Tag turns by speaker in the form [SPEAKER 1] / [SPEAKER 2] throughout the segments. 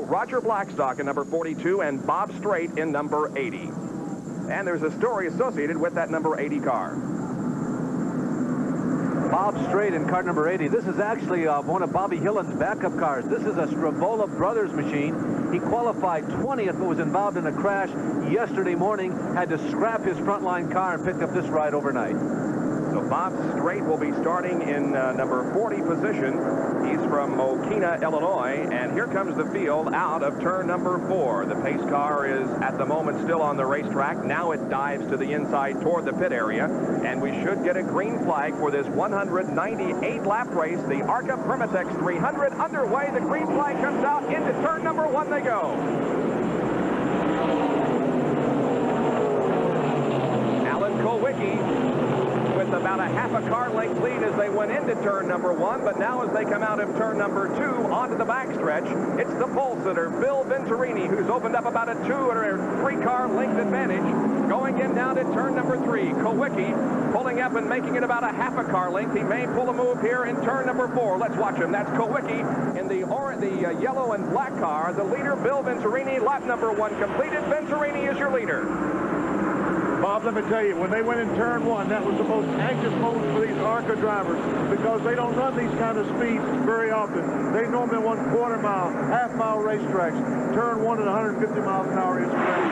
[SPEAKER 1] Roger Blackstock in number 42 and Bob Strait in number 80. And there's a story associated with that number 80 car.
[SPEAKER 2] Bob Strait in car number 80. This is actually one of Bobby Hillen's backup cars. This is a Stravola Brothers machine. He qualified 20th but was involved in a crash yesterday morning. Had to scrap his frontline car and picked up this ride overnight.
[SPEAKER 1] So Bob Strait will be starting in number 40 position. He's from Mokina, Illinois, and here comes the field out of turn number 4. The pace car is at the moment still on the racetrack. Now it dives to the inside toward the pit area, and we should get a green flag for this 198-lap race. The ARCA Permatex 300 underway. The green flag comes out. Into turn number 1 they go. Alan Kulwicki with about a half a car length lead as they went into turn number 1, but now as they come out of turn number 2 onto the backstretch, it's the pole sitter, Bill Venturini, who's opened up about a 2 or 3 car length advantage. Going in now to turn number 3, Kulwicki pulling up and making it about a half a car length. He may pull a move here in turn number 4. Let's watch him. That's Kulwicki in the yellow and black car. The leader, Bill Venturini, lap number 1 completed. Venturini is your leader.
[SPEAKER 3] Bob, let me tell you, when they went in turn 1, that was the most anxious moment for these ARCA drivers because they don't run these kind of speeds very often. They normally run quarter-mile, half-mile racetracks. Turn 1 at 150 miles an hour is great.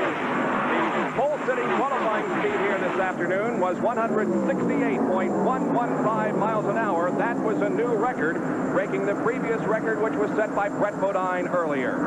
[SPEAKER 1] The pole-sitting qualifying speed here this afternoon was 168.115 miles an hour. That was a new record, breaking the previous record, which was set by Brett Bodine earlier.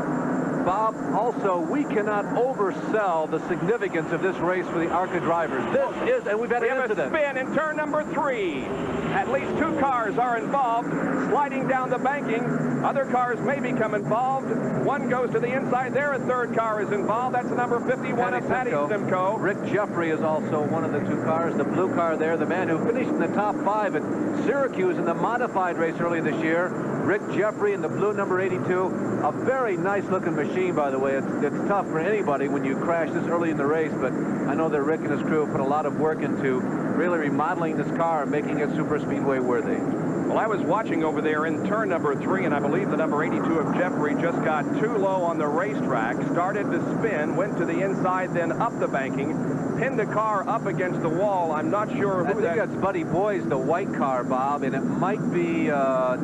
[SPEAKER 2] Bob, also, we cannot oversell the significance of this race for the ARCA drivers. This is, and we've had an incident.
[SPEAKER 1] We have a spin in turn number 3. At least 2 cars are involved, sliding down the banking. Other cars may become involved. One goes to the inside there. A 3rd car is involved. That's the number 51 of Patty Simcoe.
[SPEAKER 2] Rick Jeffrey is also one of the 2 cars. The blue car there, the man who finished in the top 5 at Syracuse in the modified race early this year. Rick Jeffrey in the blue number 82. A very nice-looking machine, by the way. It's tough for anybody when you crash this early in the race, but I know that Rick and his crew put a lot of work into really remodeling this car and making it super speedway worthy.
[SPEAKER 1] Well, I was watching over there in turn number 3, and I believe the number 82 of Jeffrey just got too low on the racetrack, started to spin, went to the inside, then up the banking, pinned the car up against the wall. I'm not sure who
[SPEAKER 2] I think that's Buddy Boy's, the white car, Bob, and it might be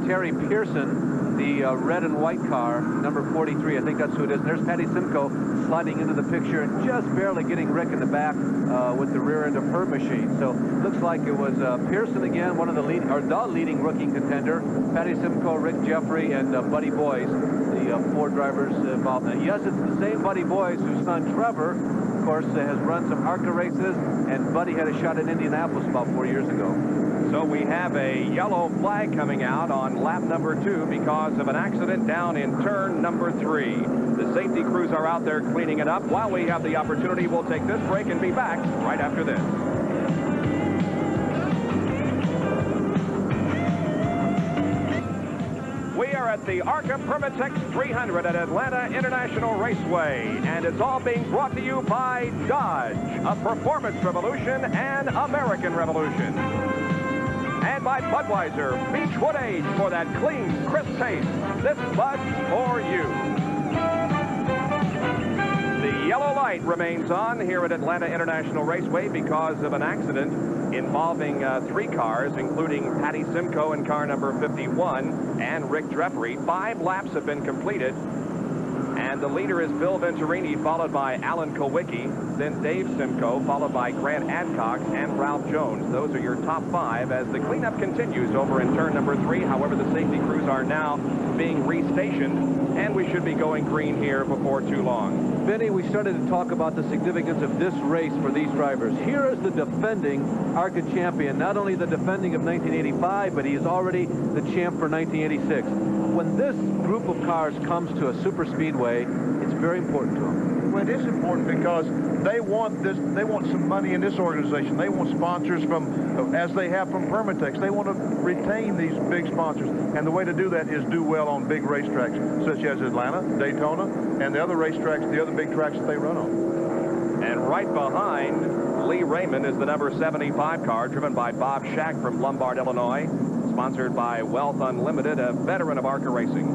[SPEAKER 2] Terry Pearson, the red and white car, number 43. I think that's who it is. And there's Patty Simcoe sliding into the picture and just barely getting Rick in the back with the rear end of her machine. So looks like it was Pearson again, one of the leading rookie contender. Patty Simcoe, Rick Jeffrey, and Buddy Boys, the 4 drivers involved. And yes, it's the same Buddy Boys whose son Trevor, of course, has run some ARCA races, and Buddy had a shot at Indianapolis about 4 years ago.
[SPEAKER 1] So we have a yellow flag coming out on lap number 2 because of an accident down in turn number 3. The safety crews are out there cleaning it up. While we have the opportunity, we'll take this break and be back right after this. We are at the ARCA Permatex 300 at Atlanta International Raceway, and it's all being brought to you by Dodge, a performance revolution and American revolution. And by Budweiser, Beechwood Age for that clean, crisp taste. This Bud's for you. The yellow light remains on here at Atlanta International Raceway because of an accident involving 3 cars, including Patty Simcoe in car number 51 and Rick Jeffrey. 5 laps have been completed. And the leader is Bill Venturini, followed by Alan Kulwicki, then Dave Simcoe, followed by Grant Adcock and Ralph Jones. Those are your top 5 as the cleanup continues over in turn number 3. However, the safety crews are now being restationed, and we should be going green here before too long.
[SPEAKER 2] Vinny, we started to talk about the significance of this race for these drivers. Here is the defending ARCA champion, not only the defending of 1985, but he is already the champ for 1986. When this group of cars comes to a super speedway, it's very important to them.
[SPEAKER 3] Well, it is important because they want this. They want some money in this organization. They want sponsors from, as they have from Permatex. They want to retain these big sponsors, and the way to do that is do well on big racetracks, such as Atlanta, Daytona, and the other racetracks, the other big tracks that they run on.
[SPEAKER 1] And right behind Lee Raymond is the number 75 car, driven by Bob Shack from Lombard, Illinois, sponsored by Wealth Unlimited, a veteran of ARCA racing.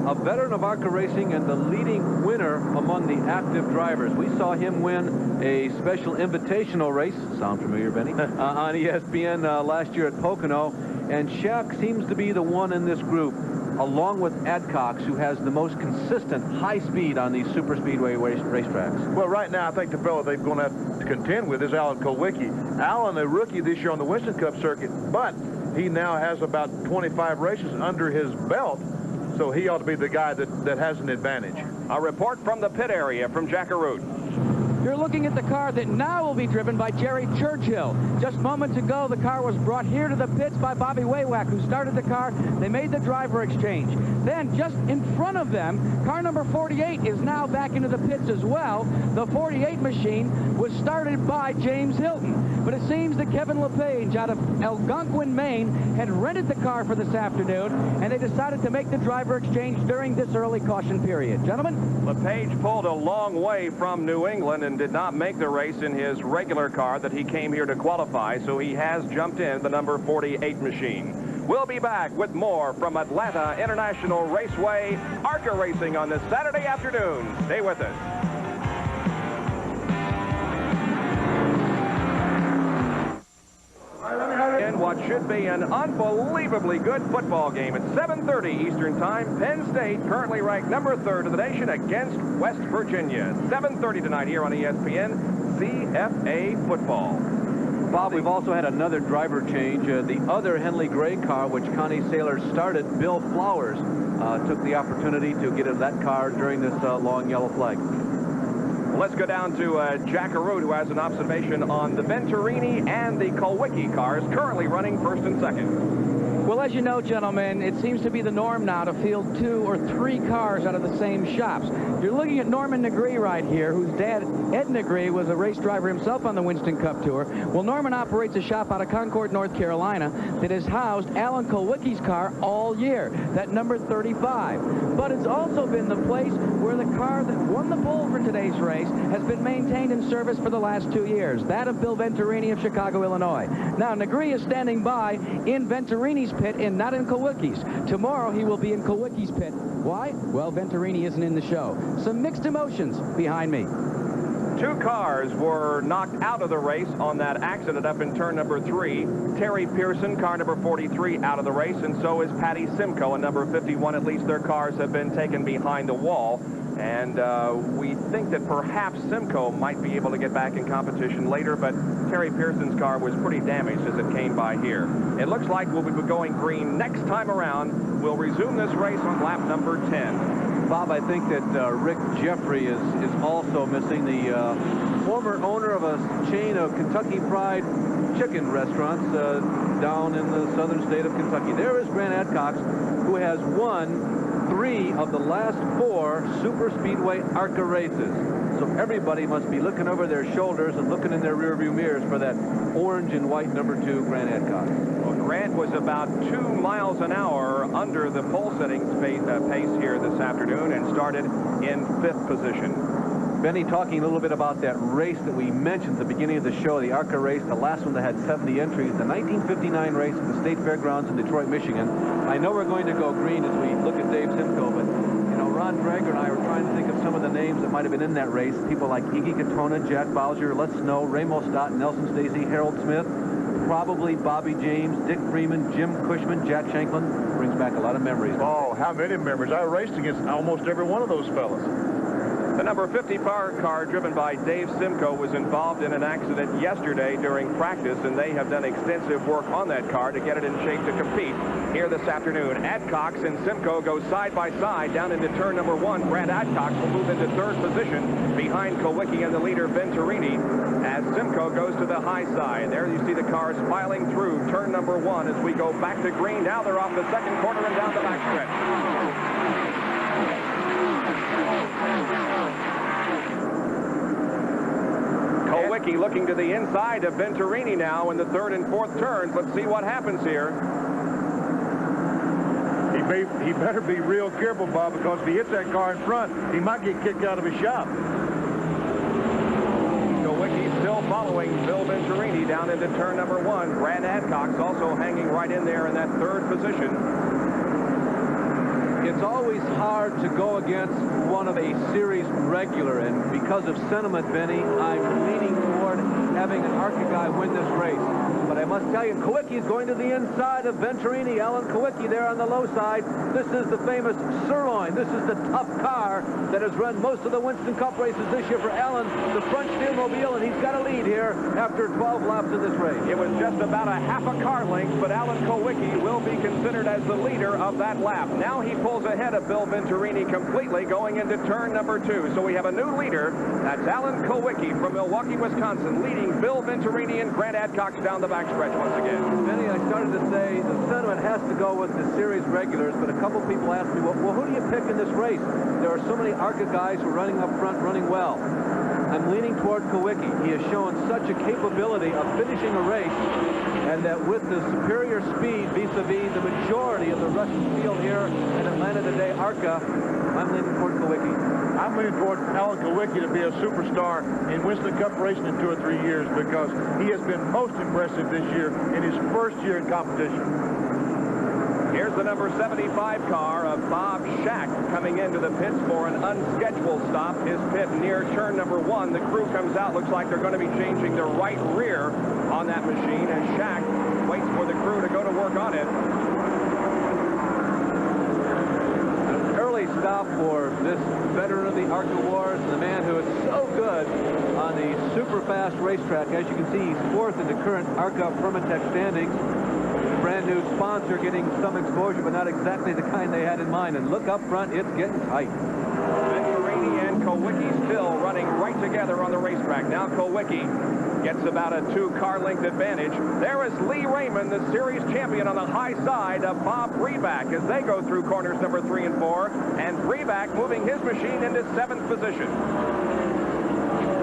[SPEAKER 2] a veteran of ARCA Racing and the leading winner among the active drivers. We saw him win a special invitational race, sound familiar, Benny, on ESPN last year at Pocono. And Shaq seems to be the one in this group, along with Adcox, who has the most consistent high speed on these super speedway racetracks.
[SPEAKER 3] Well, right now, I think the fellow they're going to have to contend with is Alan Kulwicki. Alan, a rookie this year on the Winston Cup circuit, but he now has about 25 races under his belt, so he ought to be the guy that has an advantage.
[SPEAKER 1] A report from the pit area from Jack Arute.
[SPEAKER 4] You're looking at the car that now will be driven by Jerry Churchill. Just moments ago, the car was brought here to the pits by Bobby Waywack, who started the car. They made the driver exchange. Then, just in front of them, car number 48 is now back into the pits as well. The 48 machine was started by James Hilton. But it seems that Kevin LePage out of Algonquin, Maine, had rented the car for this afternoon, and they decided to make the driver exchange during this early caution period. Gentlemen?
[SPEAKER 1] LePage pulled a long way from New England and did not make the race in his regular car that he came here to qualify, so he has jumped in the number 48 machine. We'll be back with more from Atlanta International Raceway, ARCA Racing on this Saturday afternoon. Stay with us. In what should be an unbelievably good football game at 7:30 Eastern Time, Penn State currently ranked number 3rd in the nation against West Virginia. 7:30 tonight here on ESPN, CFA football.
[SPEAKER 2] Bob, we've also had another driver change. The other Henley Gray car, which Connie Saylor started, Bill Flowers, took the opportunity to get in that car during this long yellow flag.
[SPEAKER 1] Let's go down to Jack Arute, who has an observation on the Venturini and the Kulwicki cars currently running 1st and 2nd.
[SPEAKER 4] Well, as you know, gentlemen, it seems to be the norm now to field 2 or 3 cars out of the same shops. You're looking at Norman Negree right here, whose dad, Ed Negree, was a race driver himself on the Winston Cup Tour. Well, Norman operates a shop out of Concord, North Carolina, that has housed Alan Kulwicki's car all year, that number 35. But it's also been the place where the car that won the pole for today's race has been maintained in service for the last 2 years, that of Bill Venturini of Chicago, Illinois. Now, Negree is standing by in Venturini's pit and not in Kulwicki's. Tomorrow he will be in Kulwicki's pit. Why? Well, Venturini isn't in the show. Some mixed emotions behind me.
[SPEAKER 1] 2 cars were knocked out of the race on that accident up in turn number 3. Terry Pearson, car number 43, out of the race, and so is Patty Simcoe, and number 51. At least their cars have been taken behind the wall. And we think that perhaps Simcoe might be able to get back in competition later, but Terry Pearson's car was pretty damaged as it came by here. It looks like we'll be going green next time around. We'll resume this race on lap number 10.
[SPEAKER 2] Bob, I think that Rick Jeffrey is also missing, the former owner of a chain of Kentucky Fried Chicken restaurants down in the southern state of Kentucky. There is Grant Adcox, who has won 3 of the last 4 super speedway ARCA races. So everybody must be looking over their shoulders and looking in their rearview mirrors for that orange and white number 2 Grant Adcox.
[SPEAKER 1] Well, Grant was about 2 miles an hour under the pole-setting pace here this afternoon and started in 5th position.
[SPEAKER 2] Benny, talking a little bit about that race that we mentioned at the beginning of the show, the ARCA race, the last one that had 70 entries, the 1959 race at the State Fairgrounds in Detroit, Michigan. I know we're going to go green as we look at Dave Simcoe, but, you know, Ron Drager and I were trying to think of some of the names that might have been in that race. People like Iggy Katona, Jack Bowser, Les Snow, Ramo Stott, Nelson Stacey, Harold Smith, probably Bobby James, Dick Freeman, Jim Cushman, Jack Shanklin. Brings back a lot of memories.
[SPEAKER 3] Oh, how many memories. I raced against almost every one of those fellas.
[SPEAKER 1] The number 54 car driven by Dave Simcoe was involved in an accident yesterday during practice, and they have done extensive work on that car to get it in shape to compete here this afternoon. Adcox and Simcoe go side by side down into turn number 1. Brad Adcox will move into 3rd position behind Kulwicki and the leader Venturini as Simcoe goes to the high side. There you see the cars filing through turn number 1 as we go back to green. Now they're off the 2nd corner and down the backstretch. Kulwicki looking to the inside of Venturini now in the 3rd and 4th turns. Let's see what happens here.
[SPEAKER 3] He better be real careful, Bob, because if he hits that car in front, he might get kicked out of his shop.
[SPEAKER 1] Kulwicki still following Bill Venturini down into turn number 1. Brad Adcox also hanging right in there in that 3rd position.
[SPEAKER 2] It's always hard to go against one of a series regular, and because of sentiment, Benny, I'm leaning toward having an ARCA guy win this race. But I must tell you, Kowicki's going to the inside of Venturini. Alan Kowicki there on the low side. This is the famous Sirloin. This is the tough car that has run most of the Winston Cup races this year for Alan, the front steermobile, and he's got a lead here after 12 laps in this race.
[SPEAKER 1] It was just about a half a car length, but Alan Kowicki will be considered as the leader of that lap. Now he pulls ahead of Bill Venturini completely going into turn number 2. So we have a new leader. That's Alan Kowicki from Milwaukee, Wisconsin, leading Bill Venturini and Grant Adcox down the backstretch once again.
[SPEAKER 2] Benny, I started to say the sentiment has to go with the series regulars, but a couple people asked me, well, who do you pick in this race? There are so many ARCA guys who are running up front, running well. I'm leaning toward Kowicki. He has shown such a capability of finishing a race, and that with the superior speed vis-a-vis the majority of the Russian field here in Atlanta today, ARCA, I'm leaning toward Kowicki.
[SPEAKER 3] I'm leaning toward Alan Kowicki to be a superstar in Winston Cup racing in 2 or 3 years, because he has been most impressive this year in his first year in competition.
[SPEAKER 1] Here's the number 75 car of Bob Shack coming into the pits for an unscheduled stop. His pit near turn number 1. The crew comes out. Looks like they're going to be changing the right rear on that machine, and Shack waits for the crew to go to work on it.
[SPEAKER 2] Early stop for this veteran of the ARCA Wars, the man who is so good on the super fast racetrack. As you can see, he's 4th in the current ARCA Permatex standings. Brand new sponsor getting some exposure, but not exactly the kind they had in mind. And look up front, it's getting tight.
[SPEAKER 1] Venturini and Kowicki still running right together on the racetrack. Now Kowicki gets about a 2-car length advantage. There is Lee Raymond, the series champion, on the high side of Bob Breback as they go through corners number 3 and 4. And Breback moving his machine into 7th position.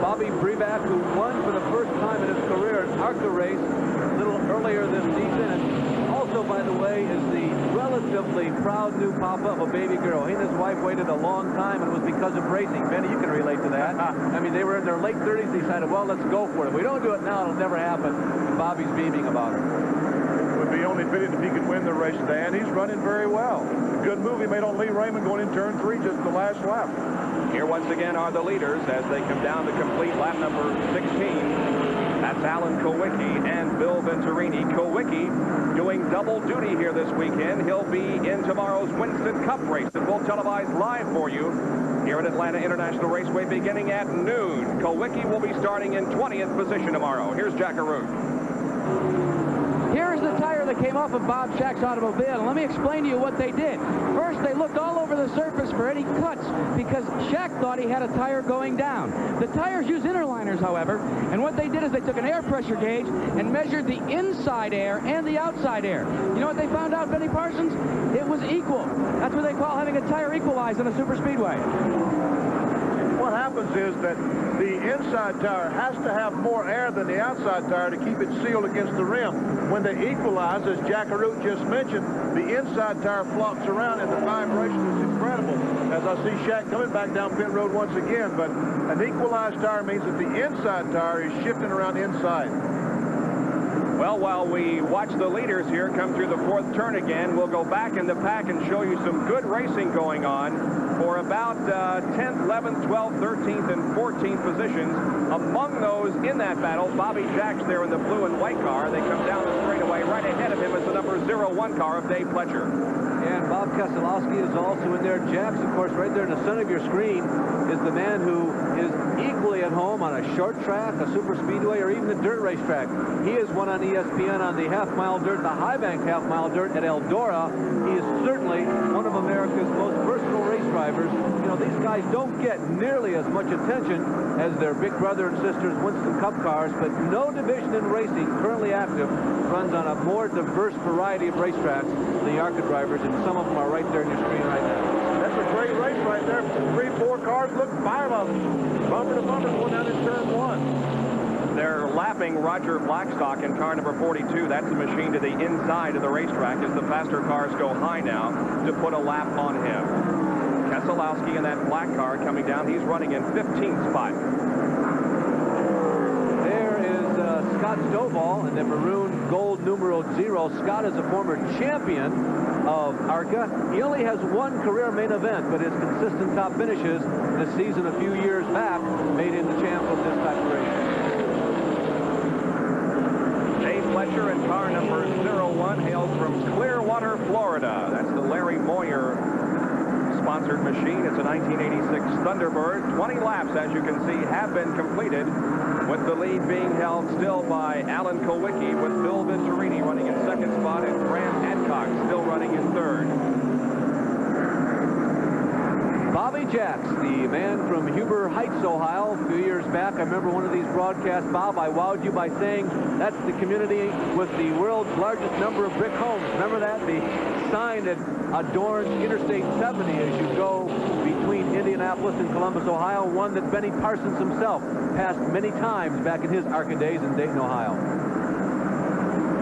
[SPEAKER 2] Bobby Breback, who won for the first time in his career an ARCA race a little earlier this season, and also, by the way, is the relatively proud new papa of a baby girl. He and his wife waited a long time, and it was because of racing. Benny, you can relate to that. I mean, they were in their late 30s, decided, well, let's go for it. If we don't do it now, it'll never happen. And Bobby's beaming about it.
[SPEAKER 3] It would be only fitting if he could win the race today, and he's running very well. A good move he made on Lee Raymond going in turn 3, just the last lap.
[SPEAKER 1] Here once again are the leaders as they come down to complete lap number 16. That's Alan Kowicki and Bill Venturini. Kowicki doing double duty here this weekend. He'll be in tomorrow's Winston Cup race that we'll televise live for you here at Atlanta International Raceway beginning at noon. Kowicki will be starting in 20th position tomorrow. Here's Jack Arute.
[SPEAKER 4] Here's the tire that came off of Bob Shack's automobile, and let me explain to you what they did. First, they looked all over the surface for any cuts because Shack thought he had a tire going down. The tires use interliners, however, and what they did is they took an air pressure gauge and measured the inside air and the outside air. You know what they found out, Benny Parsons? It was equal. That's what they call having a tire equalized in a super speedway.
[SPEAKER 3] What happens is that the inside tire has to have more air than the outside tire to keep it sealed against the rim. When they equalize, as Jack Arute just mentioned, the inside tire flops around and the vibration is incredible. As I see Shack coming back down pit road once again, but an equalized tire means that the inside tire is shifting around inside.
[SPEAKER 1] Well, while we watch the leaders here come through the 4th turn again, we'll go back in the pack and show you some good racing going on for about 10th, 11th, 12th, 13th, and 14th positions. Among those in that battle, Bobby Jack's there in the blue and white car. They come down the straightaway. Right ahead of him is the number 01 car of Dave Fletcher.
[SPEAKER 2] And Bob Keselowski is also in there. Jax, of course, right there in the center of your screen is the man who is equally at home on a short track, a super speedway, or even a dirt racetrack. He has won on ESPN on the half-mile dirt, the high-bank half-mile dirt at Eldora. He is certainly one of America's most versatile race drivers. You know, these guys don't get nearly as much attention as their big brother and sisters Winston Cup cars, but no division in racing currently active runs on a more diverse variety of racetracks than the ARCA drivers, and some of them are right there on your screen right now.
[SPEAKER 3] That's a great race right there. 3, 4 cars. Look, 5 of them. Bumper to bumper going down in turn 1.
[SPEAKER 1] They're lapping Roger Blackstock in car number 42. That's the machine to the inside of the racetrack as the faster cars go high now to put a lap on him. Keselowski in that black car coming down. He's running in 15th spot.
[SPEAKER 2] There is Scott Stovall in the maroon gold numeral 0. Scott is a former champion of ARCA. He only has one career main event, but his consistent top finishes this season a few years back made him the champ of this type of race.
[SPEAKER 1] Dave Fletcher in car number 01 hails from Clearwater, Florida. That's the Larry Moyer sponsored machine. It's a 1986 Thunderbird. 20 laps, as you can see, have been completed, with the lead being held still by Alan Kulwicki, with Bill Venturini running in second spot and Grant Adcock still running in third.
[SPEAKER 2] Bobby Jacks, the man from Huber Heights, Ohio, a few years back. I remember one of these broadcasts, Bob, I wowed you by saying that's the community with the world's largest number of brick homes. Remember that? The sign that adorns Interstate 70 as you go between Indianapolis and Columbus, Ohio, one that Benny Parsons himself passed many times back in his ARCA days in Dayton, Ohio.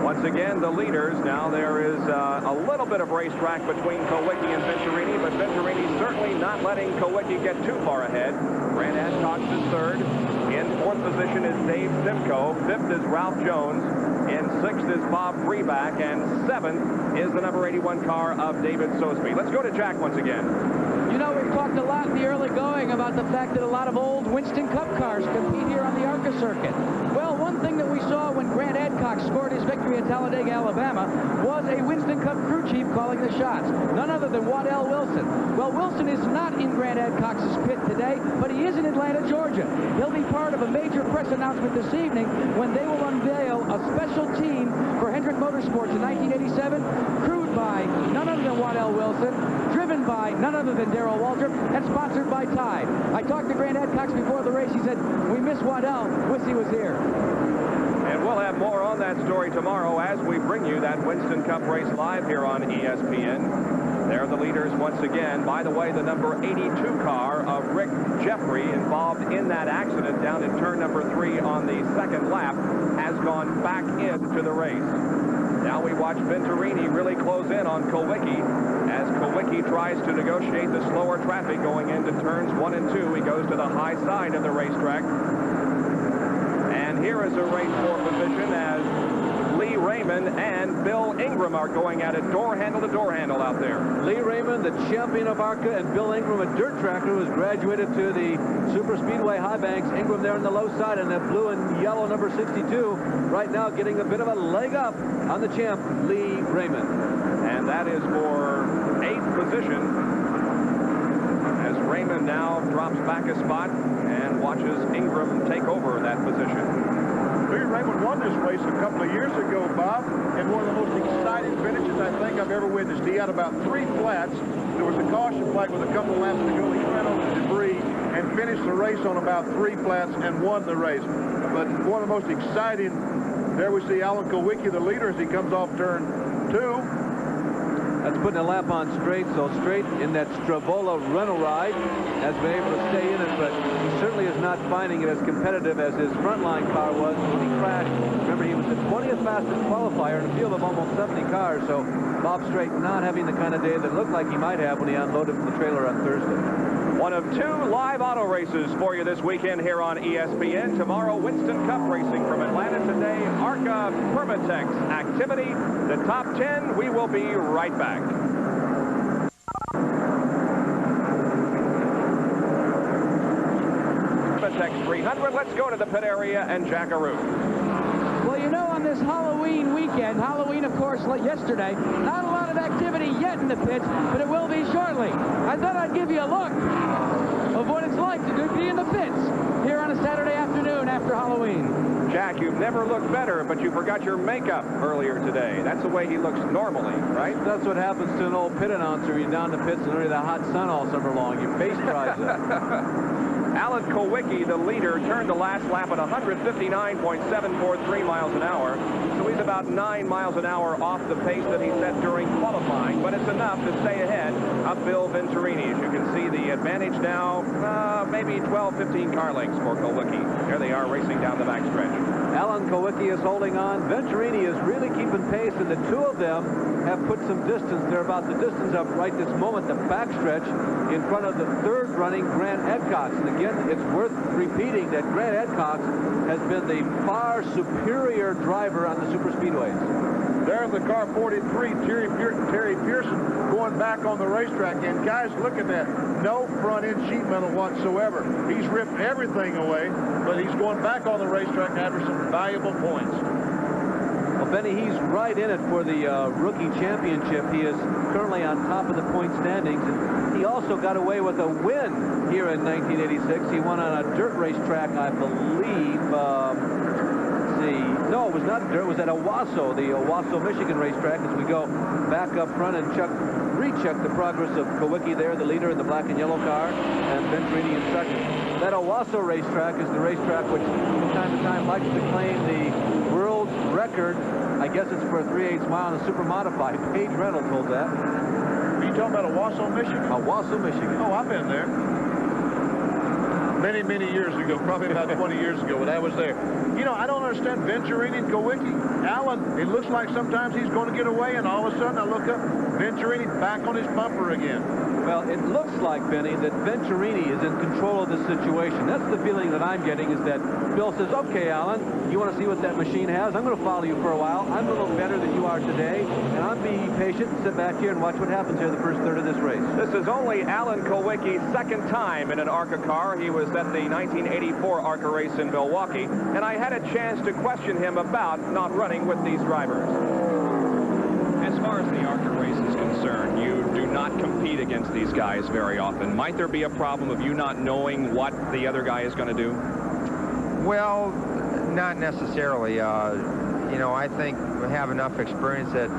[SPEAKER 1] Once again, the leaders. Now there is a little bit of racetrack between Kulwicki and Venturini, but Venturini certainly not letting Kulwicki get too far ahead. Grant Adcock is third. In fourth position is Dave Simcoe. Fifth is Ralph Jones. In sixth is Bob Freeback. And seventh is the number 81 car of David Sosby. Let's go to Jack once again.
[SPEAKER 4] You know, we've talked a lot in the early going about the fact that a lot of old Winston Cup cars compete here on the ARCA circuit. Well, one thing that we saw when Grant Adcock scored his victory at Talladega, Alabama, was a Winston Cup crew chief calling the shots. None other than Waddell Wilson. Well, Wilson is not in Grant Adcock's pit today, but he is in Atlanta, Georgia. He'll be part of a major press announcement this evening when they will unveil a special team for Hendrick Motorsports in 1987, crewed by none other than Waddell Wilson, driven by none other than Darrell Waltrip, and sponsored by Tide. I talked to Grant Adcock before the race. He said, we miss Waddell. Wish he was here.
[SPEAKER 1] And we'll have more on that story tomorrow as we bring you that Winston Cup race live here on ESPN. They're the leaders once again. By the way, the number 82 car of Rick Jeffrey, involved in that accident down in turn number 3 on the second lap, has gone back into the race. Now we watch Venturini really close in on Kulwicki as Kulwicki tries to negotiate the slower traffic going into turns 1 and 2. He goes to the high side of the racetrack. And here is a race for position as Lee Raymond and Bill Ingram are going at it door handle to door handle out there.
[SPEAKER 2] Lee Raymond, the champion of ARCA, and Bill Ingram, a dirt tracker who has graduated to the Super Speedway High Banks. Ingram there on the low side, and that blue and yellow number 62 right now getting a bit of a leg up on the champ, Lee Raymond.
[SPEAKER 1] And that is for 8th position as Raymond now drops back a spot and watches Ingram take over that position.
[SPEAKER 3] Lee Raymond won this race a couple of years ago, Bob, in one of the most exciting finishes I think I've ever witnessed. He had about 3 flats. There was a caution flag with a couple of laps to go. He ran over the debris and finished the race on about 3 flats and won the race. But one of the most exciting, there we see Alan Kulwicki, the leader, as he comes off turn 2.
[SPEAKER 2] That's putting a lap on straight, so straight in that Stravola rental ride has been able to stay in it, but he certainly is not finding it as competitive as his frontline car was when he crashed. Remember, he was the 20th fastest qualifier in a field of almost 70 cars, so Bob Strait not having the kind of day that looked like he might have when he unloaded from the trailer on Thursday.
[SPEAKER 1] One of 2 live auto races for you this weekend here on ESPN. Tomorrow, Winston Cup racing from Atlanta. Today, ARCA Permatex activity. The top 10, we will be right back. Permatex 300. Let's go to the pit area and Jackaroo.
[SPEAKER 4] Well, you know, on this Halloween weekend, Halloween, of course, like yesterday, not a lot of activity yet in the pits, but it will be shortly. I thought I'd give you a look of what it's like to be in the pits here on a Saturday afternoon after Halloween.
[SPEAKER 1] Jack, you've never looked better, but you forgot your makeup earlier today. That's the way he looks normally, right?
[SPEAKER 2] That's what happens to an old pit announcer. You're down the pits and under the hot sun all summer long. Your face dries up.
[SPEAKER 1] Alan Kulwicki, the leader, turned the last lap at 159.743 miles an hour. So he's about 9 miles an hour off the pace that he set during qualifying, but it's enough to stay ahead of Bill Venturini. As you can see, the advantage now, maybe 12, 15 car lengths for Kulwicki. There they are racing down the backstretch.
[SPEAKER 2] Alan Kulwicki is holding on. Venturini is really keeping pace, and the two of them have put some distance. They're about the distance of right this moment, the backstretch, in front of the third running Grant Adcox. And again, it's worth repeating that Grant Adcox has been the far superior driver on the super speedways.
[SPEAKER 3] There's the car 43, Terry Pearson, going back on the racetrack. And guys, look at that. No front end sheet metal whatsoever. He's ripped everything away, but he's going back on the racetrack after some valuable points.
[SPEAKER 2] Well, Benny, he's right in it for the rookie championship. He is currently on top of the point standings, and he also got away with a win here in 1986. He won on a dirt racetrack, I believe. No, it was not dirt. It was at Owasso, the Owasso, Michigan racetrack. As we go back up front and recheck the progress of Kulwicki there, the leader in the black and yellow car, and Venturini in second. That Owasso racetrack is the racetrack which, from time to time, likes to claim the world's record. I guess it's for a 3/8 mile in a super modified. Paige Reynolds holds that.
[SPEAKER 3] Are you talking about Owasso, Michigan?
[SPEAKER 2] Owasso, Michigan.
[SPEAKER 3] Oh, I've been there. Many, many years ago, probably about 20 years ago when I was there. You know, I don't understand Venturini and Kulwicki. Alan, it looks like sometimes he's going to get away, and all of a sudden I look up, Venturini back on his bumper again.
[SPEAKER 2] Well, it looks like, Benny, that Venturini is in control of the situation. That's the feeling that I'm getting, is that Bill says, okay, Alan, you want to see what that machine has? I'm going to follow you for a while. I'm a little better than you are today, and I'm being patient. Sit back here and watch what happens here the first third of this race.
[SPEAKER 1] This is only Alan Kulwicki's second time in an ARCA car. He was at the 1984 ARCA race in Milwaukee, and I had a chance to question him about not running with these drivers. As far as the ARCA race is concerned, you do not compete against these guys very often. Might there be a problem of you not knowing what the other guy is going to do?
[SPEAKER 5] Well, not necessarily. You know, I think we have enough experience that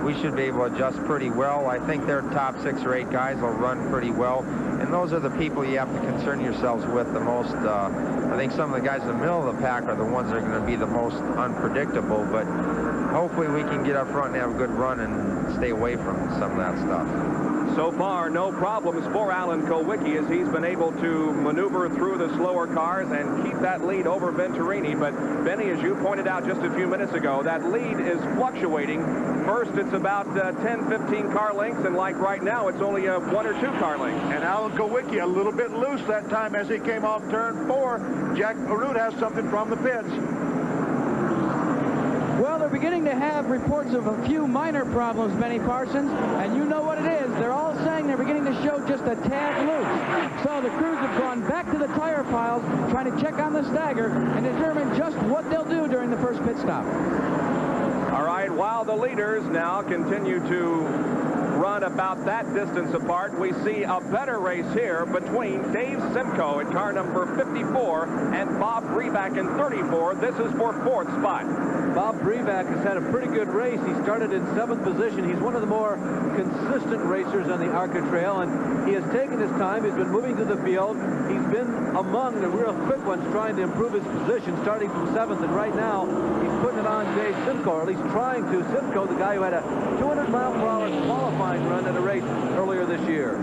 [SPEAKER 5] we should be able to adjust pretty well. I think their top 6 or 8 guys will run pretty well, and those are the people you have to concern yourselves with the most. I think some of the guys in the middle of the pack are the ones that are going to be the most unpredictable, but hopefully we can get up front and have a good run and stay away from some of that stuff.
[SPEAKER 1] So far, no problems for Alan Kulwicki as he's been able to maneuver through the slower cars and keep that lead over Venturini. But, Benny, as you pointed out just a few minutes ago, that lead is fluctuating. First, it's about 10, 15 car lengths, and like right now, it's only 1 or 2 car lengths.
[SPEAKER 3] And Alan Kulwicki a little bit loose that time as he came off turn 4. Jack Arute has something from the pits.
[SPEAKER 4] Well, they're beginning to have reports of a few minor problems, Benny Parsons, and you know what it is. They're all saying they're beginning to show just a tad loose. So the crews have gone back to the tire piles, trying to check on the stagger and determine just what they'll do during the first pit stop.
[SPEAKER 1] All right, while the leaders now continue to run about that distance apart, we see a better race here between Dave Simcoe at car number 54 and Bob Breback in 34. This is for 4th spot.
[SPEAKER 2] Bob Breback has had a pretty good race. He started in 7th position. He's one of the more consistent racers on the ARCA trail, and he has taken his time. He's been moving through the field. He's been among the real quick ones trying to improve his position, starting from 7th, and right now he's putting it on Dave Simcoe, or at least trying to. Simcoe, the guy who had a 200-mile-per-hour qualifying run at a race earlier this year.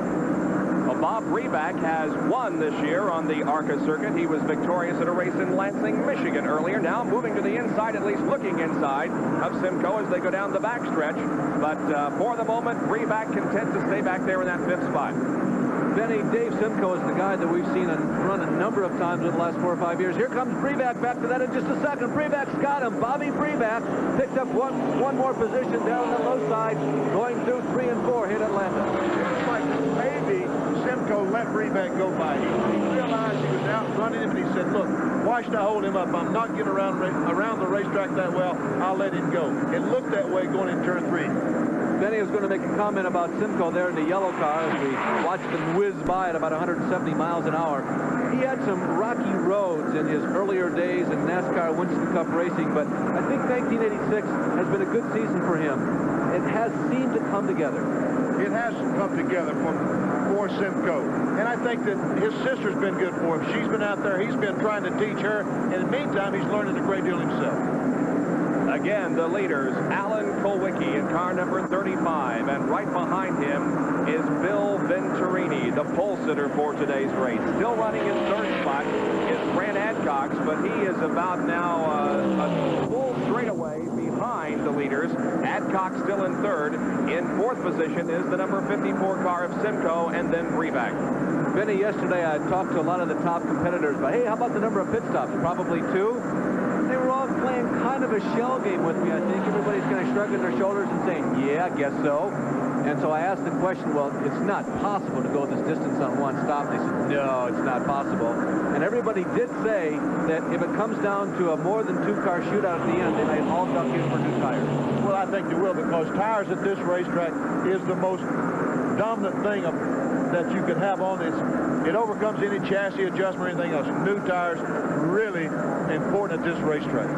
[SPEAKER 1] Well, Bob Breback has won this year on the ARCA circuit. He was victorious at a race in Lansing, Michigan earlier. Now moving to the inside, at least looking inside of Simcoe as they go down the backstretch. But for the moment, Breback content to stay back there in that 5th spot.
[SPEAKER 2] Benny, Dave Simcoe is the guy that we've seen run a number of times in the last 4 or 5 years. Here comes Breback back to that in just a second. Breback's got him. Bobby Breback picked up one more position down the low side, going through 3 and 4 here at Atlanta.
[SPEAKER 3] It's like maybe Simcoe let Breback go by. He realized he was out running him, and he said, look, why should I hold him up? I'm not getting around the racetrack that well. I'll let him go. It looked that way going in turn 3.
[SPEAKER 2] Benny was going to make a comment about Simcoe there in the yellow car as we watched him whiz by at about 170 miles an hour. He had some rocky roads in his earlier days in NASCAR Winston Cup racing, but I think 1986 has been a good season for him. It has seemed to come together.
[SPEAKER 3] It has come together for Simcoe. And I think that his sister's been good for him. She's been out there. He's been trying to teach her. And in the meantime, he's learning a great deal himself.
[SPEAKER 1] Again, the leaders, Alan Kulwicki in car number 35, and right behind him is Bill Venturini, the pole sitter for today's race. Still running in trucks, but he is about now a full straightaway behind the leaders. Adcock still in third. In fourth position is the number 54 car of Simcoe, and then Breback.
[SPEAKER 2] Benny, yesterday I talked to a lot of the top competitors, but hey, how about the number of pit stops? Probably 2. They were all playing kind of a shell game with me. I think everybody's kind of shrugging their shoulders and saying, yeah, I guess so. And so I asked the question, well, it's not possible to go this distance on one stop. They said, no, it's not possible. And everybody did say that if it comes down to a more than 2-car shootout at the end, they might all duck in for new tires.
[SPEAKER 3] Well, I think you will, because tires at this racetrack is the most dominant thing that you could have on this. It overcomes any chassis adjustment or anything else. New tires, really important at this racetrack.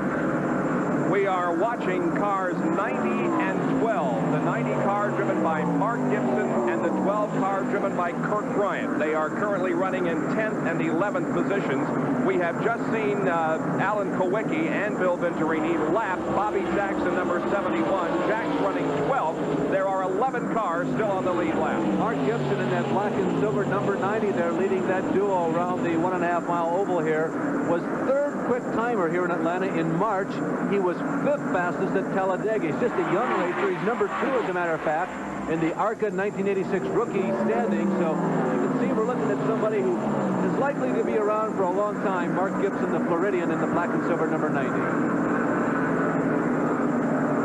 [SPEAKER 1] We are watching cars 90 and 12. The 90 car driven by Mark Gibson and the 12 car driven by Kirk Bryant. They are currently running in 10th and 11th positions. We have just seen Alan Kowicki and Bill Venturini lap Bobby Jackson, number 71. Jack's running 12th. There are 11 cars still on the lead lap.
[SPEAKER 2] Mark Gibson in that black and silver number 90 there, leading that duo around the 1.5-mile oval here, was third quick timer here in Atlanta in March. He was 5th fastest at Talladega. He's just a young racer. He's number 2, as a matter of fact, in the ARCA 1986 rookie standing. So you can see we're looking at somebody who is likely to be around for a long time. Mark Gibson, the Floridian, in the black and silver number 90.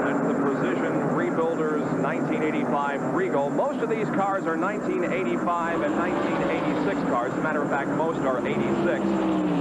[SPEAKER 1] That's the Precision Rebuilders 1985 Regal. Most of these cars are 1985 and 1986 cars. As a matter of fact, most are 86.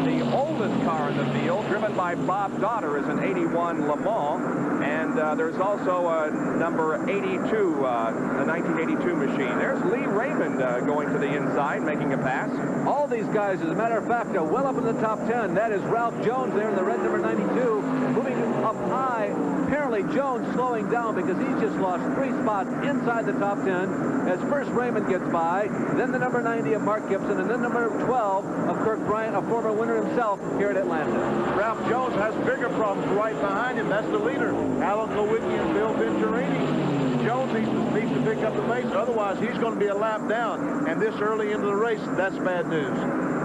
[SPEAKER 1] The oldest car in the field, driven by Bob Dotter, is an 81 Le Mans. And there's also a number 82, a 1982 machine. There's Lee Raymond going to the inside, making a pass.
[SPEAKER 2] All these guys, as a matter of fact, are well up in the top 10. That is Ralph Jones there in the red number 92, moving up high. Apparently, Jones slowing down because he's just lost 3 spots inside the top 10 as first Raymond gets by, then the number 90 of Mark Gibson, and then number 12 of Kirk Bryant, a former winner himself here at Atlanta.
[SPEAKER 3] Ralph Jones has bigger problems right behind him. That's the leader, Alan Kowicki and Bill Venturini. Jones needs to pick up the pace, otherwise he's going to be a lap down. And this early into the race, that's bad news.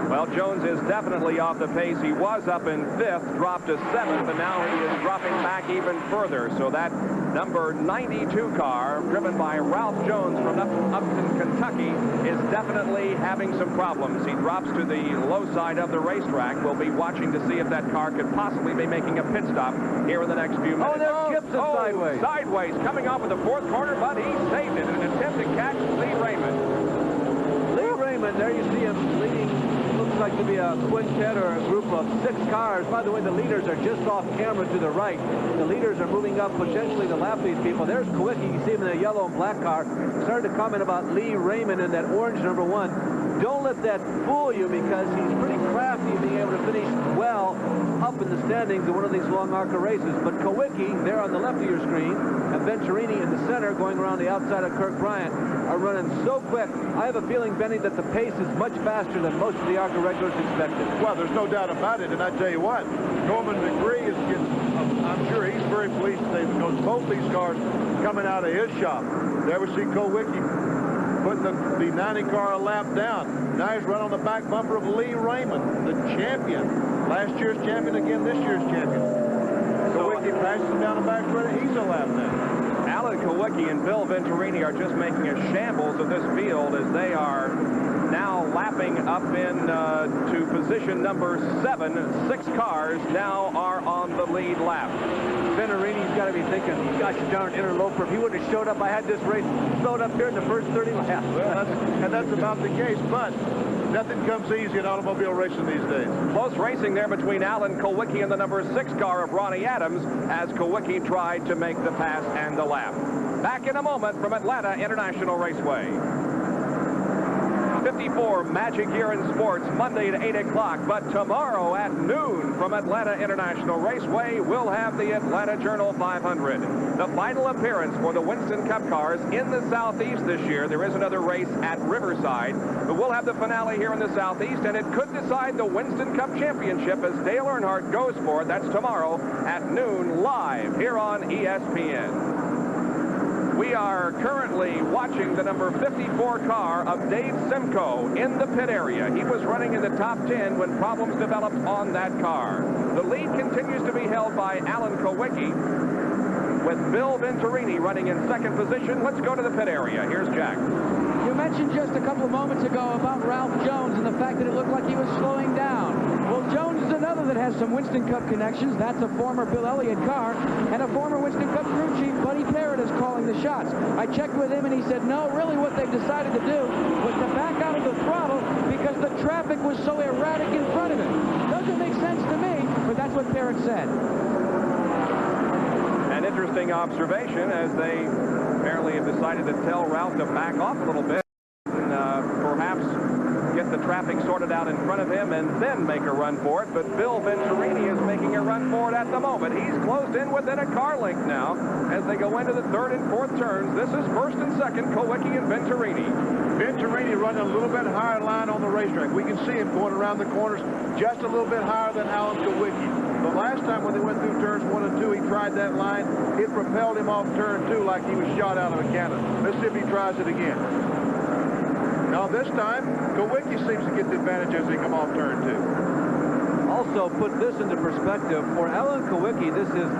[SPEAKER 1] Well, Jones is definitely off the pace. He was up in 5th, dropped to 7th, and now he is dropping back even further. So that number 92 car, driven by Ralph Jones from Upton, Kentucky, is definitely having some problems. He drops to the low side of the racetrack. We'll be watching to see if that car could possibly be making a pit stop here in the next few minutes.
[SPEAKER 2] Oh, there's Gibson sideways.
[SPEAKER 1] Sideways, coming off of the 4th corner, but he saved it in an attempt to catch Lee Raymond.
[SPEAKER 2] Lee Raymond, there you see him leading. Looks like to be a quintet or a group of 6 cars. By the way, the leaders are just off camera to the right. The leaders are moving up potentially to lap these people. There's Kowicki. You see him in the yellow and black car. Started to comment about Lee Raymond in that orange number 1. Don't let that fool you, because he's pretty crafty in being able to finish well up in the standings in one of these long ARCA races. But Kowicki, there on the left of your screen, and Venturini in the center going around the outside of Kirk Bryant are running so quick. I have a feeling, Benny, that the pace is much faster than most of the ARCA regulars expected.
[SPEAKER 3] Well, there's no doubt about it, and I tell you what, Norman McGree is getting, I'm sure he's very pleased today, because both these cars coming out of his shop. There we see Kowicki putting the 90 car a lap down. Now he's right on the back bumper of Lee Raymond, the champion. Last year's champion, again this year's champion. Kowicki passes him down the back straight. He's a lap down.
[SPEAKER 1] Alan Kowicki and Bill Venturini are just making a shambles of this field as they are now lapping up in to position number 7. 6 cars now are on the lead lap.
[SPEAKER 2] Venturini's got to be thinking, gosh darn interloper, if he wouldn't have showed up, I had this race slowed up here in the first 30 laps.
[SPEAKER 3] Well, that's about the case, but nothing comes easy in automobile racing these days.
[SPEAKER 1] Close racing there between Alan Kowicki and the number 6 car of Ronnie Adams as Kowicki tried to make the pass and the lap. Back in a moment from Atlanta International Raceway. 54 Magic Year in Sports, Monday at 8 o'clock. But tomorrow at noon from Atlanta International Raceway, we'll have the Atlanta Journal 500. The final appearance for the Winston Cup cars in the Southeast this year. There is another race at Riverside, but we'll have the finale here in the Southeast, and it could decide the Winston Cup Championship as Dale Earnhardt goes for it. That's tomorrow at noon live here on ESPN. We are currently watching the number 54 car of Dave Simcoe in the pit area. He was running in the top 10 when problems developed on that car. The lead continues to be held by Alan Kowicki, with Bill Venturini running in second position. Let's go to the pit area. Here's Jack.
[SPEAKER 4] You mentioned just a couple of moments ago about Ralph Jones and the fact that it looked like he was slowing down. Well, Jones is another that has some Winston Cup connections. That's a former Bill Elliott car, and a former Winston Cup crew chief, Buddy Parrott, is calling the shots. I checked with him, and he said, no, really what they've decided to do was to back out of the throttle because the traffic was so erratic in front of him. Doesn't make sense to me, but that's what Parrott said.
[SPEAKER 1] An interesting observation, as they apparently have decided to tell Ralph to back off a little bit and perhaps get the traffic sorted out in front of him and then make a run for it. But Bill Venturini is making a run for it at the moment. He's closed in within a car length now as they go into the third and fourth turns. This is first and second, Kowicki and Venturini.
[SPEAKER 3] Venturini running a little bit higher line on the racetrack. We can see him going around the corners just a little bit higher than Alan Kowicki. The last time when they went through turns 1 and 2, he tried that line. It propelled him off turn 2 like he was shot out of a cannon. Let's see if he tries it again. Now this time, Kowicki seems to get the advantage as they come off turn 2.
[SPEAKER 2] Also, put this into perspective. For Alan Kowicki, this is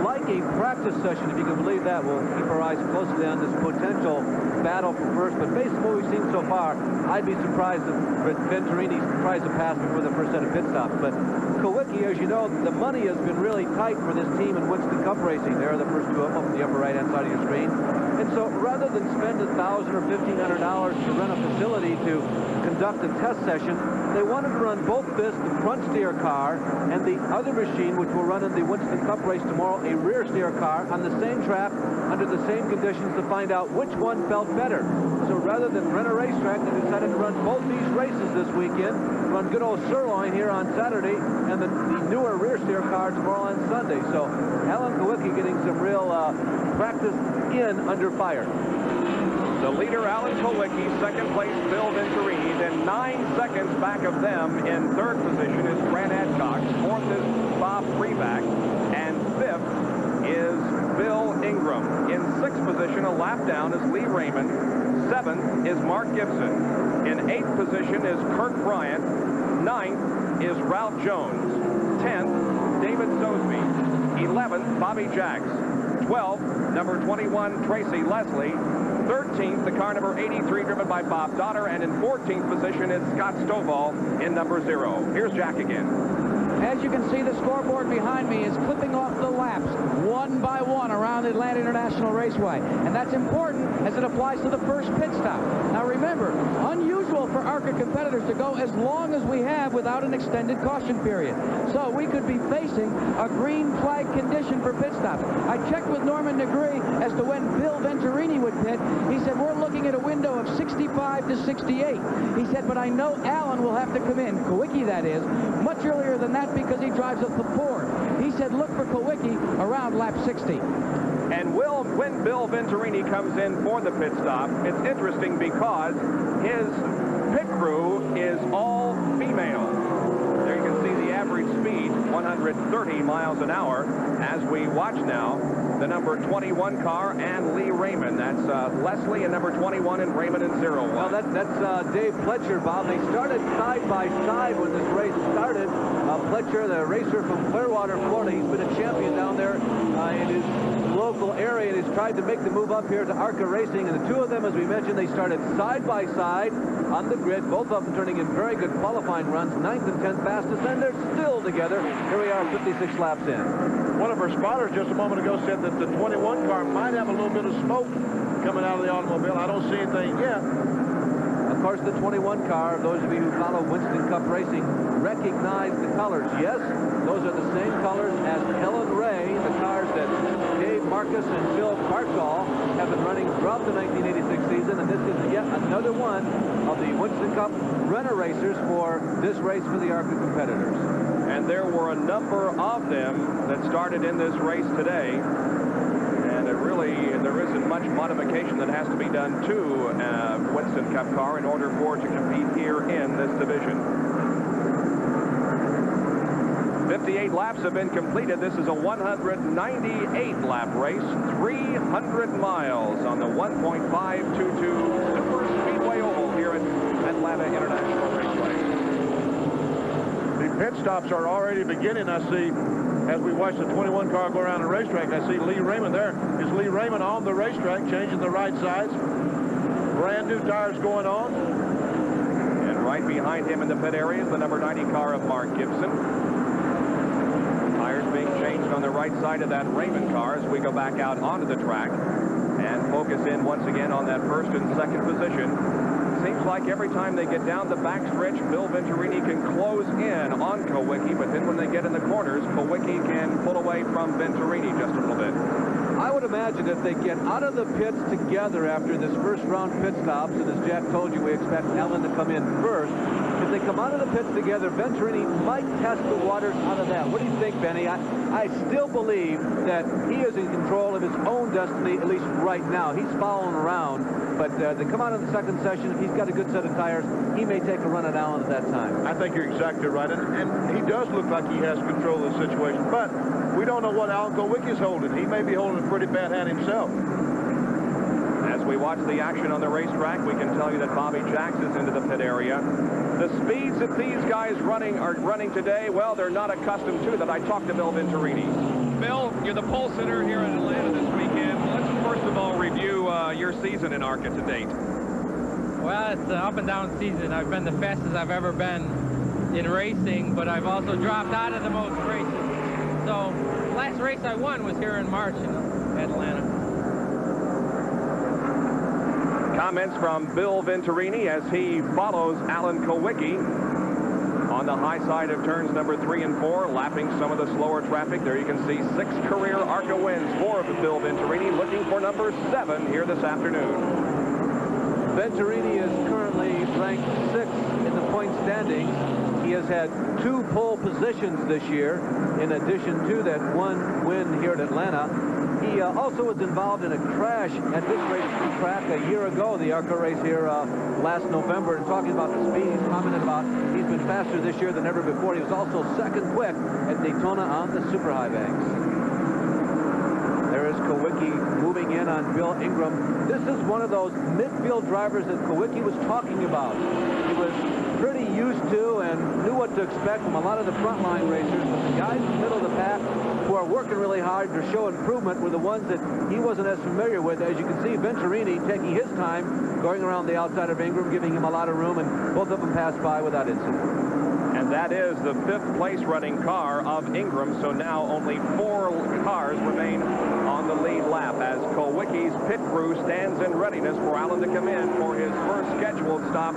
[SPEAKER 2] like a practice session, if you can believe that. We'll keep our eyes closely on this potential battle for first. But based on what we've seen so far, I'd be surprised if Venturini tries to pass before the first set of pit stops. But Kowicki, as you know, the money has been really tight for this team in Winston Cup racing. There are the first two up on the upper right-hand side of your screen. And so rather than spend $1,000 or $1,500 to rent a facility to conduct a test session, they wanted to run both this, the front steer car, and the other machine, which will run in the Winston Cup race tomorrow, a rear steer car, on the same track, under the same conditions, to find out which one felt better. So rather than rent a racetrack, they decided to run both these races this weekend, run good old sirloin here on Saturday, and the newer rear steer car tomorrow on Sunday. So Alan Kowicki getting some real practice in under fire.
[SPEAKER 1] The leader, Alan Kowicki, second place, Bill Venturini. Then 9 seconds back of them in third position is Grant Adcox. Fourth is Bob Freeback. And fifth is Bill Ingram. In sixth position, a lap down, is Lee Raymond. Seventh is Mark Gibson. In eighth position is Kirk Bryant. Ninth is Ralph Jones. 10th, David Sosby. 11th, Bobby Jacks. 12th, number 21, Tracy Leslie. 13th, the car number 83, driven by Bob Donner. And in 14th position is Scott Stovall in number 0. Here's Jack again.
[SPEAKER 4] As you can see, the scoreboard behind me is clipping off the laps one by one around the Atlanta International Raceway. And that's important as it applies to the first pit stop. Now remember, unusual for ARCA competitors to go as long as we have without an extended caution period. So we could be facing a green flag condition for pit stops. I checked with Norman Negri as to when Bill Venturini would pit. He said, we're looking at a window of 65 to 68. He said, but I know Alan will have to come in, Kowicki that is, much earlier than that because he drives a Ford. He said, look for Kowicki around lap 60.
[SPEAKER 1] And when Bill Venturini comes in for the pit stop, it's interesting because his pit crew is all female. There you can see the average speed, 130 miles an hour, as we watch now the number 21 car and Lee Raymond. That's Leslie in number 21 and Raymond in 01.
[SPEAKER 2] Well, that's Dave Pletcher, Bob. They started side by side when this race started. Pletcher, the racer from Clearwater, Florida, he's been a champion down there in his local area, and he's tried to make the move up here to ARCA Racing. And the two of them, as we mentioned, they started side by side on the grid, both of them turning in very good qualifying runs, 9th and 10th fastest, and they're still together. Here we are, 56 laps in.
[SPEAKER 3] One of our spotters just a moment ago said that the 21 car might have a little bit of smoke coming out of the automobile. I don't see anything yet.
[SPEAKER 2] Of course, the 21 car, those of you who follow Winston Cup racing, recognize the colors. Yes, those are the same colors as Helen Ray, the cars that Dave Marcus and Phil Bartol have been running throughout the 1986 season, and this is yet another one of the Winston Cup runner racers for this race for the ARCA competitors.
[SPEAKER 1] And there were a number of them that started in this race today. And there isn't much modification that has to be done to Winston Cup car in order for it to compete here in this division. 58 28 laps have been completed. This is a 198-lap race, 300 miles on the 1.522 Super Speedway Oval here at Atlanta International Raceway.
[SPEAKER 3] The pit stops are already beginning. I see, as we watch the 21 car go around the racetrack, I see Lee Raymond there. Is Lee Raymond on the racetrack, changing the right sides? Brand new tires going on.
[SPEAKER 1] And right behind him in the pit area is the number 90 car of Mark Gibson. Tires being changed on the right side of that Raymond car as we go back out onto the track and focus in once again on that first and second position. Seems like every time they get down the backstretch, Bill Venturini can close in on Kowicki, but then when they get in the corners, Kowicki can pull away from Venturini just a little bit.
[SPEAKER 2] I would imagine if they get out of the pits together after this first round pit stops, and as Jack told you, we expect Allen to come in first. If they come out of the pits together, Venturini might test the waters out of that. What do you think, Benny? I still believe that he is in control of his own destiny, at least right now. He's following around, but they come out in the second session. If he's got a good set of tires, he may take a run at Allen at that time.
[SPEAKER 3] I think you're exactly right, and he does look like he has control of the situation, but we don't know what Alan Kowicki is holding. He may be holding a pretty bad hand himself.
[SPEAKER 1] As we watch the action on the racetrack, we can tell you that Bobby Jacks is into the pit area. The speeds that these guys are running today, well, they're not accustomed to that. I talked to Bill Venturini. Bill, you're the pole sitter here in Atlanta this weekend. Let's first of all review your season in ARCA to date.
[SPEAKER 6] Well, it's an up and down season. I've been the fastest I've ever been in racing, but I've also dropped out of the most races. So, last race I won was here in March in Atlanta.
[SPEAKER 1] Comments from Bill Venturini as he follows Alan Kowicki on the high side of turns number 3 and 4, lapping some of the slower traffic. There you can see 6 career ARCA wins for Bill Venturini, looking for number 7 here this afternoon.
[SPEAKER 2] Venturini is currently ranked 6th in the point standings. He has had 2 pole positions this year, in addition to that 1 win here at Atlanta. He also was involved in a crash at this race track a year ago, the ARCA race here last November, and talking about the speed, he's commented about he's been faster this year than ever before. He was also second quick at Daytona on the super high banks. There is Kowicki moving in on Bill Ingram. This is one of those midfield drivers that Kowicki was talking about. He was pretty used to and knew what to expect from a lot of the frontline racers, but the guys in the middle of the pack who are working really hard to show improvement were the ones that he wasn't as familiar with. As you can see, Venturini taking his time, going around the outside of Ingram, giving him a lot of room, and both of them passed by without incident.
[SPEAKER 1] And that is the 5th place running car of Ingram, so now only 4 cars remain on the lead lap as Kowicki's pit crew stands in readiness for Allen to come in for his first scheduled stop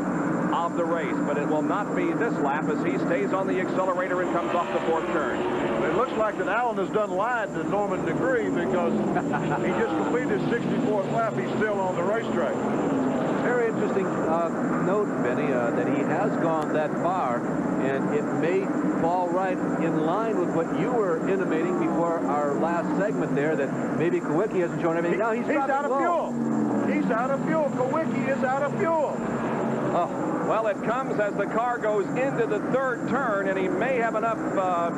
[SPEAKER 1] of the race. But it will not be this lap as he stays on the accelerator and comes off the 4th turn.
[SPEAKER 3] It looks like that Allen has done lied to Norman Degree because he just completed his 64th lap. He's still on the racetrack.
[SPEAKER 2] Very interesting note, Benny, that he has gone that far, and it may fall right in line with what you were intimating before our last segment there, that maybe Kowicki hasn't shown everything. Now he's
[SPEAKER 3] out of fuel. He's out of fuel. Kowicki is out of fuel.
[SPEAKER 1] Oh. Well, it comes as the car goes into the 3rd turn, and he may have enough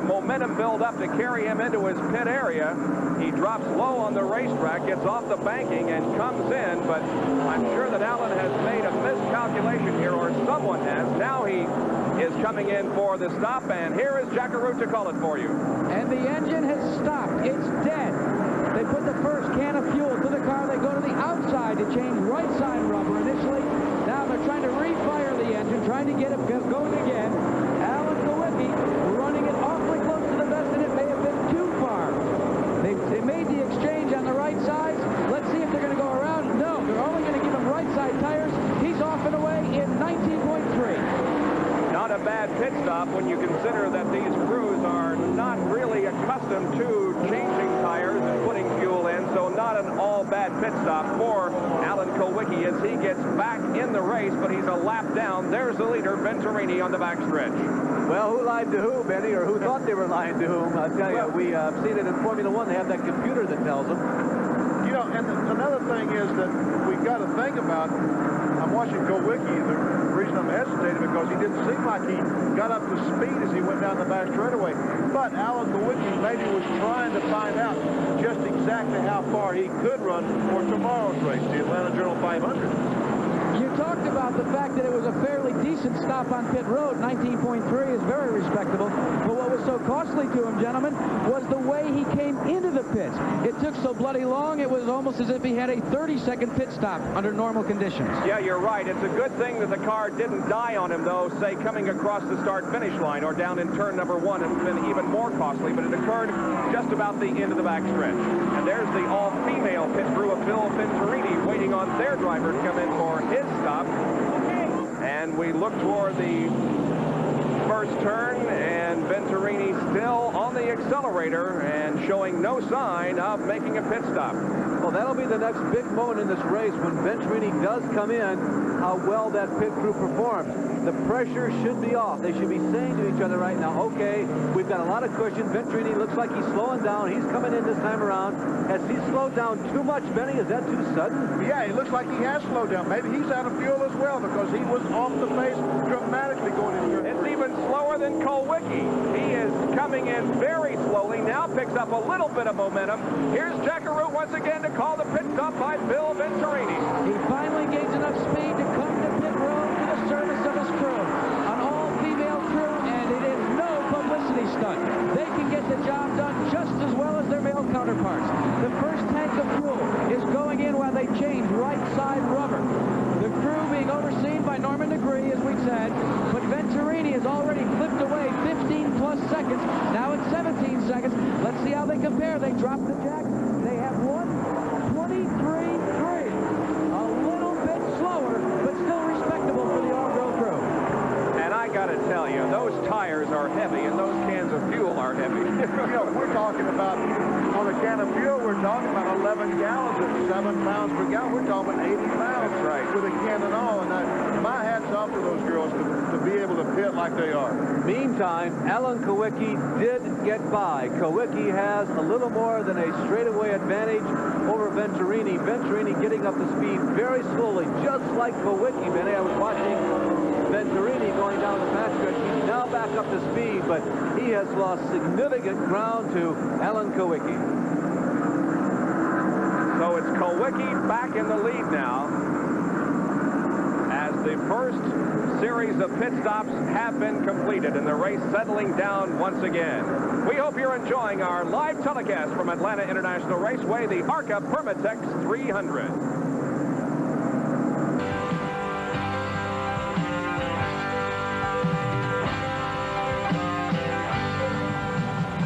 [SPEAKER 1] momentum build up to carry him into his pit area. He drops low on the racetrack, gets off the banking, and comes in, but I'm sure that Allen has made a miscalculation here, or someone has. Now he is coming in for the stop, and here is Jackaroo to call it for you.
[SPEAKER 4] And the engine has stopped. It's dead. They put the first can of fuel to the car. They go to the outside to change right side rubber initially. Now they're trying to refire the engine, trying to get it going again. Alan Kowicki running it awfully close to the vest, and it may have been too far. They made the exchange on the right sides. Let's see if they're going to go around. No, they're only going to give him right side tires. He's off and away in 19.3.
[SPEAKER 1] Not a bad pit stop when you consider that these crews are not really accustomed to changing tires and putting fuel in, so not an all bad pit stop for Alan Kowicki as he gets back in the race, but he's a lap down. There's the leader, Venturini, on the backstretch.
[SPEAKER 2] Well, who lied to who, Benny, or who thought they were lying to whom? I'll tell you, we've seen it in Formula One. They have that computer that tells them.
[SPEAKER 3] You know, and another thing is that we've got to think about, I'm watching Kowicki, The reason I'm hesitating because he didn't seem like he got up to speed as he went down the back straightaway. But Alan Kowicki maybe was trying to find out just exactly how far he could run for tomorrow's race, the Atlanta Journal 500.
[SPEAKER 4] You talked about the fact that it was a fairly decent stop on pit road. 19.3 is very respectable. But what was so costly to him, gentlemen, was the way he came into the pits. It took so bloody long, it was almost as if he had a 30-second pit stop under normal conditions.
[SPEAKER 1] Yeah, you're right. It's a good thing that the car didn't die on him, though, say, coming across the start-finish line or down in turn number 1. It's been even more costly, but it occurred just about the end of the backstretch. And there's the all-female pit crew of Bill Venturini waiting on their driver to come in for his stop. And we look toward the first turn, and Venturini still on the accelerator and showing no sign of making a pit stop.
[SPEAKER 2] Well, that'll be the next big moment in this race when Venturini does come in, how well that pit crew performs. The pressure should be off. They should be saying to each other right now, okay, we've got a lot of cushion. Venturini looks like he's slowing down. He's coming in this time around. Has he slowed down too much, Benny? Is that too sudden?
[SPEAKER 3] Yeah, it looks like he has slowed down. Maybe he's out of fuel as well because he was off the pace dramatically going into it.
[SPEAKER 1] It's even slower than Kowicki. He is coming in very slowly, now picks up a little bit of momentum. Here's Jackaroo once again to call the pit stop by Bill Venturini.
[SPEAKER 4] He finally gains enough speed to come to pit road to the service of his crew. An all-female crew, and it is no publicity stunt. They can get the job done just as well as their male counterparts. The first tank of fuel is going in while they change right side rubber. The crew being overseen by Norman Degree, as we said, but Venturini has already clipped away 15-plus seconds, now at 17 seconds. Let's see how they compare. They drop the jack. They have 1:23.3. A little bit slower, but still respectable for the all-girl crew.
[SPEAKER 1] And I got to tell you, those tires are heavy, and those cans of fuel are heavy.
[SPEAKER 3] You know, we're talking about, on a can of fuel, we're talking about 11 gallons at 7 pounds per gallon. We're talking about 80 pounds.
[SPEAKER 1] That's right.
[SPEAKER 3] With a can and all. And my hat's off to those girls to be able to pit like they are.
[SPEAKER 2] Meantime, Alan Kowicki did get by. Kowicki has a little more than a straightaway advantage over Venturini. Venturini getting up to speed very slowly, just like Kowicki. Benny, I was watching Venturini going down the backstretch. He's now back up to speed, but he has lost significant ground to Alan Kowicki.
[SPEAKER 1] So it's Kowicki back in the lead now, as the first series of pit stops have been completed and the race settling down once again. We hope you're enjoying our live telecast from Atlanta International Raceway, the ARCA Permatex 300.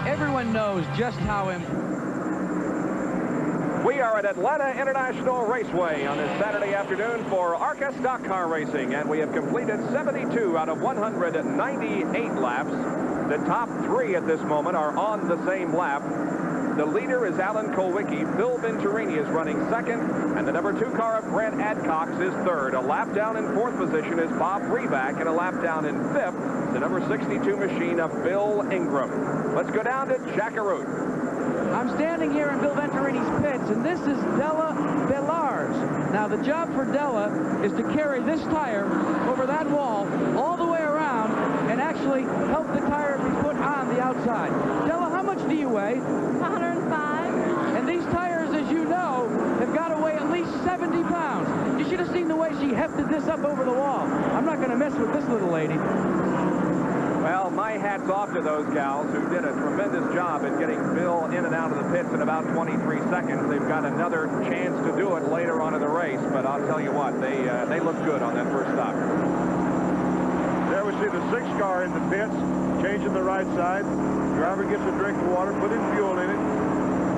[SPEAKER 4] Everyone knows just how important.
[SPEAKER 1] We are at Atlanta International Raceway on this Saturday afternoon for ARCA stock car racing, and we have completed 72 out of 198 laps. The top 3 at this moment are on the same lap. The leader is Alan Kowicki. Bill Venturini is running second, and the number 2 car of Brent Adcox is third. A lap down in 4th position is Bob Reback, and a lap down in 5th, the number 62 machine of Bill Ingram. Let's go down to Jackaroo.
[SPEAKER 4] I'm standing here in Bill Venturini's pits, and this is Della Bellars. Now, the job for Della is to carry this tire over that wall all the way around and actually help the tire be put on the outside. Della, how much do you weigh?
[SPEAKER 7] 105.
[SPEAKER 4] And these tires, as you know, have got to weigh at least 70 pounds. You should have seen the way she hefted this up over the wall. I'm not going to mess with this little lady.
[SPEAKER 1] Well, my hat's off to those gals who did a tremendous job in getting Bill in and out of the pits in about 23 seconds. They've got another chance to do it later on in the race, but I'll tell you what, they look good on that first stop.
[SPEAKER 3] There we see the 6 car in the pits, changing the right side. Driver gets a drink of water, putting fuel in it.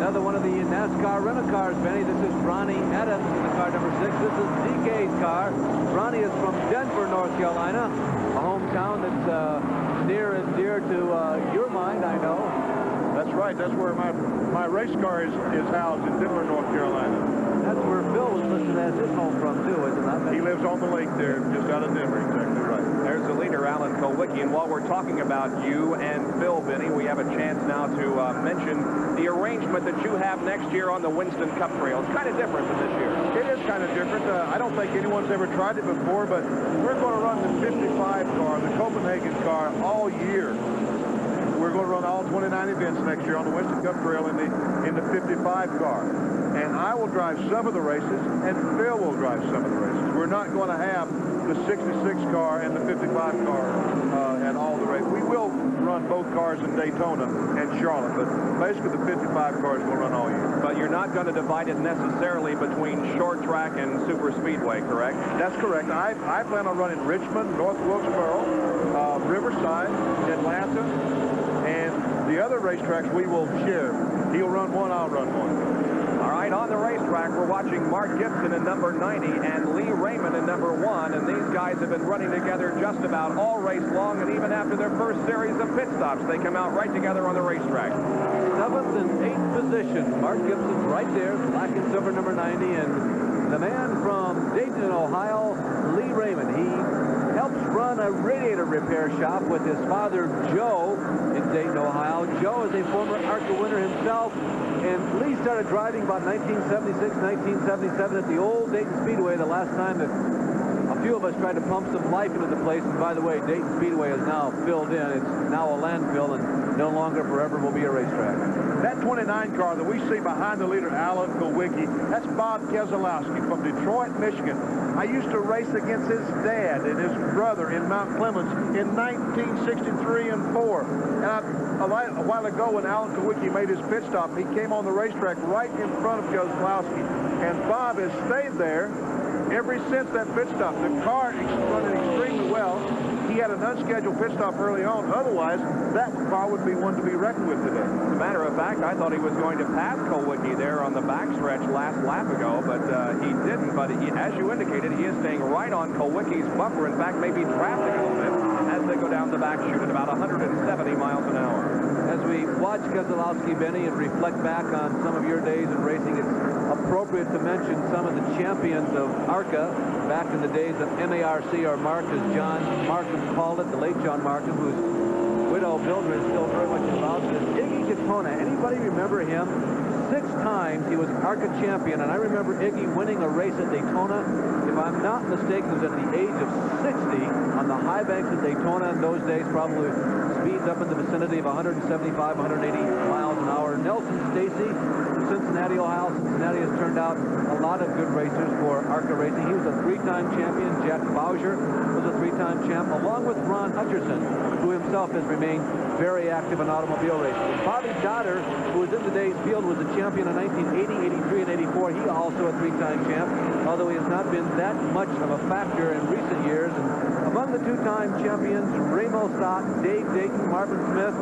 [SPEAKER 2] Another one of the NASCAR rental cars, Benny. This is Ronnie Adams in the car number 6. This is DK's car. Ronnie is from Denver, North Carolina, a hometown that's near and dear to your mind, I know.
[SPEAKER 3] That's right. That's where my race car is housed in Denver, North Carolina.
[SPEAKER 2] That's where Phil was listed as his home from, too, isn't that?
[SPEAKER 3] He lives on the lake there, just out of Denver. Exactly right.
[SPEAKER 1] There's the leader, Alan Kulwicki. And while we're talking about you and Phil, Benny, we have a chance now to mention the arrangement that you have next year on the Winston Cup Trail. It's kind of different than this year.
[SPEAKER 3] It is kind of different. I don't think anyone's ever tried it before, but we're going to run the 55 car, the Copenhagen car, all year. We're going to run all 29 events next year on the Winston Cup Trail in the 55 car. And I will drive some of the races, and Phil will drive some of the races. We're not going to have the 66 car and the 55 car at all the races. We will run both cars in Daytona and Charlotte, but basically the 55 cars will run all year.
[SPEAKER 1] But you're not going to divide it necessarily between short track and super speedway, correct?
[SPEAKER 3] That's correct. I plan on running Richmond, North Wilkesboro, Riverside, Atlanta, and the other racetracks we will share. He'll run one, I'll run one.
[SPEAKER 1] All right, on the racetrack, we're watching Mark Gibson in number 90 and Lee Raymond in number 1. And these guys have been running together just about all race long, and even after their first series of pit stops, they come out right together on the racetrack.
[SPEAKER 2] 7th and 8th position. Mark Gibson's right there, black and silver number 90. And the man from Dayton, Ohio, Lee Raymond. He helps run a radiator repair shop with his father, Joe, in Dayton, Ohio. Joe is a former ARCA winner himself. And Lee started driving about 1976, 1977 at the old Dayton Speedway, the last time that a few of us tried to pump some life into the place. And by the way, Dayton Speedway is now filled in. It's now a landfill and no longer forever will be a racetrack.
[SPEAKER 3] That 29 car that we see behind the leader, Alan Kulwicki, that's Bob Keselowski from Detroit, Michigan. I used to race against his dad and his brother in Mount Clemens in 1963 and 4. And a while ago when Alan Kulwicki made his pit stop, he came on the racetrack right in front of Keselowski. And Bob has stayed there ever since that pit stop. The car is running extremely well. He had an unscheduled pit stop early on. Otherwise, that car would be one to be reckoned with today.
[SPEAKER 1] As a matter of fact, I thought he was going to pass Kulwicki there on the backstretch last lap ago, but he didn't. But as you indicated, he is staying right on Kulwicki's bumper. In fact, maybe traveling a little bit as they go down the back chute at about 170 miles an hour.
[SPEAKER 2] As we watch Keselowski, Benny, and reflect back on some of your days in racing, it's appropriate to mention some of the champions of ARCA back in the days of MARC, or Mark, as John Markham called it, the late John Markham, whose widow Mildred is still very much involved in this. Iggy Katona, anybody remember him? 6 times he was ARCA champion, and I remember Iggy winning a race at Daytona. If I'm not mistaken, it was at the age of 60 on the high banks of Daytona in those days, probably speeds up in the vicinity of 175, 180 miles an hour. Nelson Stacy from Cincinnati, Ohio. Cincinnati has turned out a lot of good racers for ARCA racing. He was a 3-time champion. Jack Bowser was a 3-time champ, along with Ron Hutcherson, who himself has remained very active in automobile racing. And Bobby Dotter, who was in today's field, was a champion in 1980, 83, and 84. He also a 3-time champ, although he has not been that much of a factor in recent years. And among the 2-time champions, Ramo Stott, Dave Dayton, Marvin Smith,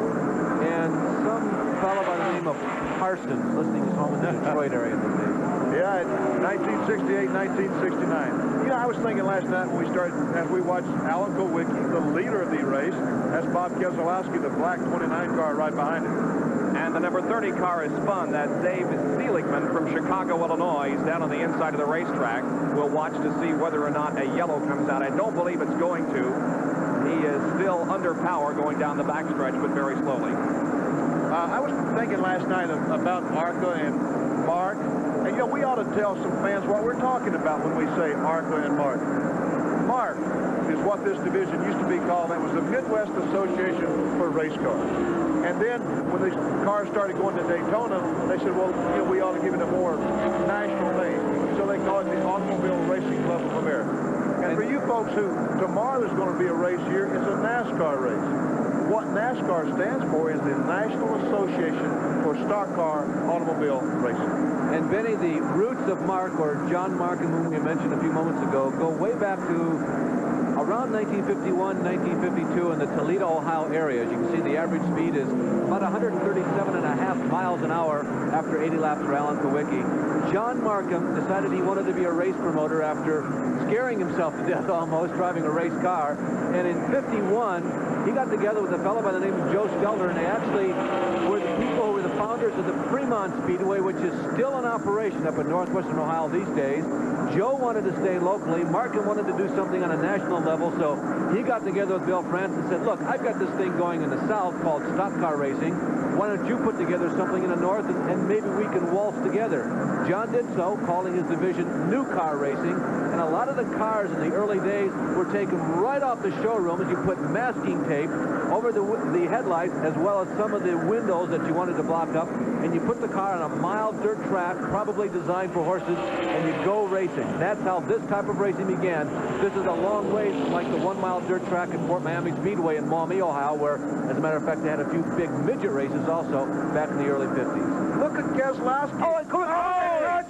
[SPEAKER 2] and some fellow by the name of Parsons, listing his home in the Detroit area these days.
[SPEAKER 3] Yeah, 1968, 1969. You know, I was thinking last night when we started, as we watched Alan Kulwicki, the leader of the race, that's Bob Keselowski, the black 29 car right behind him.
[SPEAKER 1] And the number 30 car is spun. That's Dave Seligman from Chicago, Illinois. He's down on the inside of the racetrack. We'll watch to see whether or not a yellow comes out. I don't believe it's going to. He is still under power going down the backstretch, but very slowly.
[SPEAKER 3] I was thinking last night about ARCA and Mark. And, you know, we ought to tell some fans what we're talking about when we say ARCA and Mark. Mark is what this division used to be called. That was the Midwest Association for Race Cars. And then when these cars started going to Daytona, they said, well, you know, we ought to give it a more national name. So they call it the Automobile Racing Club of America. And for you folks who, tomorrow there's going to be a race here, it's a NASCAR race. What NASCAR stands for is the National Association for Stock Car Automobile Racing.
[SPEAKER 2] And Benny, the roots of Mark, or John Markham, whom we mentioned a few moments ago, go way back to around 1951, 1952 in the Toledo, Ohio area. As you can see, the average speed is about 137.5 miles an hour after 80 laps for Alan Kulwicki. John Markham decided he wanted to be a race promoter after scaring himself to death almost driving a race car. And in 51, he got together with a fellow by the name of Joe Stelter, and they actually were the people who were the founders of the Fremont Speedway, which is still in operation up in northwestern Ohio these days. Joe wanted to stay locally. Martin wanted to do something on a national level, so he got together with Bill France and said, look, I've got this thing going in the south called stock car racing. Why don't you put together something in the north, and maybe we can waltz together. John did so, calling his division New Car Racing, and a lot of the cars in the early days were taken right off the showroom as you put masking tape over the headlights, as well as some of the windows that you wanted to block up, and you put the car on a mild dirt track, probably designed for horses, and you go racing. That's how this type of racing began. This is a long way from like the 1 mile dirt track in Fort Miami Speedway in Maumee, Ohio, where, as a matter of fact, they had a few big midget races also back in the early 50s.
[SPEAKER 3] Look at Keselowski.
[SPEAKER 1] Oh,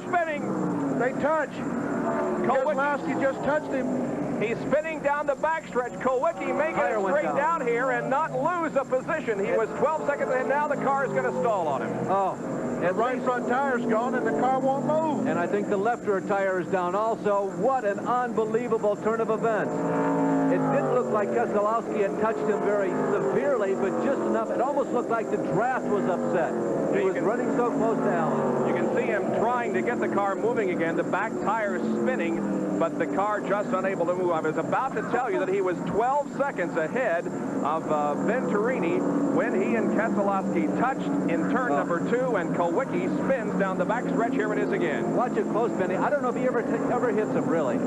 [SPEAKER 1] spinning.
[SPEAKER 3] They touch. Keselowski just touched him.
[SPEAKER 1] He's spinning down the backstretch. Kowicki making it straight down here and not lose a position. He was 12 seconds ahead. Now the car is going to stall on him.
[SPEAKER 2] Oh.
[SPEAKER 3] The right front tire's gone and the car won't move.
[SPEAKER 2] And I think the left rear tire is down also. What an unbelievable turn of events. It didn't look like Keselowski had touched him very severely, but just enough. It almost looked like the draft was upset. He was running so close to Allen.
[SPEAKER 1] You can see him trying to get the car moving again. The back tire is spinning, but the car just unable to move. I was about to tell you that he was 12 seconds ahead of Venturini when he and Keselowski touched in turn number 2, and Kowicki spins down the back stretch. Here it is again.
[SPEAKER 2] Watch it close, Benny. I don't know if he ever hits him, really.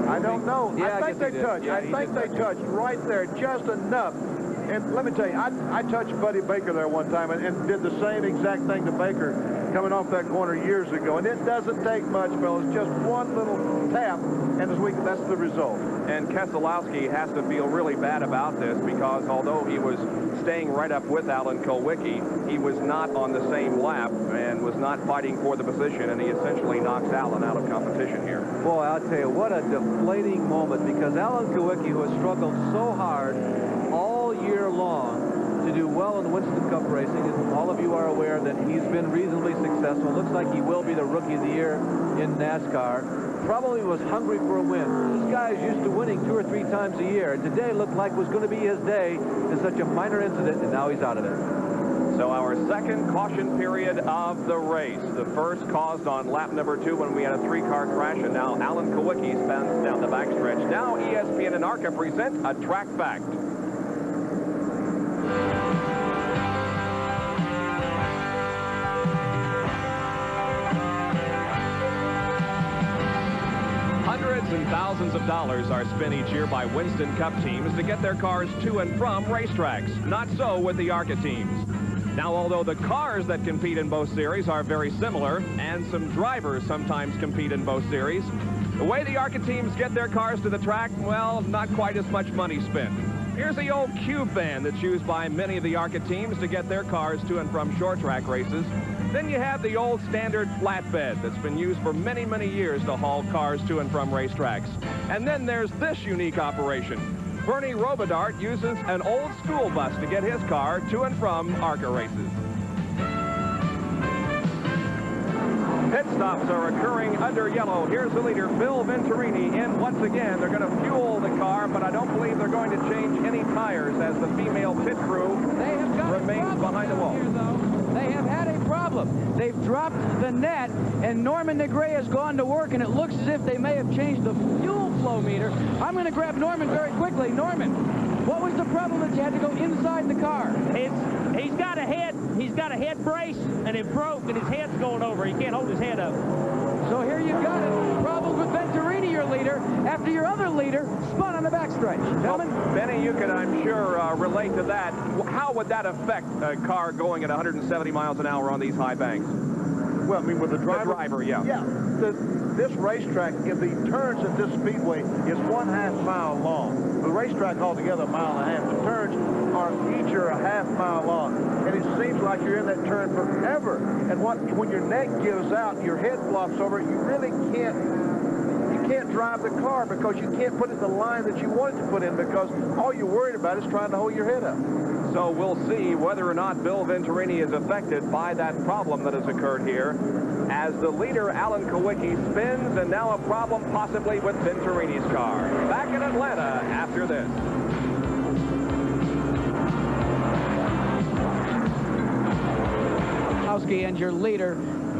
[SPEAKER 3] I don't know.
[SPEAKER 2] Yeah,
[SPEAKER 3] I think they touched.
[SPEAKER 2] Yeah,
[SPEAKER 3] I think they touched right there just enough. And let me tell you, I touched Buddy Baker there one time and did the same exact thing to Baker coming off that corner years ago. And it doesn't take much, fellas. Just one little tap, and that's the result.
[SPEAKER 1] And Keselowski has to feel really bad about this because although he was staying right up with Alan Kowicki, he was not on the same lap and was not fighting for the position, and he essentially knocks Alan out of competition here.
[SPEAKER 2] Boy, I'll tell you, what a deflating moment, because Alan Kowicki, who has struggled so hard all year long to do well in the Winston Cup racing, and all of you are aware that he's been reasonably successful. Looks like he will be the Rookie of the Year in NASCAR. Probably was hungry for a win. This guy is used to winning 2 or 3 times a year, and today looked like was going to be his day in such a minor incident, and now he's out of there.
[SPEAKER 1] So our second caution period of the race. The first caused on lap number 2 when we had a 3-car crash, and now Alan Kowicki spins down the backstretch. Now ESPN and ARCA present a track fact. Hundreds and thousands of dollars are spent each year by Winston Cup teams to get their cars to and from racetracks. Not so with the ARCA teams. Now, although the cars that compete in both series are very similar, and some drivers sometimes compete in both series, the way the ARCA teams get their cars to the track, well, not quite as much money spent. Here's the old cube van that's used by many of the ARCA teams to get their cars to and from short track races. Then you have the old standard flatbed that's been used for many, many years to haul cars to and from racetracks. And then there's this unique operation. Bernie Robidart uses an old school bus to get his car to and from ARCA races. Pit stops are occurring under yellow. Here's the leader, Bill Venturini, in once again. They're going to fuel the car, but I don't believe they're going to change any tires as the female pit crew remains behind the wall.
[SPEAKER 4] They have had a problem. They've dropped the net, and Norman Negre has gone to work, and it looks as if they may have changed the fuel flow meter. I'm going to grab Norman very quickly. Norman, what was the problem that you had to go inside the car?
[SPEAKER 7] He's got a head brace, and it broke, and his head's going over. He can't hold his head up.
[SPEAKER 4] So here you got it. Problem with Venturini, your leader, after your other leader spun on the backstretch. Gentlemen?
[SPEAKER 1] Well, Benny, you can, I'm sure, relate to that. How would that affect a car going at 170 miles an hour on these high banks?
[SPEAKER 3] Well, I mean, with the driver?
[SPEAKER 1] The driver, yeah.
[SPEAKER 3] Yeah. This racetrack, in the turns at this speedway, is 1/2 mile long. The racetrack altogether, 1.5 miles. The turns are each are 1/2 mile long. And it seems like you're in that turn forever. And when your neck gives out, your head flops over, you really can't drive the car because you can't put it in the line that you want it to put in, because all you're worried about is trying to hold your head up.
[SPEAKER 1] So we'll see whether or not Bill Venturini is affected by that problem that has occurred here, as the leader, Alan Kowicki, spins, and now a problem possibly with Venturini's car. Back in Atlanta after this.
[SPEAKER 4] Penske and your leader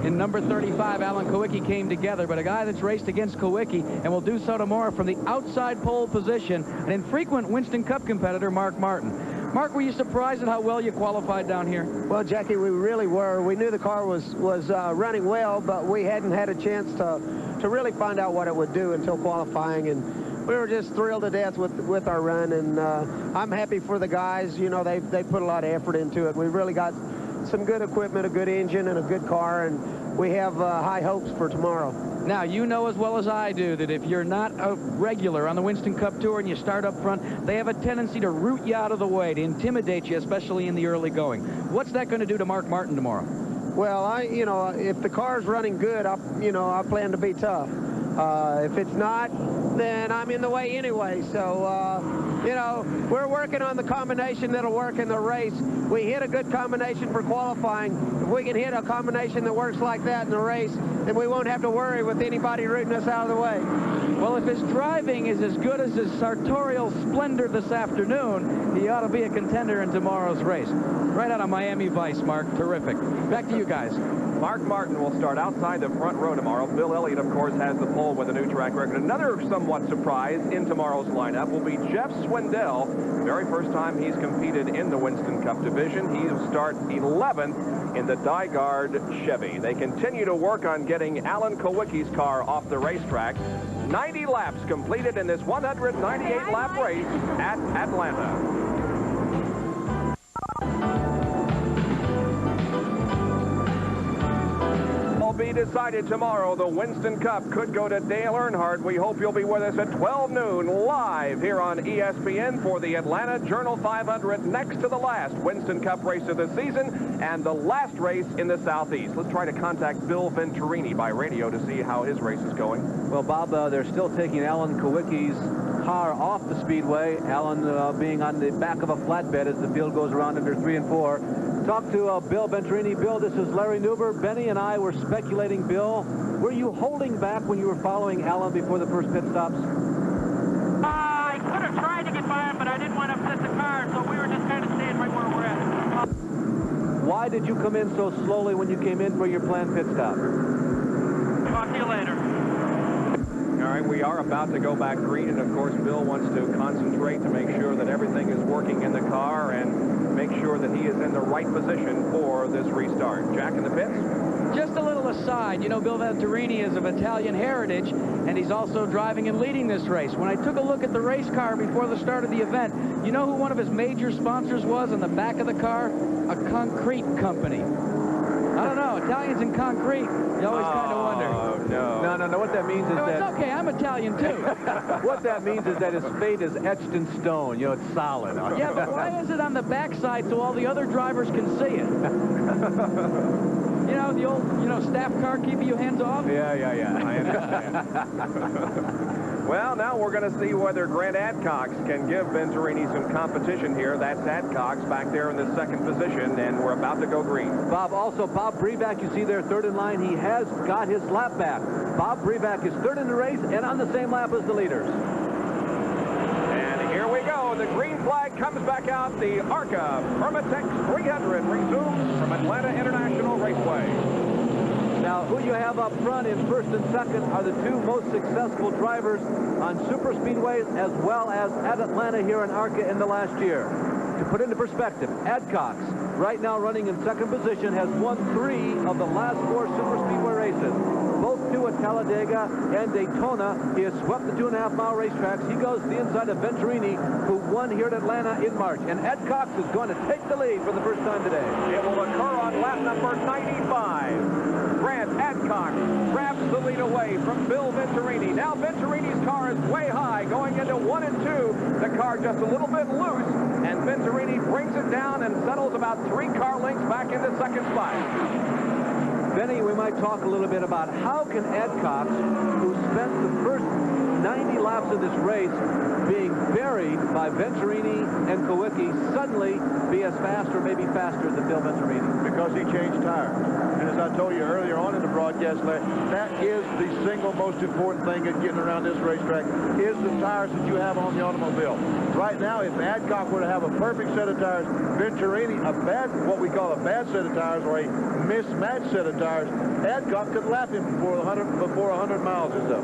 [SPEAKER 4] in number 35, Alan Kawicki, came together, but a guy that's raced against Kawicki and will do so tomorrow from the outside pole position, an infrequent Winston Cup competitor, Mark Martin. Mark, were you surprised at how well you qualified down here?
[SPEAKER 8] Well, Jackie, we really were. We knew the car was running well, but we hadn't had a chance to really find out what it would do until qualifying, and we were just thrilled to death with our run, and I'm happy for the guys. You know, they put a lot of effort into it. We really got some good equipment, a good engine, and a good car, and we have high hopes for tomorrow.
[SPEAKER 4] Now, you know as well as I do that if you're not a regular on the Winston Cup Tour and you start up front, they have a tendency to root you out of the way, to intimidate you, especially in the early going. What's that going to do to Mark Martin tomorrow?
[SPEAKER 8] Well, you know, if the car's running good, I plan to be tough. If it's not, then I'm in the way anyway. So, you know, we're working on the combination that'll work in the race. We hit a good combination for qualifying. If we can hit a combination that works like that in the race, then we won't have to worry with anybody rooting us out of the way.
[SPEAKER 4] Well, if his driving is as good as his sartorial splendor this afternoon, he ought to be a contender in tomorrow's race. Right out of Miami Vice, Mark. Terrific. Back to you guys.
[SPEAKER 1] Mark Martin will start outside the front row tomorrow. Bill Elliott, of course, has the pole with a new track record. Another somewhat surprise in tomorrow's lineup will be Jeff Swindell. Very first time he's competed in the Winston Cup division. He'll start 11th in the Dygaard Chevy. They continue to work on getting Alan Kawicki's car off the racetrack. 90 laps completed in this 198-lap race at Atlanta. Be decided tomorrow. The Winston Cup could go to Dale Earnhardt. We hope you'll be with us at 12 noon live here on ESPN for the Atlanta Journal 500, next to the last Winston Cup race of the season and the last race in the Southeast. Let's try to contact Bill Venturini by radio to see how his race is going.
[SPEAKER 2] Well, Bob, they're still taking Alan Kawicki's car off the speedway. Alan being on the back of a flatbed as the field goes around under 3 and 4. Talk to Bill Venturini. Bill, this is Larry Newber. Benny and I were speculating, Bill, were you holding back when you were following Alan before the first pit stops?
[SPEAKER 7] I could have tried to get by him, but I didn't want to upset the car, so we were just kind of staying right where we're at.
[SPEAKER 2] Why did you come in so slowly when you came in for your planned pit stop?
[SPEAKER 7] Talk to you later.
[SPEAKER 1] All right, we are about to go back green, and of course Bill wants to concentrate to make sure that everything is working in the car and make sure that he is in the right position for this restart. Jack in the pits?
[SPEAKER 4] Just a little aside, you know, Bill Venturini is of Italian heritage, and he's also driving and leading this race. When I took a look at the race car before the start of the event, you know who one of his major sponsors was on the back of the car? A concrete company. I don't know, Italians in concrete, you always kind of wonder.
[SPEAKER 1] Oh, no.
[SPEAKER 2] No. What that means is
[SPEAKER 4] No,
[SPEAKER 2] that...
[SPEAKER 4] it's okay, I'm Italian too.
[SPEAKER 2] What that means is that his fate is etched in stone. You know, it's solid.
[SPEAKER 4] Yeah, but why is it on the backside so all the other drivers can see it? You know, the old, staff car keeping you hands off?
[SPEAKER 2] Yeah.
[SPEAKER 1] I understand. Well, now we're going to see whether Grant Adcox can give Venturini some competition here. That's Adcox back there in the second position, and we're about to go green.
[SPEAKER 2] Bob, also Bob Breback, you see there, third in line. He has got his lap back. Bob Breback is third in the race and on the same lap as the leaders.
[SPEAKER 1] And here we go. The green flag comes back out. The ARCA Permatex 300 resumes from Atlanta International Raceway.
[SPEAKER 2] Now, who you have up front in first and second are the two most successful drivers on super speedways as well as at Atlanta here in ARCA in the last year. To put into perspective, Adcox, right now running in second position, has won 3 of the last 4 super speedway races. Both 2 at Talladega and Daytona. He has swept the 2.5-mile racetracks. He goes to the inside of Venturini, who won here at Atlanta in March. And Adcox is going to take the lead for the first time today.
[SPEAKER 1] It will occur on lap number 95. Grant Adcox grabs the lead away from Bill Venturini. Now Venturini's car is way high, going into 1 and 2. The car just a little bit loose, and Venturini brings it down and settles about 3 car lengths back into second spot.
[SPEAKER 2] Benny, we might talk a little bit about how can Adcox, who spent the first 90 laps of this race being buried by Venturini and Kowicki suddenly be as fast or maybe faster than Bill Venturini?
[SPEAKER 3] Because he changed tires. And as I told you earlier on in the broadcast, that is the single most important thing in getting around this racetrack, is the tires that you have on the automobile. Right now, if Adcock were to have a perfect set of tires, Venturini, what we call a bad set of tires or a mismatched set of tires, Adcock could lap him before 100 miles is up.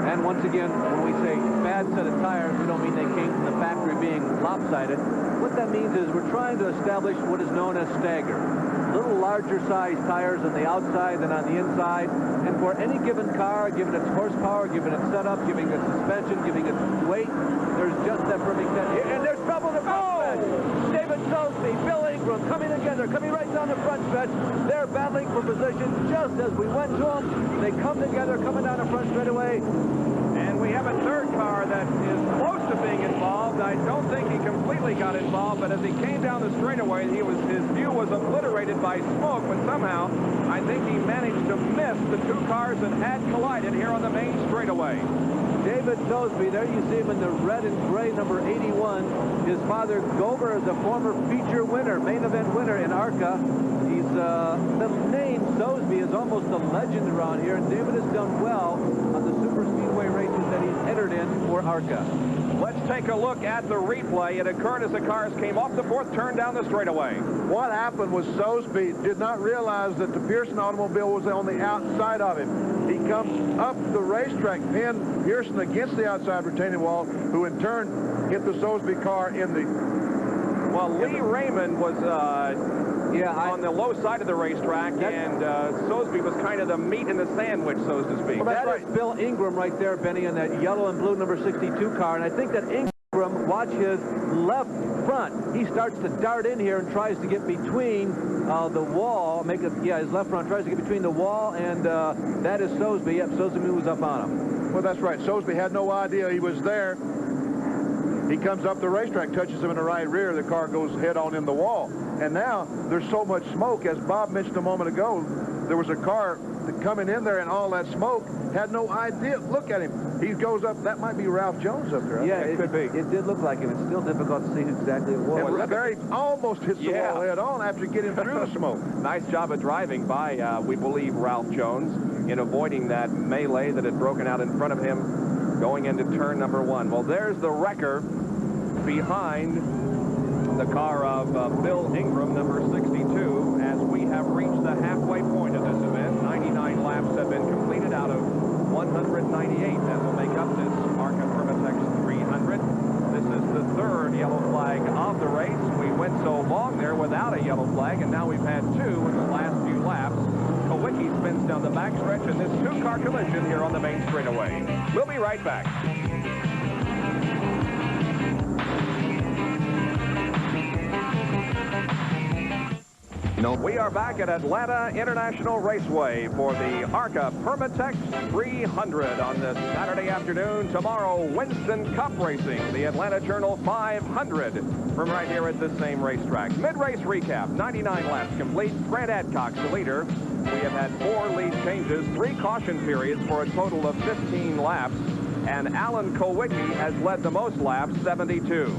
[SPEAKER 2] And once again, when we say bad set of tires, we don't mean they came from the factory being lopsided. What that means is we're trying to establish what is known as stagger. Little larger size tires on the outside than on the inside. And for any given car, given its horsepower, given its setup, giving its suspension, giving its weight, there's just that perfect set. And there's trouble in the front stretch. David Sosby, Bill Ingram coming together, coming right down the front stretch. They're battling for position just as we went to them. They come together, coming down the front straightaway.
[SPEAKER 1] And we have a third car that is close to being involved. I don't think he completely got involved, but as he came down the straightaway, his view was obliterated by smoke, but somehow I think he managed to miss the two cars that had collided here on the main straightaway.
[SPEAKER 2] David Sosby, there you see him in the red and gray number 81. His father, Gober, is a former feature winner, main event winner in ARCA. He's, the name Sosby is almost a legend around here, and David has done well on the super speedway races that he's entered in for ARCA.
[SPEAKER 1] Let's take a look at the replay. It occurred as the cars came off the fourth turn down the straightaway.
[SPEAKER 3] What happened was Sosby did not realize that the Pearson automobile was on the outside of him. He comes up the racetrack, pinned Pearson against the outside retaining wall, who in turn hit the Sosby car in the...
[SPEAKER 1] Well, Lee Raymond was on the low side of the racetrack, and Sosby was kind of the meat in the sandwich, so to speak.
[SPEAKER 2] Well, that is Bill Ingram right there, Benny, in that yellow and blue number 62 car, and I think that Ingram, watch his left front. He starts to dart in here and tries to get between the wall, his left front tries to get between the wall, and that is Sosby. Yep, Sosby was up on him.
[SPEAKER 3] Well, that's right. Sosby had no idea he was there. He comes up the racetrack, touches him in the right rear. The car goes head on in the wall. And now there's so much smoke, as Bob mentioned a moment ago, there was a car coming in there and all that smoke, had no idea. Look at him. He goes up. That might be Ralph Jones up there.
[SPEAKER 2] Yeah,
[SPEAKER 3] it could be.
[SPEAKER 2] It did look like him. It's still difficult to see who exactly it was.
[SPEAKER 3] And Barry almost hits the wall head on after getting through the smoke.
[SPEAKER 1] Nice job of driving by, we believe, Ralph Jones in avoiding that melee that had broken out in front of him going into turn number one. Well, there's the wrecker behind the car of Bill Ingram, number 62, as we have reached the halfway point of this event. 99 laps have been completed out of 198. That will make up this ARCA Permatex 300. This is the third yellow flag of the race. We went so long there without a yellow flag, and now we've had two in the last few laps. Kowicki spins down the backstretch in this two-car collision here on the main straightaway. We'll be right back. We are back at Atlanta International Raceway for the ARCA Permatex 300 on this Saturday afternoon. Tomorrow, Winston Cup Racing, the Atlanta Journal 500 from right here at this same racetrack. Mid-race recap, 99 laps complete. Grant Adcock's the leader. We have had 4 lead changes, 3 caution periods for a total of 15 laps. And Alan Kowicki has led the most laps, 72.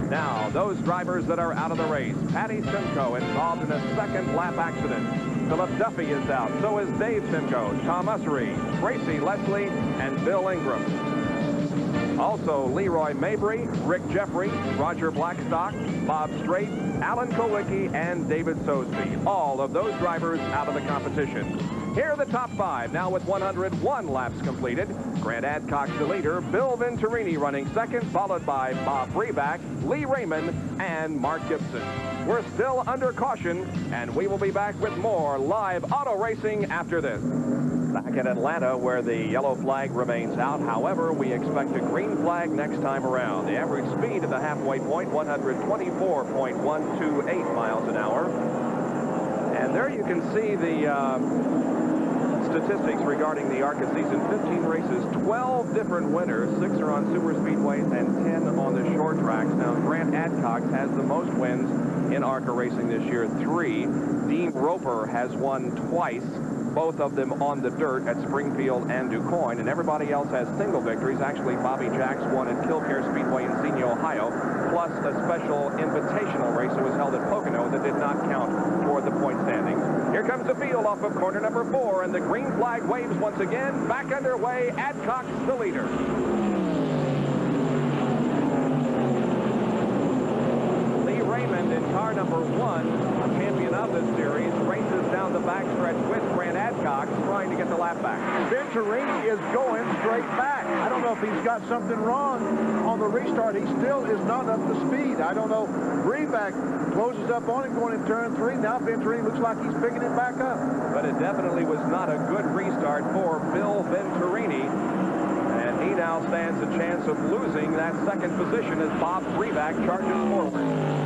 [SPEAKER 1] Now, those drivers that are out of the race. Patty Simcoe involved in a second lap accident. Philip Duffy is out. So is Dave Simcoe, Tom Ussery, Tracy Leslie, and Bill Ingram. Also, Leroy Mabry, Rick Jeffrey, Roger Blackstock, Bob Strait, Alan Kowicki, and David Sosby. All of those drivers out of the competition. Here are the top 5, now with 101 laps completed. Grant Adcock's the leader, Bill Venturini running second, followed by Bob Freeback, Lee Raymond, and Mark Gibson. We're still under caution, and we will be back with more live auto racing after this. Back at Atlanta, where the yellow flag remains out. However, we expect a green flag next time around. The average speed of the halfway point, 124.128 miles an hour. And there you can see the statistics regarding the ARCA season. 15 races, 12 different winners. 6 are on super speedways and 10 on the short tracks. Now, Grant Adcock has the most wins in ARCA racing this year, 3. Dean Roper has won twice. both of them on the dirt at Springfield and DuQuoin, and everybody else has single victories. Actually, Bobby Jacks won at Killcare Speedway in Xenia, Ohio, plus a special invitational race that was held at Pocono that did not count for the point standings. Here comes the field off of corner number 4, and the green flag waves once again. Back underway, Adcox the leader. Raymond in car number 1, a champion of this series, races down the backstretch with Grant Adcox, trying to get the lap back.
[SPEAKER 3] Venturini is going straight back. I don't know if he's got something wrong on the restart. He still is not up to speed. I don't know. Breback closes up on him going in turn 3. Now Venturini looks like he's picking it back up.
[SPEAKER 1] But it definitely was not a good restart for Bill Venturini. And he now stands a chance of losing that second position as Bob Breback charges forward.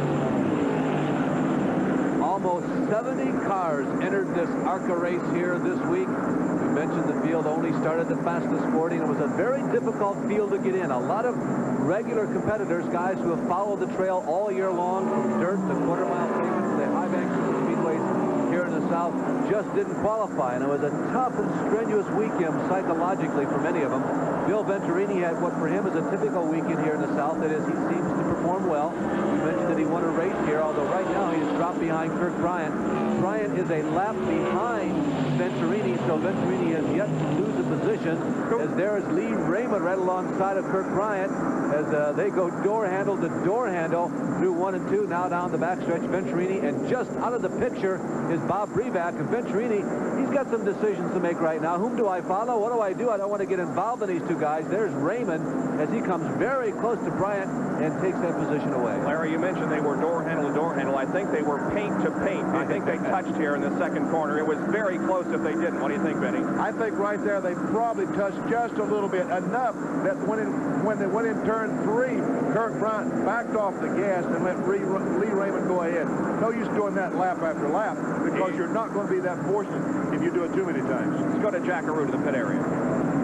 [SPEAKER 2] Almost 70 cars entered this ARCA race here this week. We mentioned the field only started the fastest 40, and it was a very difficult field to get in. A lot of regular competitors, guys who have followed the trail all year long, from dirt to quarter-mile segments to the high bank speedways here in the South, just didn't qualify. And it was a tough and strenuous weekend psychologically for many of them. Bill Venturini had what for him is a typical weekend here in the South. That is, he seems to perform well. We mentioned that he won a race here, although right now he has dropped behind Kirk Bryant. Bryant is a lap behind Venturini, so Venturini has yet to lose a position, as there is Lee Raymond right alongside of Kirk Bryant as they go door handle to door handle through 1 and 2. Now down the backstretch, Venturini, and just out of the picture is Bob Breback. And Venturini, he's got some decisions to make right now. Whom do I follow? What do I do? I don't want to get involved in these two guys. There's Raymond as he comes very close to Bryant and takes that position away.
[SPEAKER 1] Larry, you mentioned they were door handle to door handle. I think they were paint to paint. I think they touched here in the second corner. It was very close if they didn't. What do you think, Benny?
[SPEAKER 3] I think right there they probably touched just a little bit, enough that when they went in turn 3, Kirk Bryant backed off the gas and let Lee Raymond go ahead. No use doing that lap after lap, because you're not going to be that fortunate if you do it too many times.
[SPEAKER 1] Let's go to Jackaroo to the pit area.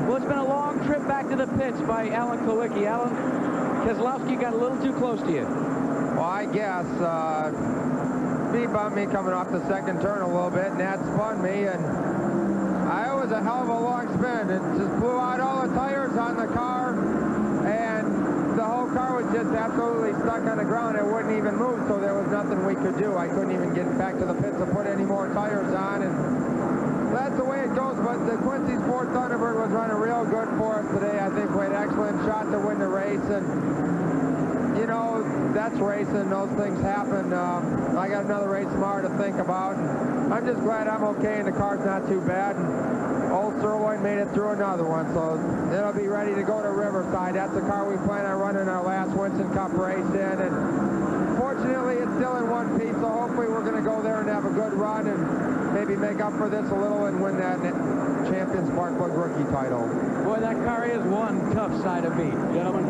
[SPEAKER 4] Well, it's been a long trip back to the pits by Alan Kulwicki. Alan, Keselowski got a little too close to you.
[SPEAKER 5] Well, I guess he bumped me coming off the second turn a little bit, and that spun me, and it was a hell of a long spin. It just blew out all the tires on the car, and the whole car was just absolutely stuck on the ground. It wouldn't even move, so there was nothing we could do. I couldn't even get back to the pits to put any more tires on, and that's the way it goes. But the Quincy's Ford Thunderbird was running real good for us today. I think we had an excellent shot to win the race, and you know, that's racing. Those things happen. I got another race tomorrow to think about. And I'm just glad I'm okay and the car's not too bad. And old Sirloin made it through another one, so it'll be ready to go to Riverside. That's the car we plan on running our last Winston Cup race in. And fortunately, it's still in one piece, so hopefully we're going to go there and have a good run and maybe make up for this a little and win that Champion Spark Plug rookie title.
[SPEAKER 4] Boy, that car is one tough side of beat, gentlemen.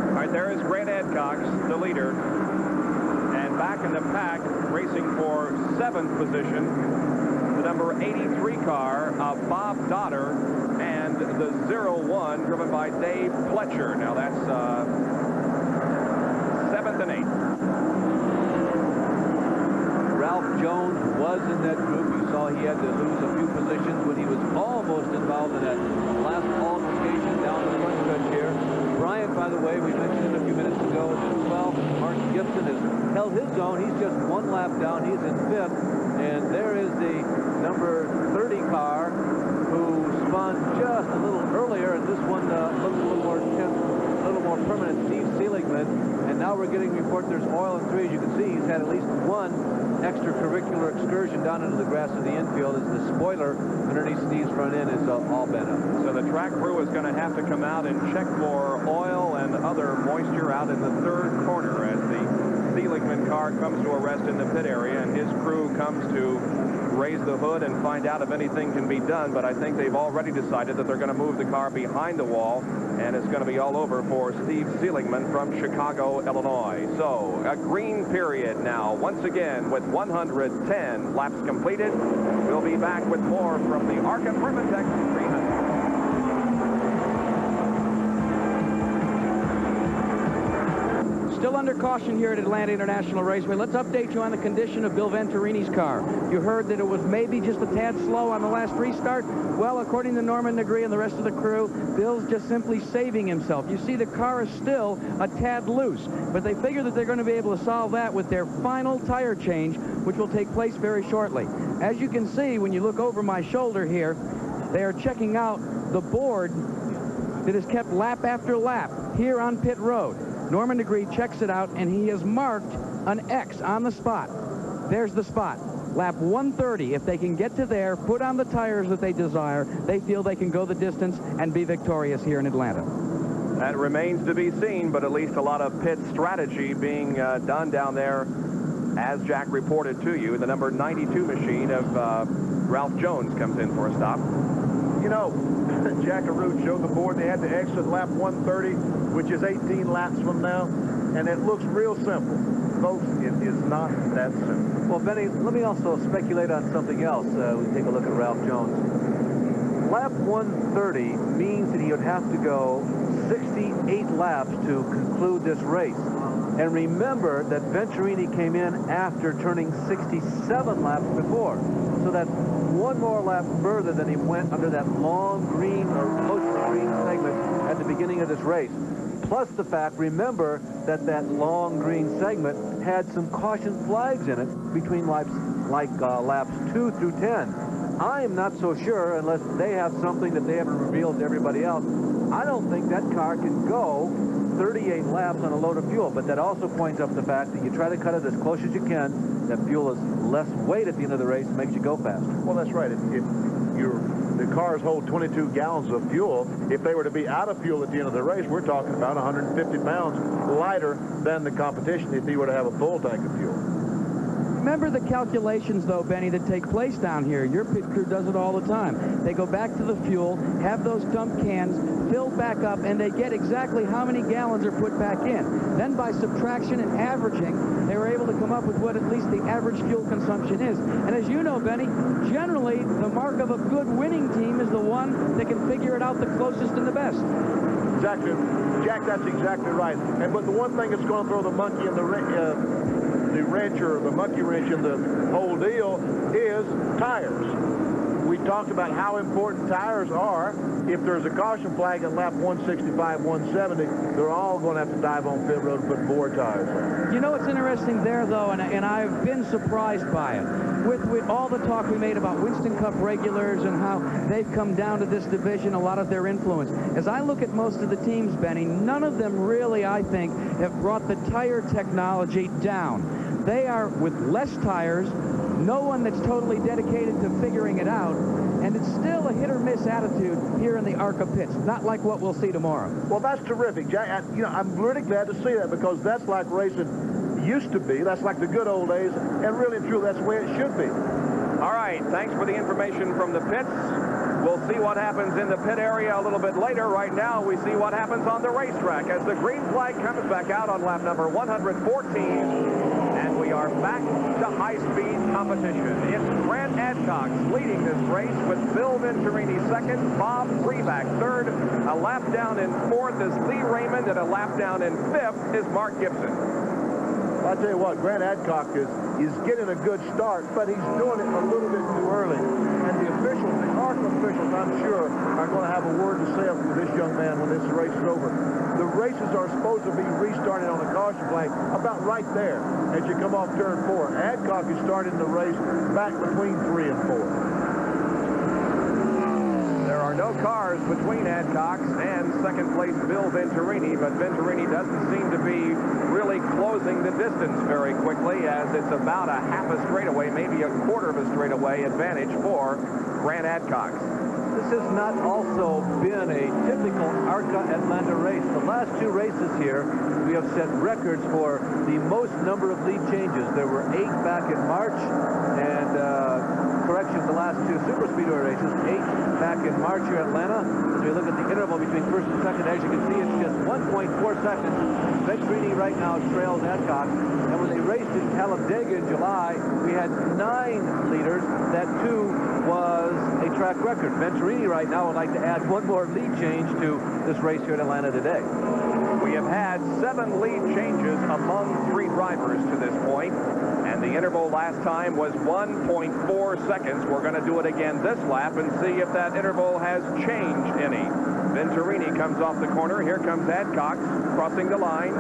[SPEAKER 1] All right, there is Grant Adcox, the leader. And back in the pack, racing for 7th position, the number 83 car of Bob Dodder and the 01 driven by Dave Fletcher. Now that's 7th and 8th.
[SPEAKER 2] Ralph Jones was in that group. You saw he had to lose a few positions when he was almost involved in that last altercation down the front stretch here. Bryant, by the way, we mentioned him a few minutes ago, is in 12th. Mark Gibson has held his own. He's just one lap down. He's in 5th. And there is the number 30 car who spun just a little earlier, and this one looks a little more intense, a little more permanent, Steve Seligman. And now we're getting a report there's oil in 3. As you can see, he's had at least one extracurricular excursion down into the grass of the infield as the spoiler underneath Steve's front end is all bent up.
[SPEAKER 1] So the track crew is going to have to come out and check for oil and other moisture out in the 3rd corner as the Seligman car comes to a rest in the pit area, and his crew comes to raise the hood and find out if anything can be done. But I think they've already decided that they're going to move the car behind the wall, and it's going to be all over for Steve Seligman from Chicago, Illinois. So a green period now once again with 110 laps completed. We'll be back with more from the ARCA Permatex 300.
[SPEAKER 4] Still under caution here at Atlanta International Raceway. Let's update you on the condition of Bill Venturini's car. You heard that it was maybe just a tad slow on the last restart. Well, according to Norman Negri and the rest of the crew, Bill's just simply saving himself. You see, the car is still a tad loose, but they figure that they're going to be able to solve that with their final tire change, which will take place very shortly. As you can see, when you look over my shoulder here, they are checking out the board that is kept lap after lap here on pit road. Norman Negri checks it out, and he has marked an X on the spot. There's the spot. Lap 130. If they can get to there, put on the tires that they desire, they feel they can go the distance and be victorious here in Atlanta.
[SPEAKER 1] That remains to be seen, but at least a lot of pit strategy being done down there, as Jack reported to you. The number 92 machine of Ralph Jones comes in for a stop.
[SPEAKER 3] You know, Jack Arute showed the board. They had to exit lap 130, which is 18 laps from now, and it looks real simple. Folks, it is not that simple.
[SPEAKER 2] Well, Benny, let me also speculate on something else. We take a look at Ralph Jones. Lap 130 means that he would have to go 68 laps to conclude this race. And remember that Venturini came in after turning 67 laps before. So that's one more lap further than he went under that long green or close to the green segment at the beginning of this race. Plus the fact, remember, that that long green segment had some caution flags in it between laps, laps 2 through 10. I am not so sure, unless they have something that they haven't revealed to everybody else. I don't think that car can go 38 laps on a load of fuel, but that also points up the fact that you try to cut it as close as you can. That fuel is less weight at the end of the race, makes you go faster.
[SPEAKER 3] Well, that's right. If the cars hold 22 gallons of fuel, if they were to be out of fuel at the end of the race, we're talking about 150 pounds lighter than the competition if he were to have a full tank of fuel.
[SPEAKER 4] Remember the calculations, though, Benny, that take place down here. Your pit crew does it all the time. They go back to the fuel, have those dump cans filled back up, and they get exactly how many gallons are put back in. Then by subtraction and averaging, they were able to come up with what at least the average fuel consumption is. And as you know, Benny, generally the mark of a good winning team is the one that can figure it out the closest and the best.
[SPEAKER 3] Exactly. Jack, that's exactly right. But the one thing that's going to throw the monkey in the wrench or the monkey wrench in the whole deal is tires. We talked about how important tires are. If there's a caution flag at lap 165, 170, they're all going to have to dive on pit road and put more tires on.
[SPEAKER 4] You know what's interesting there, though, and I've been surprised by it. With all the talk we made about Winston Cup regulars and how they've come down to this division, a lot of their influence. As I look at most of the teams, Benny, none of them really, I think, have brought the tire technology down. They are with less tires, no one that's totally dedicated to figuring it out, and it's still a hit-or-miss attitude here in the ARCA pits, not like what we'll see tomorrow.
[SPEAKER 3] Well, that's terrific, Jack. I'm really glad to see that, because that's like racing used to be. That's like the good old days, and really and truly, that's the way it should be.
[SPEAKER 1] All right, thanks for the information from the pits. We'll see what happens in the pit area a little bit later. Right now, we see what happens on the racetrack as the green flag comes back out on lap number 114. And we are back to high-speed competition. It's Grant Adcox leading this race with Bill Venturini second, Bob Freeback third. A lap down in fourth is Lee Raymond, and a lap down in fifth is Mark Gibson.
[SPEAKER 3] I'll tell you what, Grant Adcock is getting a good start, but he's doing it a little bit too early. And the officials, the ARCA officials, I'm sure, are going to have a word to say with this young man when this race is over. The races are supposed to be restarted on the caution flag about right there as you come off turn 4. Adcock is starting the race back between 3 and 4.
[SPEAKER 1] There are no cars between Adcox and second place Bill Venturini, but Venturini doesn't seem to be really closing the distance very quickly, as it's about a half a straightaway, maybe a quarter of a straightaway advantage for Grant Adcox.
[SPEAKER 2] This has not also been a typical ARCA Atlanta race. The last two races here, we have set records for the most number of lead changes. There were 8 back in March, and correction, the last two super speedway races, 8 back in March here at Atlanta. As we look at the interval between first and second, as you can see, it's just 1.4 seconds. Venturini right now trails Adcock. And when they raced in Talladega in July, we had 9 leaders. That too was a track record. Venturini right now would like to add one more lead change to this race here at Atlanta today.
[SPEAKER 1] We have had 7 lead changes among 3 drivers to this point, and the interval last time was 1.4 seconds. We're going to do it again this lap and see if that interval has changed any. Venturini comes off the corner. Here comes Adcox crossing the line.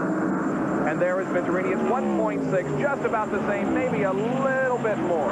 [SPEAKER 1] And there is Venturini. It's 1.6, just about the same, maybe a little bit more.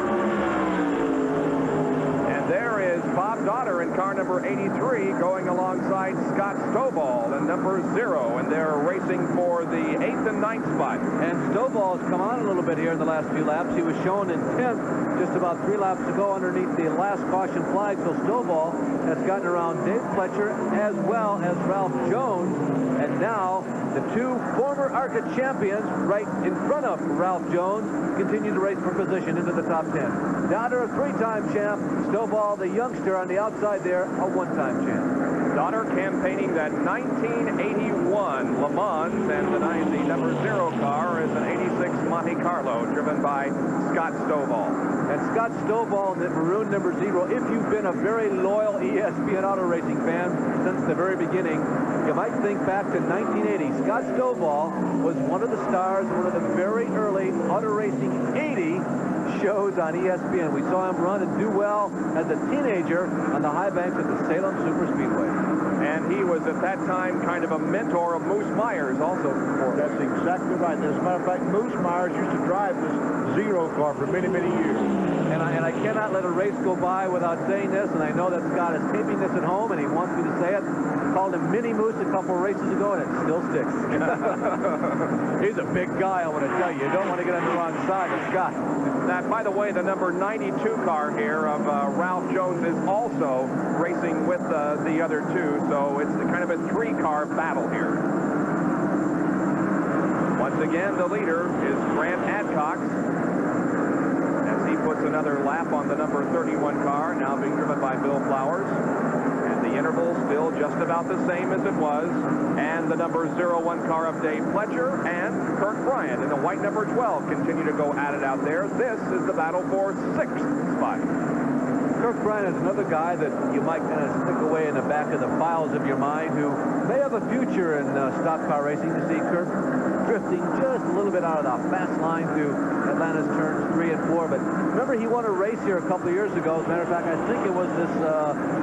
[SPEAKER 1] And there is Bob Donner in car number 83 going alongside Scott Stovall in number 0. And they're racing for the 8th and 9th spot.
[SPEAKER 2] And Stovall's come on a little bit here in the last few laps. He was shown in 10th just about 3 laps to go underneath the last caution flag. So Stovall has gotten around Dave Fletcher as well as Ralph Jones. And now the 2 former ARCA champions right in front of Ralph Jones continue to race for position into the top 10. Donner, a 3-time champ. Stovall, the youngster on the outside there, a 1-time champ.
[SPEAKER 1] Donner campaigning that 1981 Le Mans, and the number 0 car is an 86 Monte Carlo driven by Scott Stovall.
[SPEAKER 2] And Scott Stovall in the maroon number 0, if you've been a very loyal ESPN auto racing fan since the very beginning, you might think back to 1980. Scott Stovall was one of the stars, one of the very early Auto Racing 80 shows on ESPN. We saw him run and do well as a teenager on the high banks at the Salem Superspeedway.
[SPEAKER 1] And he was at that time kind of a mentor of Moose Myers also.
[SPEAKER 3] That's exactly right. As a matter of fact, Moose Myers used to drive this 0 car for many, many years.
[SPEAKER 2] And I cannot let a race go by without saying this, and I know that Scott is taping this at home, and he wants me to say it. Called him Mini Moose a couple races ago, and it still sticks. He's a big guy, I want to tell you. You don't want to get on the wrong side of Scott.
[SPEAKER 1] That, by the way, the number 92 car here of Ralph Jones is also racing with the other 2, so it's kind of a 3-car battle here. Once again, the leader is Grant Adcox, as he puts another lap on the number 31 car, now being driven by Bill Flowers. And the interval still just about the same as it was. And the number 01 car of Dave Fletcher and Kirk Bryant in the white number 12 continue to go at it out there. This is the battle for 6th spot.
[SPEAKER 2] Kirk Bryant is another guy that you might kind of stick away in the back of the files of your mind who may have a future in stock car racing. To see Kirk drifting just a little bit out of the fast line through Atlanta's turns 3 and 4. But remember, he won a race here a couple of years ago. As a matter of fact, I think it was this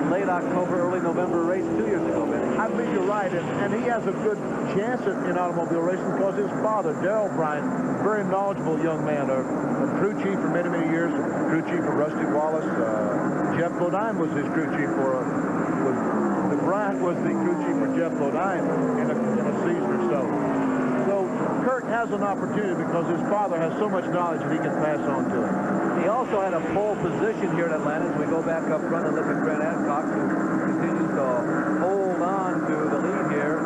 [SPEAKER 2] late October, early November race 2 years ago, Benny.
[SPEAKER 3] I believe you're right, and he has a good chance in automobile racing because his father, Darrell Bryant, very knowledgeable young man, a crew chief for many, many years, crew chief for Rusty Wallace. Jeff Bodine was his crew chief for, Bryant was the crew chief for Jeff Bodine in a season or so. So Kirk has an opportunity because his father has so much knowledge that he can pass on to him.
[SPEAKER 2] He also had a pole position here in Atlanta. As we go back up front and look at Grant Adcox, who continues to hold on to the lead here.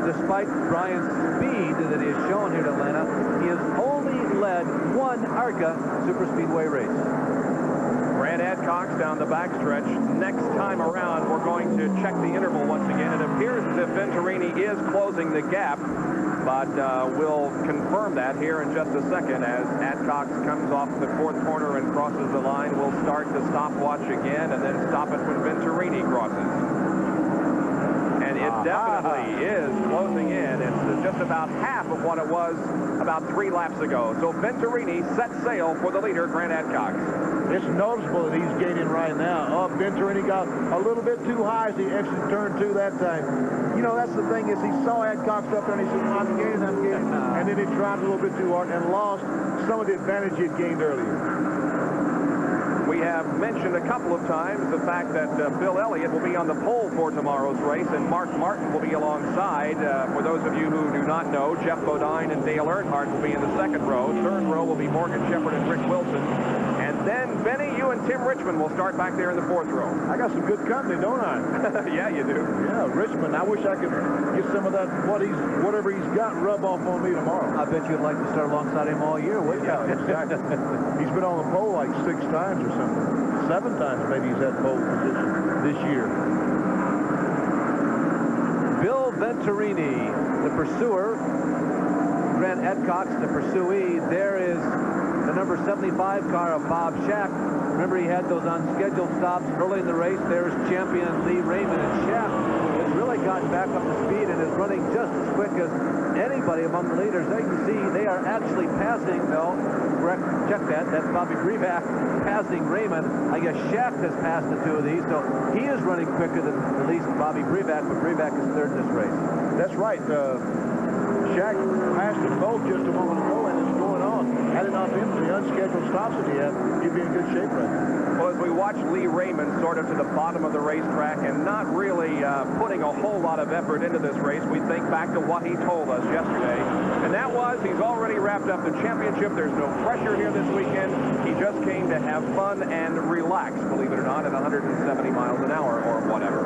[SPEAKER 2] Despite Bryant's speed that he has shown here in Atlanta, he has only led 1 ARCA Superspeedway race.
[SPEAKER 1] Grant Adcox down the backstretch. Next time around, we're going to check the interval once again. It appears as if Venturini is closing the gap, but we'll confirm that here in just a second as Adcox comes off the 4th corner and crosses the line. We'll start the stopwatch again and then stop it when Venturini crosses. And it definitely is closing in. It's just about half of what it was about 3 laps ago. So Venturini sets sail for the leader, Grant Adcox.
[SPEAKER 3] It's noticeable that he's gaining right now. Venturini got a little bit too high as he exited turn 2 that time. You know, that's the thing is he saw Adcox up there and he said, I'm gaining. And then he tried a little bit too hard and lost some of the advantage he had gained earlier.
[SPEAKER 1] We have mentioned a couple of times the fact that Bill Elliott will be on the pole for tomorrow's race, and Mark Martin will be alongside. For those of you who do not know, Jeff Bodine and Dale Earnhardt will be in the 2nd row. 3rd row will be Morgan Shepherd and Rick Wilson. And then, Benny, you and Tim Richmond will start back there in the 4th row.
[SPEAKER 3] I got some good company, don't I?
[SPEAKER 1] Yeah, you do.
[SPEAKER 3] Yeah, Richmond. I wish I could get some of that, whatever he's got, rub off on me tomorrow.
[SPEAKER 2] I bet you'd like to start alongside him all year, wouldn't you?
[SPEAKER 3] Yeah, exactly. He's been on the pole like 6 times or something. 7 times maybe he's had pole position this year.
[SPEAKER 2] Bill Venturini, the pursuer. Grant Adcox, the pursuee. There is the number 75 car of Bob Schack. Remember, he had those unscheduled stops early in the race. There's champion Lee Raymond, and Schack is really really gotten back up to speed and is running just as quick as anybody among the leaders. They can see they are actually passing, though. Correct, check that. That's Bobby Breback passing Raymond. I guess Shack has passed the two of these, so he is running quicker than at least Bobby Breback, but Breback is third in this race.
[SPEAKER 3] That's right. Shack passed them both just a moment ago, and it's going on. Had it not been for the unscheduled stops that he had, he'd be in good shape right now.
[SPEAKER 1] Well, as we watch Lee Raymond sort of to the bottom of the racetrack and not really putting a whole lot of effort into this race, we think back to what he told us yesterday. And that was he's already wrapped up the championship. There's no pressure here this weekend. He just came to have fun and relax, believe it or not, at 170 miles an hour or whatever.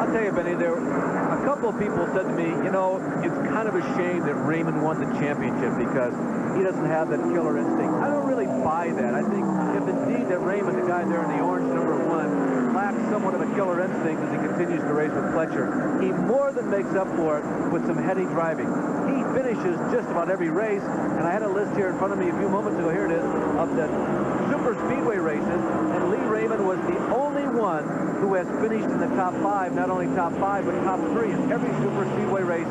[SPEAKER 2] I'll tell you, Benny, a couple of people said to me, you know, it's kind of a shame that Raymond won the championship because he doesn't have that killer instinct. I don't really buy that. I think if indeed that Raymond, the guy there in the orange #1, lacks somewhat of a killer instinct as he continues to race with Fletcher, he more than makes up for it with some heady driving. He finishes just about every race, and I had a list here in front of me a few moments ago, here it is, of the super speedway races, and Lee Raymond was the only one who has finished in the top 5, not only top 5, but top 3 in every super speedway race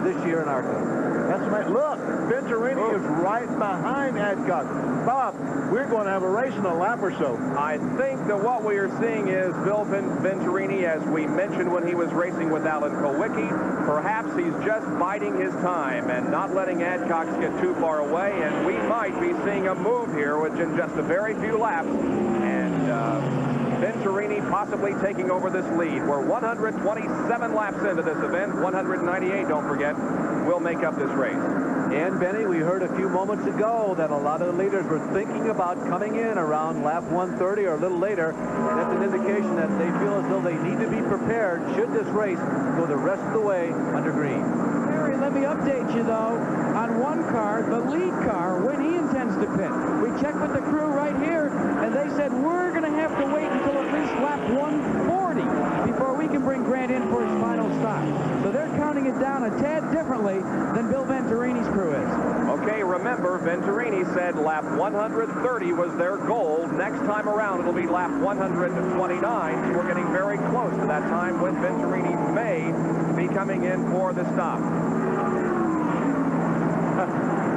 [SPEAKER 2] this year in ARCA.
[SPEAKER 3] That's right. Look, Venturini is right behind Adcock. Bob, we're going to have a race in a lap or so.
[SPEAKER 1] I think that what we are seeing is Bill Venturini, as we mentioned when he was racing with Alan Kulwicki. Perhaps he's just biding his time and not letting Adcox get too far away, and we might be seeing a move here within just a very few laps. And Venturini possibly taking over this lead. We're 127 laps into this event. 198, don't forget, will make up this race.
[SPEAKER 2] And, Benny, we heard a few moments ago that a lot of the leaders were thinking about coming in around lap 130 or a little later. That's an indication that they feel as though they need to be prepared should this race go the rest of the way under green.
[SPEAKER 4] Harry, let me update you, though, on one car, the lead car, when he intends to pit. We checked with the crew right here, and they said we're going to have to wait until at least lap 140 before we can bring Grant in for his final stop. So they're counting it down a tad differently than Bill Venturini's crew is.
[SPEAKER 1] Okay, remember, Venturini said lap 130 was their goal. Next time around, it'll be lap 129. So we're getting very close to that time when Venturini may be coming in for the stop.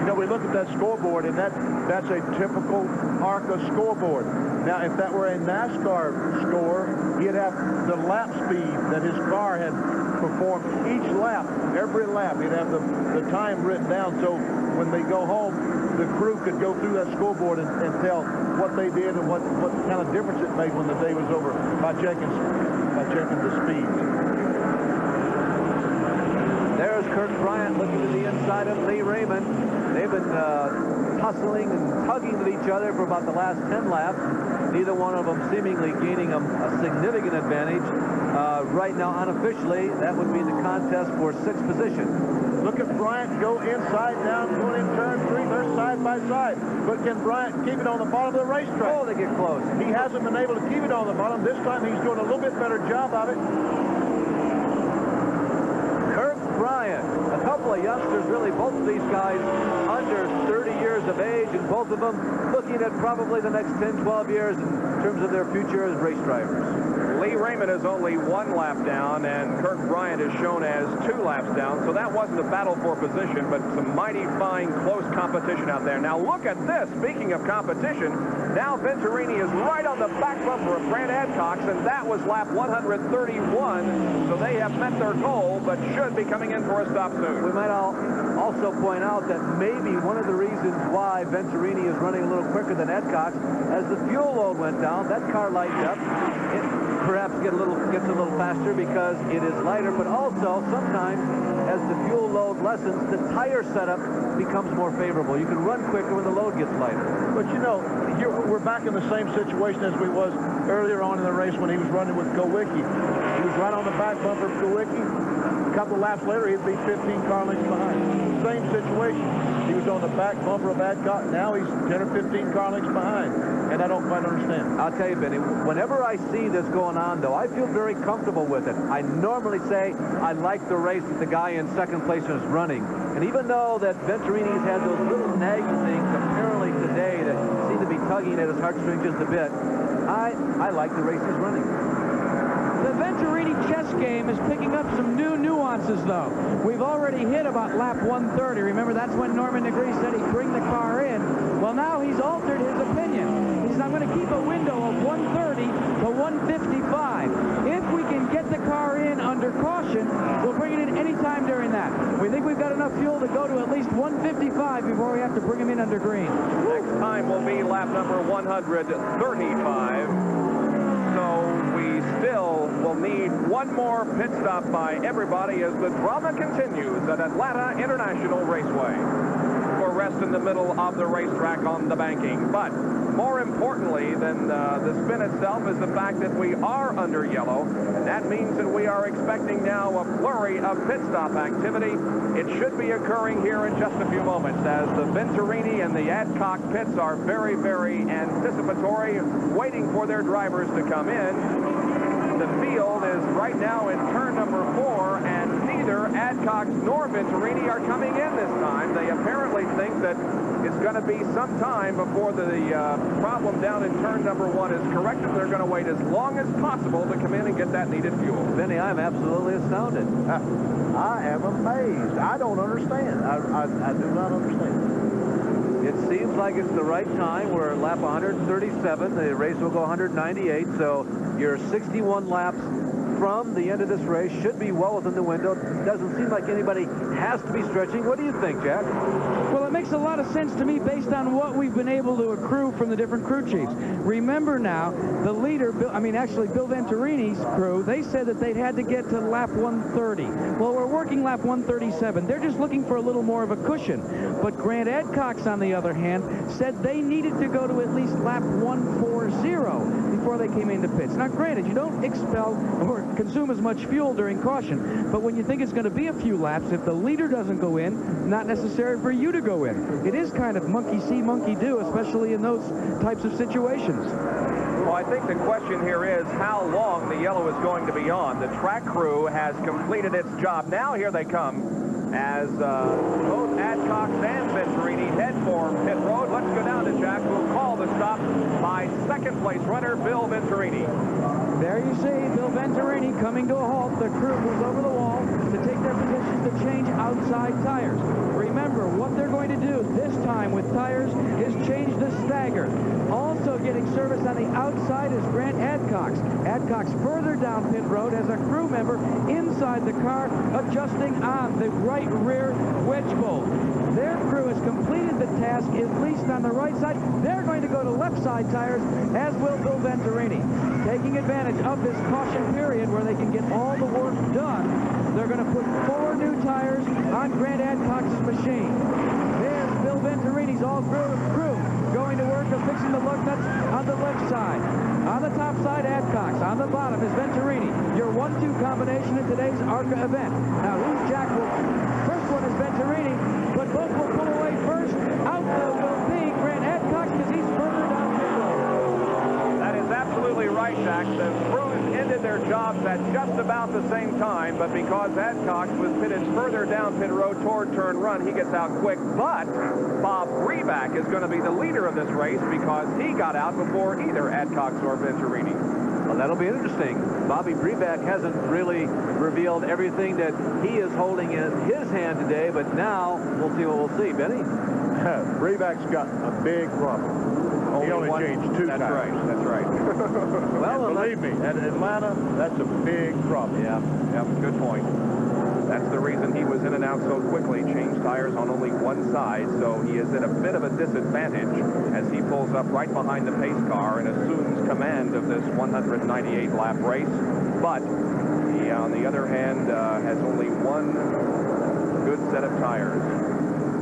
[SPEAKER 3] You know, we look at that scoreboard, and that's a typical ARCA scoreboard. Now, if that were a NASCAR score, he'd have the lap speed that his car had performed each lap, every lap. He'd have the time written down, so when they go home, the crew could go through that scoreboard and tell what they did and what kind of difference it made when the day was over by checking the speeds.
[SPEAKER 2] There's Kirk Bryant looking to the inside of Lee Raymond. They've been tussling and tugging at each other for about the last 10 laps. Neither one of them seemingly gaining a significant advantage. Right now, unofficially, that would be the contest for 6th position.
[SPEAKER 3] Look at Bryant go inside down, going in turn 3. They're side by side. But can Bryant keep it on the bottom of the racetrack?
[SPEAKER 2] Oh, they get close.
[SPEAKER 3] He hasn't been able to keep it on the bottom. This time he's doing a little bit better job of it.
[SPEAKER 2] Kirk Bryant, a couple of youngsters, really, both of these guys under 30 years of age, and both of them looking at probably the next 10, 12 years in terms of their future as race drivers.
[SPEAKER 1] Lee Raymond is only 1 lap down, and Kirk Bryant is shown as 2 laps down, so that wasn't a battle for position, but some mighty fine, close competition out there. Now look at this. Speaking of competition, now Venturini is right on the back bumper of Grant Adcox, and that was lap 131, so they have met their goal, but should be coming in for a stop soon.
[SPEAKER 2] We might also point out that maybe one of the reasons why Venturini is running a little quicker than Adcox, as the fuel load went down, that car lightened up. It perhaps gets a little faster because it is lighter, but also sometimes as the fuel load lessens, the tire setup becomes more favorable. You can run quicker when the load gets lighter.
[SPEAKER 3] But you know, here we're back in the same situation as we was earlier on in the race when he was running with Kulwicki. He was right on the back bumper of Kulwicki. A couple of laps later, he'd be 15 car lengths behind. Same situation. He was on the back bumper of Adcock. Now he's 10 or 15 car lengths behind. And I don't quite understand.
[SPEAKER 2] I'll tell you, Benny, whenever I see this going on, though, I feel very comfortable with it. I normally say I like the race that the guy in second place is running. And even though that Venturini's had those little nagging things apparently today that seem to be tugging at his heartstrings just a bit, I like the race he's running.
[SPEAKER 4] The Venturini chess game is picking up some new nuances, though. We've already hit about lap 130. Remember, that's when Norman Negree said he'd bring the car in. Well, now he's altered his opinion. He says, I'm going to keep a window of 130 to 155. If we can get the car in under caution, we'll bring it in any time during that. We think we've got enough fuel to go to at least 155 before we have to bring him in under green.
[SPEAKER 1] Next time will be lap number 135. So we still will need one more pit stop by everybody as the drama continues at Atlanta International Raceway. For rest in the middle of the racetrack on the banking. But more importantly than the spin itself is the fact that we are under yellow, and that means that we are expecting now a flurry of pit stop activity. It should be occurring here in just a few moments as the Venturini and the Adcock pits are very, very anticipatory, waiting for their drivers to come in. The field is right now in turn number 4, and neither Adcock nor Venturini are coming in this time. They apparently think that it's going to be some time before the problem down in turn number 1 is corrected. They're going to wait as long as possible to come in and get that needed fuel.
[SPEAKER 2] Benny, I'm absolutely astounded.
[SPEAKER 3] I am amazed. I don't understand. I do not understand.
[SPEAKER 2] It seems like it's the right time. We're at lap 137. The race will go 198, so you're 61 laps from the end of this race. Should be well within the window. Doesn't seem like anybody has to be stretching. What do you think, Jack?
[SPEAKER 4] Well, it makes a lot of sense to me based on what we've been able to accrue from the different crew chiefs. Remember now, the leader, Bill Venturini's crew, they said that they'd had to get to lap 130. Well, we're working lap 137. They're just looking for a little more of a cushion. But Grant Adcox, on the other hand, said they needed to go to at least lap 140 before they came into pits. Now, granted, you don't expel or consume as much fuel during caution, but when you think it's going to be a few laps, if the leader doesn't go in, not necessary for you to go in. It is kind of monkey see, monkey do, especially in those types of situations.
[SPEAKER 1] Well, I think the question here is how long the yellow is going to be on. The track crew has completed its job. Now here they come as both Adcox and Venturini head for pit road. Let's go down to Jack, who will call the stop by second-place runner Bill Venturini.
[SPEAKER 4] There you see Bill Venturini coming to a halt. The crew goes over the wall to take their positions to change outside tires. Remember, what they're going to do this time with tires is change the stagger. Also getting service on the outside is Grant Adcox. Adcox further down pit road as a crew member inside the car adjusting on the right rear wedge bolt. Their crew has completed the task, at least on the right side. They're going to go to left side tires, as will Bill Venturini. Taking advantage of this caution period where they can get all the work done, they're going to put 4 new tires on Grant Adcox's machine. There's Bill Venturini's all crew going to work of fixing the lug nuts on the left side. On the top side, Adcox. On the bottom is Venturini. Your 1-2 combination in today's ARCA event. Now, who's Jack? First one is Venturini, but both will pull away first. Out will be Grant Adcox because he's further down pit road.
[SPEAKER 1] That is absolutely right, Jack. The crews ended their jobs at just about the same time, but because Adcox was pitted further down pit road toward turn run, he gets out quick. But Bob Breback is going to be the leader of this race because he got out before either Adcox or Venturini.
[SPEAKER 2] Well, that'll be interesting. Bobby Breback hasn't really revealed everything that he is holding in his hand today, but now we'll see what we'll see. Benny?
[SPEAKER 3] Breback's got a big problem. He only changed 2 tires.
[SPEAKER 1] That's right. That's right.
[SPEAKER 3] Well, believe me, at Atlanta, that's a big problem.
[SPEAKER 1] Yeah. Yep. Good point. That's the reason he was in and out so quickly. Changed tires on only one side, so he is at a bit of a disadvantage as he pulls up right behind the pace car and assumes command of this 198-lap race. But he, on the other hand, has only one good set of tires.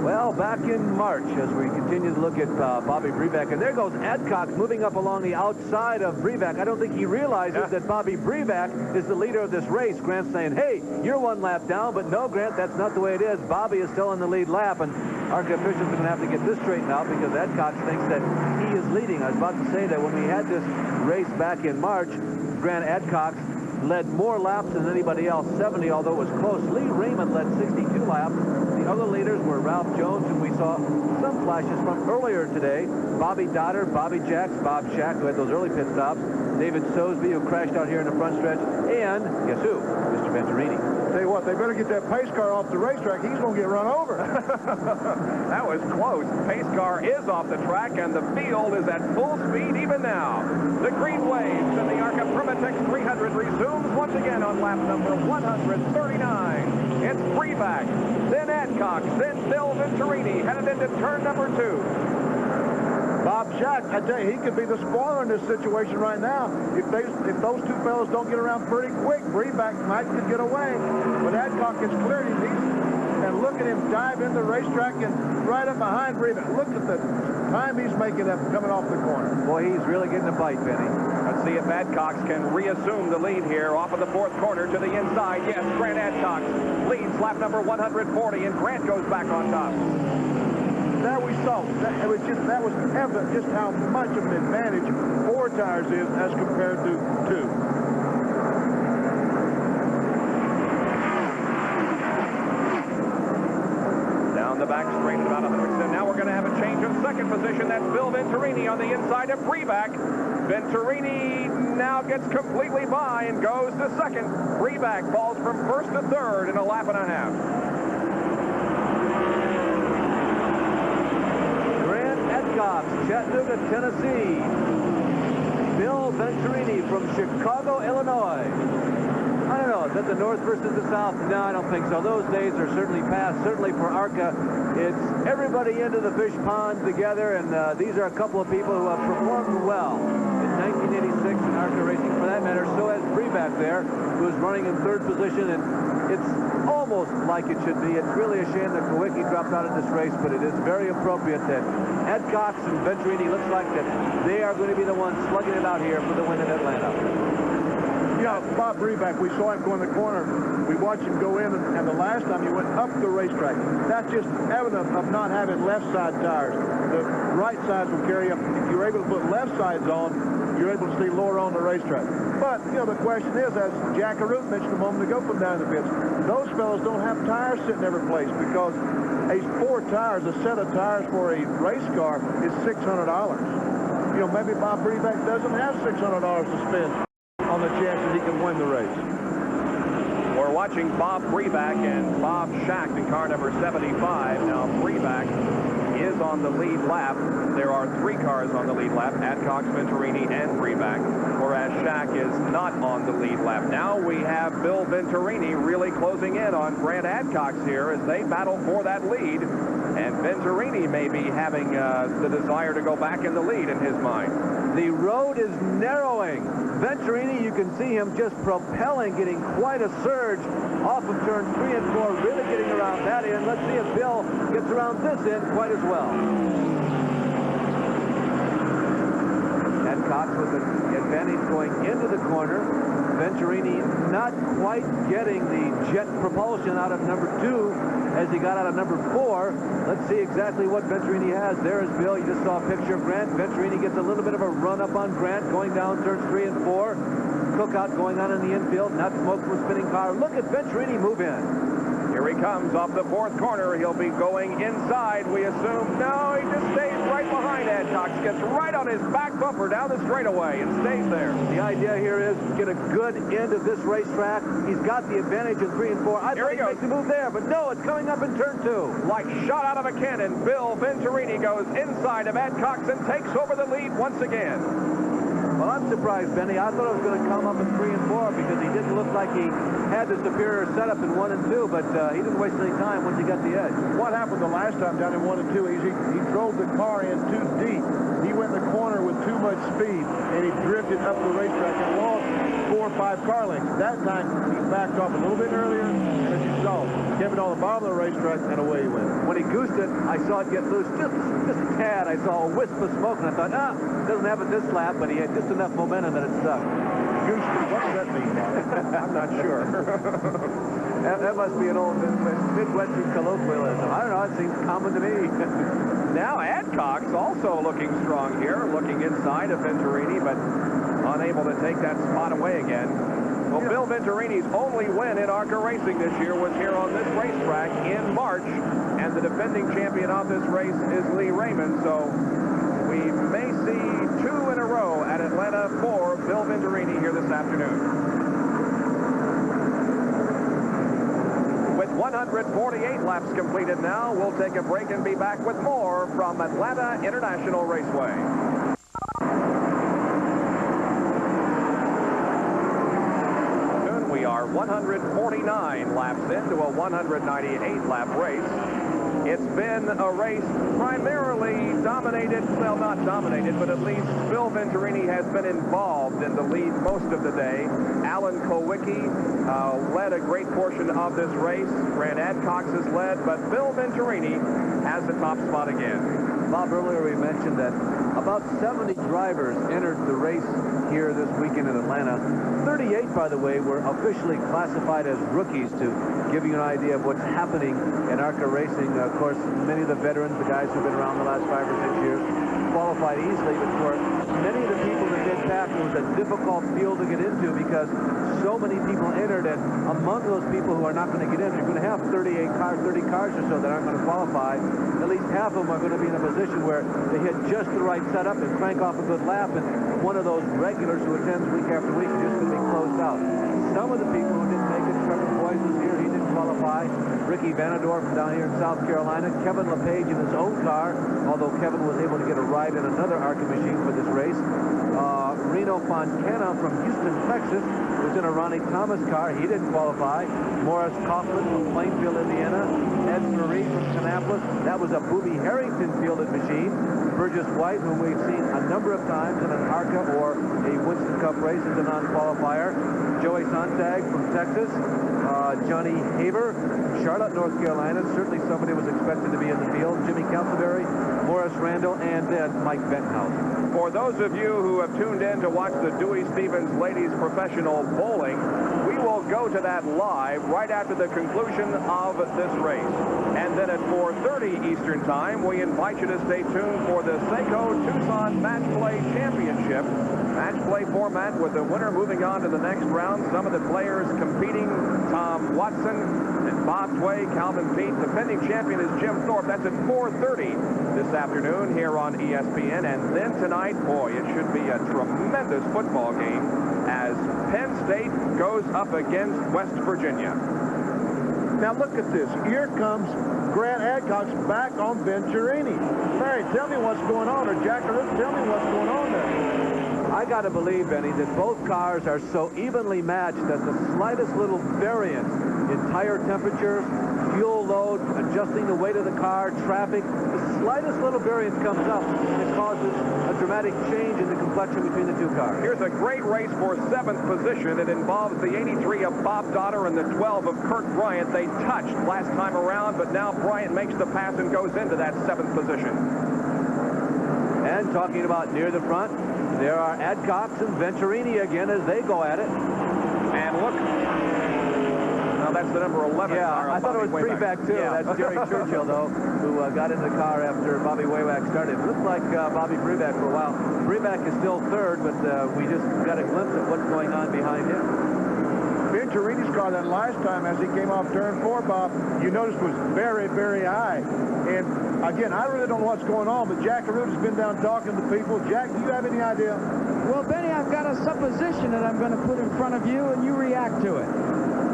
[SPEAKER 2] Well, back in March, as we continue to look at Bobby Breback, and there goes Adcox moving up along the outside of Breback. I don't think he realizes that Bobby Breback is the leader of this race. Grant's saying, hey, you're 1 lap down, but no, Grant, that's not the way it is. Bobby is still in the lead lap, and ARCA officials are going to have to get this straightened out because Adcox thinks that he is leading. I was about to say that when we had this race back in March, Grant Adcox led more laps than anybody else, 70, although it was close. Lee Raymond led 62 2 laps. The other leaders were Ralph Jones, who we saw some flashes from earlier today, Bobby Dotter, Bobby Jacks, Bob Shack, who had those early pit stops, David Sosby, who crashed out here in the front stretch, and guess who? Mr. Venturini.
[SPEAKER 3] Tell you what, they better get that pace car off the racetrack. He's going to get run over.
[SPEAKER 1] That was close. Pace car is off the track, and the field is at full speed even now. The green waves and the ARCA Permatex 300 resumes once again on lap number 139. It's Freeback, then Adcox, then Bill Venturini headed into turn number 2.
[SPEAKER 3] Bob Shack, I tell you, he could be the spoiler in this situation right now. If those two fellas don't get around pretty quick, Freeback could get away. But Adcock has cleared him. And look at him dive into the racetrack and right up behind Freeback. Look at the time he's making up coming off the corner.
[SPEAKER 2] Boy, he's really getting a bite, Benny.
[SPEAKER 1] Let's see if Adcox can reassume the lead here off of the 4th corner to the inside. Yes, Grant Adcox leads lap number 140, and Grant goes back on top.
[SPEAKER 3] There we saw. That was evident just how much of an advantage 4 tires is as compared to 2.
[SPEAKER 1] Down the back straight at about 100%. Now we're going to have a change of second position. That's Bill Venturini on the inside of Freeback. Venturini now gets completely by and goes to second. Freeback falls from 1st to 3rd in a lap and a half.
[SPEAKER 2] Chattanooga, Tennessee. Bill Venturini from Chicago, Illinois. I don't know, is that the north versus the south? No, I don't think so. Those days are certainly past. Certainly for ARCA, it's everybody into the fish pond together, and these are a couple of people who have performed well in 1986 in ARCA racing. For that matter, so has Freeback there, who is running in 3rd position, and it's almost like it should be. It's really a shame that Kowicki dropped out of this race, but it is very appropriate that Adcox and Venturini looks like that they are going to be the ones slugging it out here for the win in Atlanta.
[SPEAKER 3] Yeah, Bob Freeback, we saw him go in the corner. We watched him go in, and the last time he went up the racetrack. That's just evidence of not having left side tires. The right sides will carry up. If you're able to put left sides on, you're able to stay lower on the racetrack. But, you know, the question is, as Jack Arute mentioned a moment ago from down in the pits, those fellows don't have tires sitting every place because 4 tires, a set of tires for a race car is $600. You know, maybe Bob Freeback doesn't have $600 to spend on the chance that he can win the race.
[SPEAKER 1] We're watching Bob Freeback and Bob Shack in car number 75. Now, Freeback is on the lead lap. There are 3 cars on the lead lap, Adcox, Venturini, and Freeback, whereas Shack is not on the lead lap. Now we have Bill Venturini really closing in on Grant Adcox here as they battle for that lead, and Venturini may be having the desire to go back in the lead in his mind.
[SPEAKER 2] The road is narrowing. Venturini, you can see him just propelling, getting quite a surge off of turn 3 and 4, really getting around that end. Let's see if Bill gets around this end quite as well. Adcox with an advantage going into the corner. Venturini not quite getting the jet propulsion out of number 2 as he got out of number 4. Let's see exactly what Venturini has. There is Bill. You just saw a picture of Grant. Venturini gets a little bit of a run up on Grant going down turns 3 and 4. Cookout going on in the infield. Not smoke from a spinning car. Look at Venturini move in.
[SPEAKER 1] Here he comes off the 4th corner. He'll be going inside, we assume. No, he just stays right behind Adcox. Gets right on his back bumper down the straightaway and stays there.
[SPEAKER 2] The idea here is get a good end of this racetrack. He's got the advantage in 3 and 4. I thought he'd make the move there, but no, it's coming up in turn 2.
[SPEAKER 1] Like shot out of a cannon, Bill Venturini goes inside of Adcox and takes over the lead once again.
[SPEAKER 2] Well, I'm surprised, Benny. I thought it was going to come up in 3 and 4 because he didn't look like he had the superior setup in 1 and 2, but he didn't waste any time once he got the edge.
[SPEAKER 3] What happened the last time down in 1 and 2 is he drove the car in too deep. He went in the corner with too much speed, and he drifted up the racetrack and lost 4 or 5 car lengths. That time, he backed off a little bit earlier, and as you saw, kept it on the bottom of the racetrack, and away he went.
[SPEAKER 2] When he goosed it, I saw it get loose just a tad. I saw a wisp of smoke, and I thought, doesn't have it this lap, but he had just enough momentum that it stuck.
[SPEAKER 3] Goosed it. What does that mean, Bob?
[SPEAKER 1] I'm not sure.
[SPEAKER 2] That must be an old Midwestern colloquialism. I don't know. It seems common to me.
[SPEAKER 1] Now Adcox also looking strong here, looking inside of Venturini, but unable to take that spot away again. Well, Bill Venturini's only win in ARCA racing this year was here on this racetrack in March, and the defending champion of this race is Lee Raymond, so we may see 2 in a row at Atlanta for Bill Venturini here this afternoon. With 148 laps completed now, we'll take a break and be back with more from Atlanta International Raceway. We are 149 laps into a 198-lap race. It's been a race primarily dominated, well, not dominated, but at least Bill Venturini has been involved in the lead most of the day. Alan Kulwicki led a great portion of this race. Grant Adcox has led, but Bill Venturini has the top spot again.
[SPEAKER 2] Bob, earlier we mentioned that about 70 drivers entered the race here this weekend in Atlanta. 38, by the way, were officially classified as rookies, to give you an idea of what's happening in ARCA racing. Of course, many of the veterans, the guys who've been around the last 5 or 6 years, qualified easily, but for many of the people in mid-pack, it was a difficult field to get into because so many people entered, and among those people who are not going to get in, you're going to have 30 cars or so that aren't going to qualify. At least half of them are going to be in a position where they hit just the right setup and crank off a good lap, and one of those regulars who attends week after week is just going to be closed out. Some of the people who didn't make it, Trevor Boyes was here, he didn't qualify. Ricky Vanador from down here in South Carolina. Kevin LePage in his own car, although Kevin was able to get a ride in another ARCA machine for this race. Reno Fontana from Houston, Texas, was in a Ronnie Thomas car. He didn't qualify. Morris Kaufman from Plainfield, Indiana. Ed Marie from Kannapolis. That was a Booby Harrington fielded machine. Burgess White, whom we've seen a number of times in an ARCA or a Winston Cup race as a non-qualifier. Joey Sontag from Texas. Johnny Haber, Charlotte, North Carolina. Certainly somebody was expected to be in the field. Jimmy Castleberry, Morris Randall, and then Mike Benthausen.
[SPEAKER 1] For those of you who have tuned in to watch the Dewey Stevens Ladies Professional Bowling, we will go to that live right after the conclusion of this race. And then at 4:30 Eastern Time, we invite you to stay tuned for the Seiko Tucson Match Play Championship. Match play format with the winner moving on to the next round. Some of the players competing: Tom Watson and Bob Tway, Calvin Peete. Defending champion is Jim Thorpe. That's at 4:30 this afternoon here on ESPN. And then tonight, boy, it should be a tremendous football game as Penn State goes up against West Virginia.
[SPEAKER 3] Now look at this. Here comes Grant Adcox back on Venturini. Larry, tell me what's going on, or Jack, tell me what's going on there.
[SPEAKER 2] I got to believe, Benny, that both cars are so evenly matched that the slightest little variance in tire temperatures, fuel load, adjusting the weight of the car, traffic, the slightest little variance comes up and it causes a dramatic change in the complexion between the two cars.
[SPEAKER 1] Here's a great race for 7th position. It involves the 83 of Bob Dotter and the 12 of Kirk Bryant. They touched last time around, but now Bryant makes the pass and goes into that 7th position.
[SPEAKER 2] And talking about near the front, there are Adcox and Venturini again as they go at it.
[SPEAKER 1] And look, now that's the number 11
[SPEAKER 2] yeah,
[SPEAKER 1] car.
[SPEAKER 2] I thought it was Preback too.
[SPEAKER 1] Yeah.
[SPEAKER 2] That's Jerry Churchill, though, who got in the car after Bobby Waywack started. It looked like Bobby Preback for a while. Preback is still third, but we just got a glimpse of what's going on behind him.
[SPEAKER 3] Venturini's car that last time as he came off turn 4, Bob, you noticed was very, very high. And again, I really don't know what's going on, but Jack Aruta's been down talking to people. Jack, do you have any idea?
[SPEAKER 4] Well, Benny, I've got a supposition that I'm going to put in front of you, and you react to it.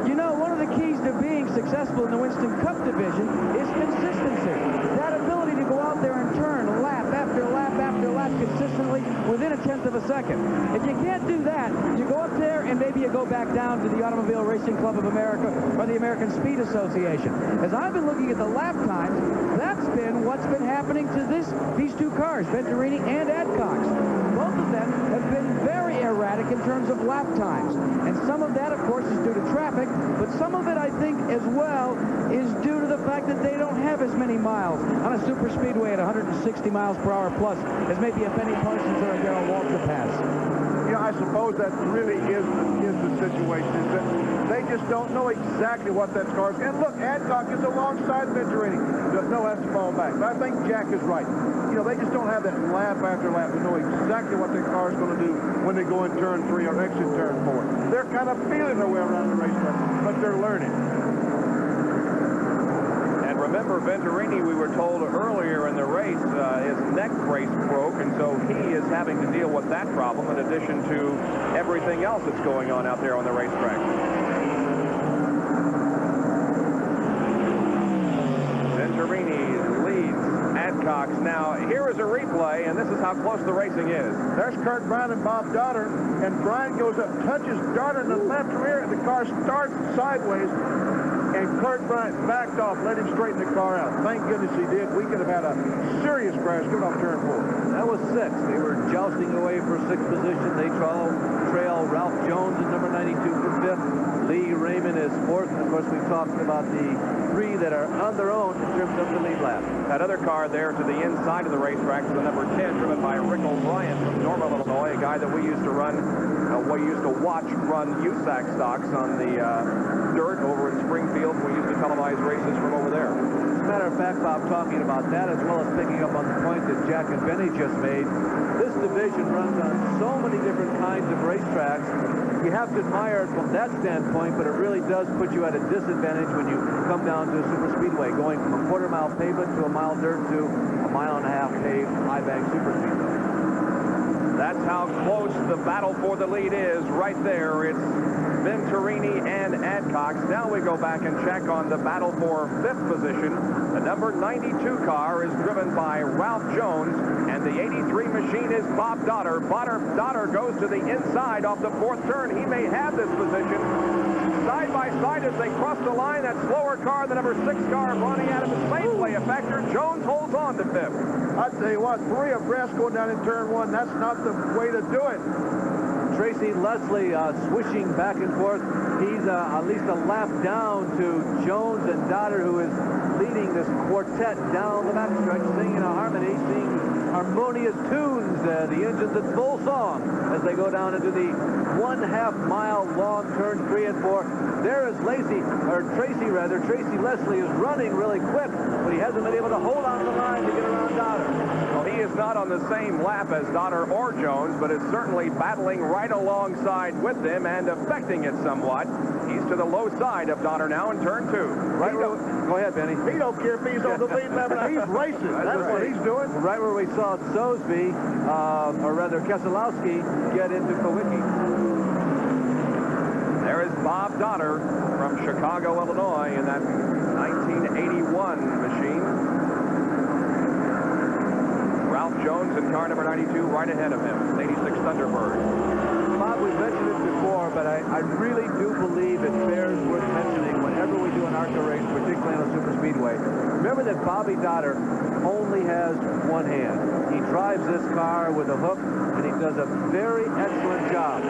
[SPEAKER 4] You know, one of the keys to being successful in the Winston Cup division is consistency. That ability to go out there and turn lap after lap after lap consistently within 1/10 of a second. If you can't do that, you go up there and maybe you go back down to the Automobile Racing Club of America or the American Speed Association. As I've been looking at the lap times, that's been what's been happening to these two cars, Venturini and Adcox. Both of them have been very erratic in terms of lap times. And some of that, of course, is due to traffic, but some of it, I think, as well, is due to the fact that they don't have as many miles on a super speedway at 160 miles per hour plus as maybe a Benny Parsons or a Darrell Waltrip has.
[SPEAKER 3] You know, I suppose that really is the situation. Is that They just don't know exactly what that car is. And look, Adcock is alongside Venturini. No, has to fall back. But I think Jack is right. You know, they just don't have that lap after lap to know exactly what their car is going to do when they go in turn 3 or exit turn 4. They're kind of feeling their way around the racetrack, but they're learning.
[SPEAKER 1] And remember, Venturini, we were told earlier in the race, his neck brace broke, and so he is having to deal with that problem in addition to everything else that's going on out there on the racetrack. Venturini leads Adcox. Now, here is a replay, and this is how close the racing is.
[SPEAKER 3] There's Kurt Brown and Bob Dotter, and Brian goes up, touches Dotter in the left rear, and the car starts sideways, and Kurt Bryant backed off, let him straighten the car out. Thank goodness he did. We could have had a serious crash coming off turn 4.
[SPEAKER 2] That was 6. They were jousting away for 6th position. They trail Ralph Jones at number 92 for 5th. Lee Raymond is 4th. And of course, we talked about the 3 that are on their own in terms of the lead lap.
[SPEAKER 1] That other car there to the inside of the racetrack is the number 10, driven by Rick O'Brien from Normal, Illinois, a guy that we used to watch run USAC stocks on the dirt over in Springfield. We used to televise races from over there.
[SPEAKER 2] As a matter of fact, Bob, talking about that, as well as picking up on the point that Jack and Benny just made, this division runs on so many different kinds of racetracks. You have to admire it from that standpoint, but it really does put you at a disadvantage when you come down to a super speedway, going from a quarter-mile pavement to a mile dirt to a mile-and-a-half paved high-bank super speedway.
[SPEAKER 1] That's how close the battle for the lead is right there. It's Venturini and Adcox. Now we go back and check on the battle for 5th position. The number 92 car is driven by Ralph Jones, and the 83 machine is Bob Dotter. Dotter goes to the inside off the 4th turn. He may have this position. Side by side as they cross the line, that slower car, the number 6 car, Ronnie Adams, may play a factor. Jones holds on to 5th.
[SPEAKER 3] I tell you what, 3 abreast going down in turn 1, that's not the way to do it.
[SPEAKER 2] Tracy Leslie swishing back and forth. He's at least a lap down to Jones and Dotter, who is leading this quartet down the backstretch, singing a harmony, singing harmonious tunes, the engines at full song as they go down into the 1/2 mile long turn 3 and 4. There is Tracy Leslie is running really quick, but he hasn't been able to hold on the line to get around Dotter.
[SPEAKER 1] Well, he is not on the same lap as Dotter or Jones, but is certainly battling right alongside with them and affecting it somewhat. He's to the low side of Dotter now in turn 2.
[SPEAKER 2] Go ahead, Benny.
[SPEAKER 3] He don't care if he's on the lead lap. He's racing. That's what he's doing.
[SPEAKER 2] Right where we saw Sosby, or rather Keselowski, get into Kowicki.
[SPEAKER 1] There is Bob Dotter from Chicago, Illinois, in that 1981 machine. Ralph Jones in car number 92 right ahead of him, 86 Thunderbird.
[SPEAKER 2] Bob, we've mentioned it before, but I really do believe it bears worth mentioning whenever we do an ARCA race, particularly on a super speedway. Remember that Bobby Dotter only has one hand. He drives this car with a hook, and he does a very excellent job.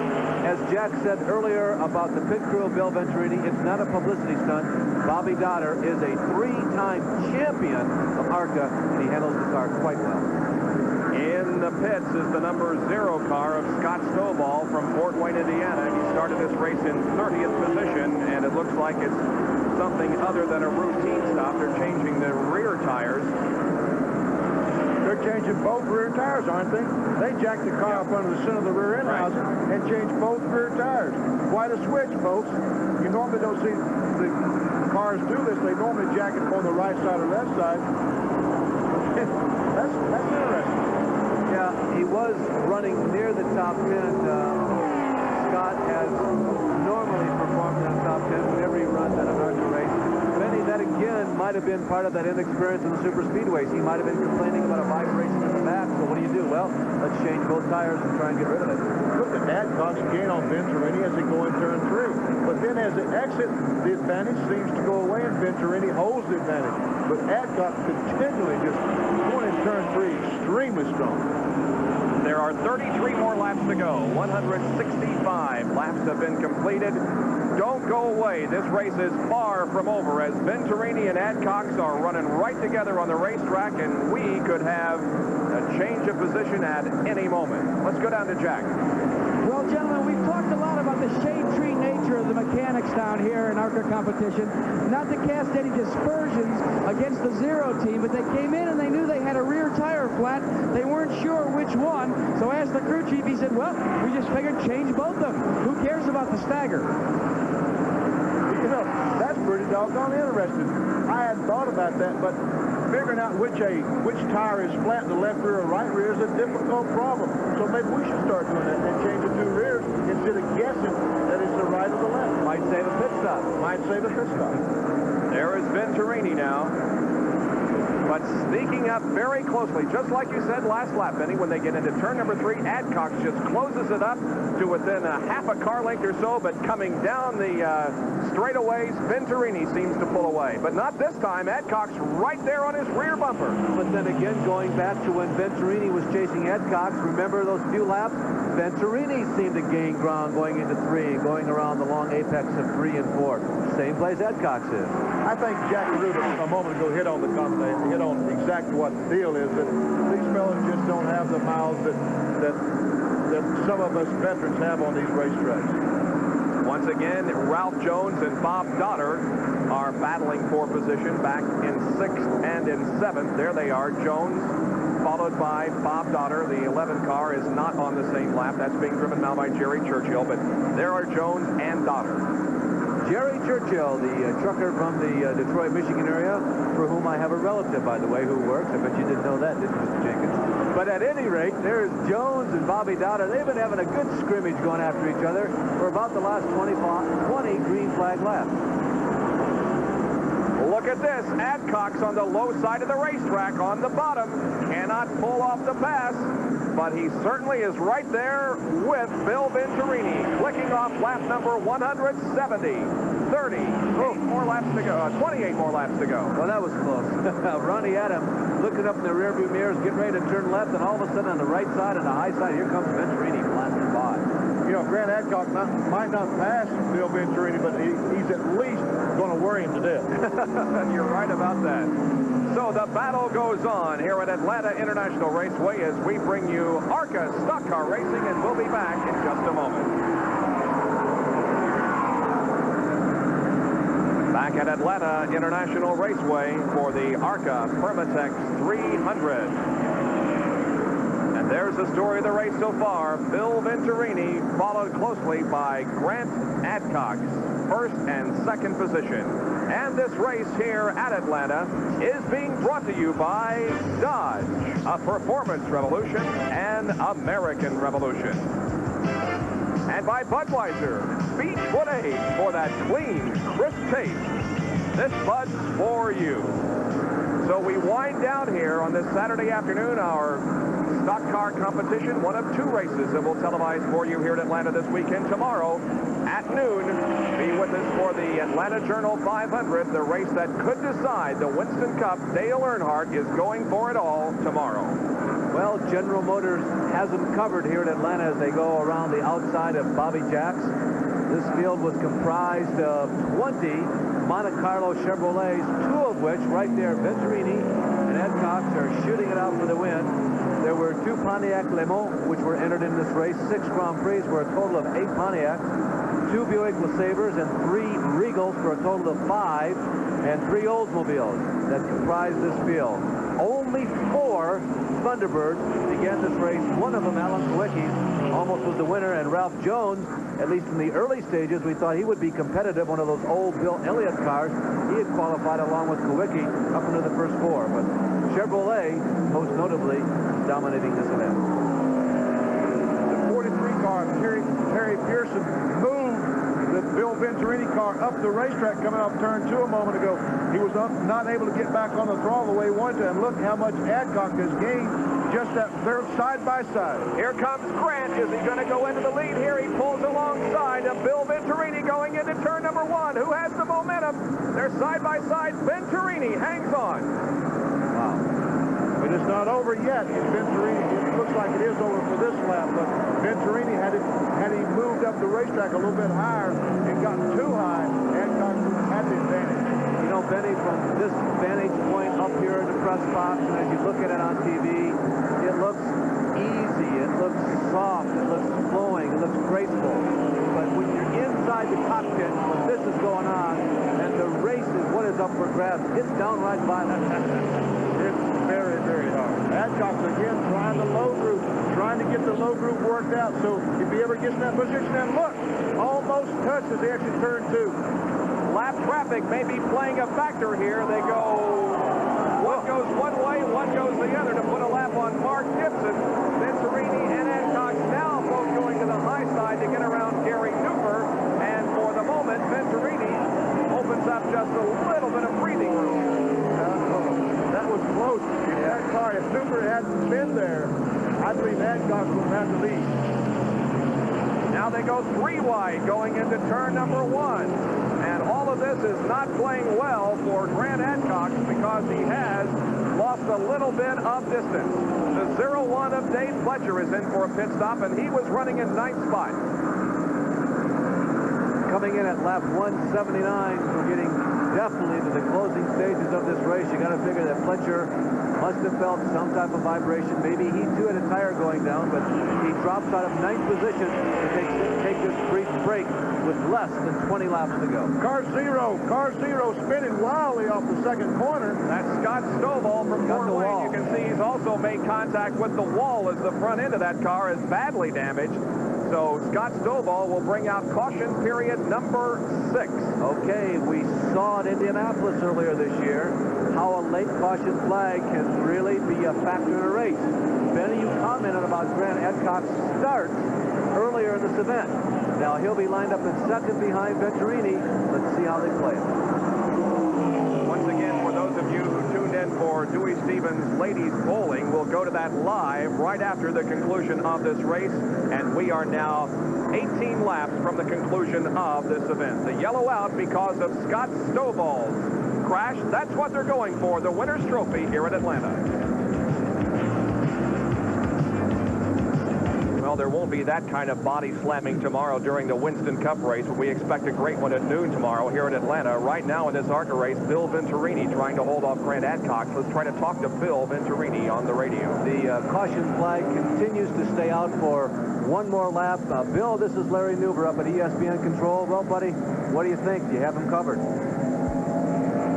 [SPEAKER 2] As Jack said earlier about the pit crew of Bill Venturini, it's not a publicity stunt. Bobby Dotter is a 3-time champion of ARCA, and he handles the car quite well.
[SPEAKER 1] In the pits is the number 0 car of Scott Stovall from Fort Wayne, Indiana. He started this race in 30th position, and it looks like it's something other than a routine stop. They're changing the rear tires.
[SPEAKER 3] They're changing both rear tires, aren't they? They jacked the car up under the center of the rear end housing and changed both rear tires. Quite a switch, folks. You normally don't see the cars do this. They normally jack it on the right side or left side. That's interesting.
[SPEAKER 2] Yeah, he was running near the top 10. Scott has normally performed in the top 10 whenever he runs at an ARCA race. Benny, that again might have been part of that inexperience in the super speedways. He might have been complaining about a vibration in the back. So what do you do? Well, let's change both tires and try and get rid of it.
[SPEAKER 3] Look at Adcox gain on Venturini as they go in turn 3. But then as they exit, the advantage seems to go away, and Venturini holds the advantage. But Adcox continually just going in turn 3 extremely strong.
[SPEAKER 1] There are 33 more laps to go. 165 laps have been completed. Don't go away. This race is far from over as Venturini and Adcox are running right together on the racetrack, and we could have a change of position at any moment. Let's go down to Jack.
[SPEAKER 8] Well,
[SPEAKER 4] gentlemen, we've talked a lot about the shade tree nature of the mechanics down here in ARCA competition. Not to cast any dispersions against the Zero team, but they came in and they knew they had a rear tire flat. They weren't sure which one, so asked the crew chief. He said, well, we just figured change both of them. Who cares about the stagger?
[SPEAKER 3] You know, that's pretty doggone interesting. I hadn't thought about that, but figuring out which tire is flat in the left rear or right rear is a difficult problem. So maybe we should start doing that and change the two rears instead of guessing that it's the right or the left.
[SPEAKER 2] Might save a pit stop.
[SPEAKER 3] Might save a pit stop.
[SPEAKER 1] There is Venturini now. But sneaking up very closely, just like you said last lap, Benny, when they get into turn number 3, Adcock just closes it up to within a half a car length or so, but coming down the straightaways, Venturini seems to pull away. But not this time. Adcock's right there on his rear bumper.
[SPEAKER 2] But then again, going back to when Venturini was chasing Adcock, remember those few laps? Venturini seemed to gain ground going into 3, going around the long apex of 3 and 4. Same place Adcock's is.
[SPEAKER 3] I think Jack Ruda a moment ago hit on exactly what the deal is, that these fellas just don't have the miles that some of us veterans have on these racetracks.
[SPEAKER 1] Once again, Ralph Jones and Bob Dotter are battling for position back in 6th and in 7th. There they are, Jones followed by Bob Dotter. The 11 car is not on the same lap. That's being driven now by Jerry Churchill, but there are Jones and Dotter.
[SPEAKER 2] Jerry Churchill, the trucker from the Detroit, Michigan area, for whom I have a relative, by the way, who works. I bet you didn't know that, did you, Mr. Jenkins? But at any rate, there's Jones and Bobby Dotter. They've been having a good scrimmage going after each other for about the last 20 green flag laps.
[SPEAKER 1] Look at this. Adcock's on the low side of the racetrack on the bottom. Cannot pull off the pass, but he certainly is right there with Bill Venturini, clicking off lap number 170. 38 more laps to go. 28 more laps to go.
[SPEAKER 2] Well, that was close. Ronnie Adams looking up in the rearview mirrors, getting ready to turn left, and all of a sudden on the right side, on the high side, here comes Venturini blasting by.
[SPEAKER 3] You know, Grant Adcock might not pass Bill Venturini, but he's at least going to worry him to death.
[SPEAKER 1] You're right about that. So the battle goes on here at Atlanta International Raceway as we bring you ARCA Stock Car Racing, and we'll be back in just a moment. Back at Atlanta International Raceway for the ARCA Permatex 300. And there's the story of the race so far. Bill Venturini followed closely by Grant Adcock, first and second position. And this race here at Atlanta is being brought to you by Dodge, a performance revolution and American revolution. And by Budweiser, Beechwood Age for that clean, crisp taste. This Bud's for you. So we wind down here on this Saturday afternoon our stock car competition, one of 2 races that we'll televise for you here at Atlanta this weekend. Tomorrow at noon, be with us for the Atlanta Journal 500, the race that could decide the Winston Cup. Dale Earnhardt is going for it all tomorrow.
[SPEAKER 2] Well, General Motors has them covered here at Atlanta as they go around the outside of Bobby Jack's. This field was comprised of 20 Monte Carlo Chevrolets, 2 of which, right there, Venturini and Adcock are shooting it out for the win. There were 2 Pontiac Le Mans, which were entered in this race, 6 Grand Prix for a total of 8 Pontiacs, 2 Buick LeSabres, and 3 Regals for a total of 5, and 3 Oldsmobiles that comprise this field. Only 4 Thunderbirds began this race. One of them, Alan Kawicki, almost was the winner, and Ralph Jones, at least in the early stages, we thought he would be competitive. One of those old Bill Elliott cars. He had qualified along with Kawicki up into the first 4, but Chevrolet, most notably, dominating this event.
[SPEAKER 3] The 43 car, Terry Pearson, moved the Bill Venturini car up the racetrack coming off turn 2 a moment ago. He was not able to get back on the throttle the way he wanted to, and look how much Adcock has gained just that they're side by side.
[SPEAKER 1] Here comes Grant. Is he going to go into the lead here? He pulls alongside of Bill Venturini going into turn number 1. Who has the momentum? They're side by side. Venturini hangs on.
[SPEAKER 3] Wow. But it's not over yet. Venturini, it looks like it is over for this lap, but Venturini had he moved up the racetrack a little bit higher and gotten too high, Adcock had the advantage.
[SPEAKER 2] You know, Benny, from this vantage point up here in the press box, and as you look at it on TV, it looks easy, it looks soft, it looks flowing, it looks graceful. But when you're inside the cockpit, when this is going on, and the race is what is up for grabs, it's downright violent.
[SPEAKER 3] It's very, very hard. Adcock's again trying the low group, trying to get the low group worked out. So if he ever gets in that position, and look, almost touches the exit turn 2.
[SPEAKER 1] Lap traffic may be playing a factor here. They go, one goes one way, one goes the other to put a lap on Mark Gibson. Venturini and Adcock now both going to the high side to get around Gary Newper. And for the moment, Venturini opens up just a little bit of breathing room.
[SPEAKER 3] That was close. If that car, if Newper hadn't been there, I believe Adcock would have the lead.
[SPEAKER 1] Now they go 3 wide going into turn number 1. And all of this is not playing well for Grant Adcock because he has lost a little bit of distance. The 0-1 of Dave Fletcher is in for a pit stop, and he was running in 9th spot.
[SPEAKER 2] Coming in at lap 179, we're getting definitely to the closing stages of this race. You got to figure that Fletcher must have felt some type of vibration. Maybe he too had a tire going down, but he drops out of 9th position to take this brief break with less than 20 laps to go.
[SPEAKER 3] Car zero spinning wildly off the second corner.
[SPEAKER 1] That's Scott Stovall from Fort Wayne. You can see he's also made contact with the wall as the front end of that car is badly damaged. So Scott Stovall will bring out caution period number 6.
[SPEAKER 2] Okay, we saw at Indianapolis earlier this year how a late caution flag can really be a factor in a race. Benny, you commented about Grant Adcock's start earlier in this event. Now he'll be lined up in second behind Venturini. Let's see how they play it.
[SPEAKER 1] Once again, for those of you who tuned in for Dewey Stevens Ladies Bowling, we'll go to that live right after the conclusion of this race. And we are now 18 laps from the conclusion of this event. The yellow out because of Scott Stovall's crash. That's what they're going for, the winner's trophy here at Atlanta. Well, there won't be that kind of body slamming tomorrow during the Winston Cup race, but we expect a great one at noon tomorrow here in Atlanta. Right now in this ARCA race, Bill Venturini trying to hold off Grant Adcock. Let's try to talk to Bill Venturini on the radio.
[SPEAKER 2] The caution flag continues to stay out for one more lap. Bill, this is Larry Newber up at ESPN Control. Well, buddy, what do you think? Do you have him covered?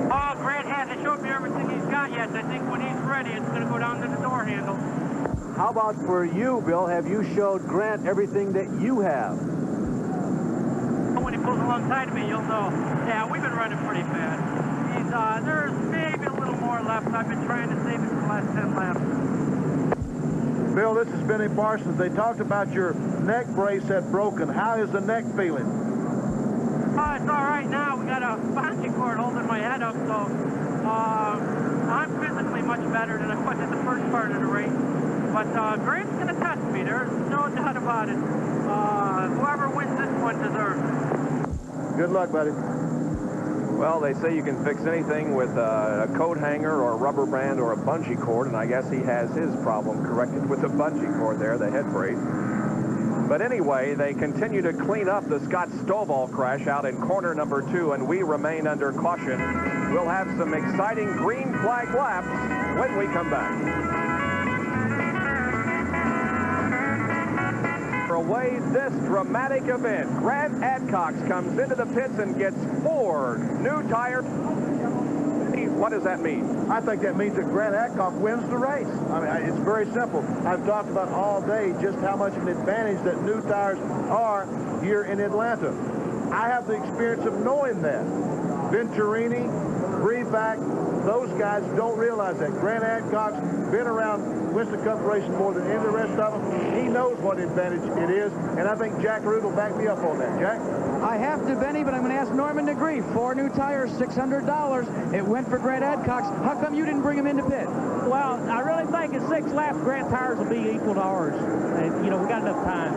[SPEAKER 7] Oh, Grant hasn't showed me everything he's got yet. I think when he's ready, it's going to go down to the door handle.
[SPEAKER 2] How about for you, Bill? Have you showed Grant everything that you have?
[SPEAKER 7] When he pulls alongside of me, you'll know. Yeah, we've been running pretty fast. There's maybe a little more left. I've been trying to save it for the last 10 laps.
[SPEAKER 3] Bill, this is Benny Parsons. They talked about your neck brace had broken. How is the neck feeling?
[SPEAKER 7] Oh, it's all right now. We got a bungee cord holding my head up, so I'm physically much better than I was in the first part of the race. But Grant's going to test me. There's no doubt about it. Whoever wins this one deserves it.
[SPEAKER 3] Good luck, buddy.
[SPEAKER 1] Well, they say you can fix anything with a coat hanger or a rubber band or a bungee cord, and I guess he has his problem corrected with the bungee cord there, the head brace. But anyway, they continue to clean up the Scott Stovall crash out in corner number 2, and we remain under caution. We'll have some exciting green flag laps when we come back. Away this dramatic event. Grant Adcock comes into the pits and gets 4 new tires. What does that mean?
[SPEAKER 3] I think that means that Grant Adcock wins the race. I mean, it's very simple. I've talked about all day just how much of an advantage that new tires are here in Atlanta. I have the experience of knowing that. Venturini, Breback, those guys don't realize that. Grant Adcock's been around Winston Cup racing more than any of the rest of them. He knows what advantage it is, and I think Jack Root will back me up on that. Jack?
[SPEAKER 4] I have to, Benny, but I'm going to ask Norman Negree. 4 new tires, $600. It went for Grant Adcock. How come you didn't bring him into pit?
[SPEAKER 9] Well, I really think in 6 laps, Grant tires will be equal to ours. And, you know, we got enough time.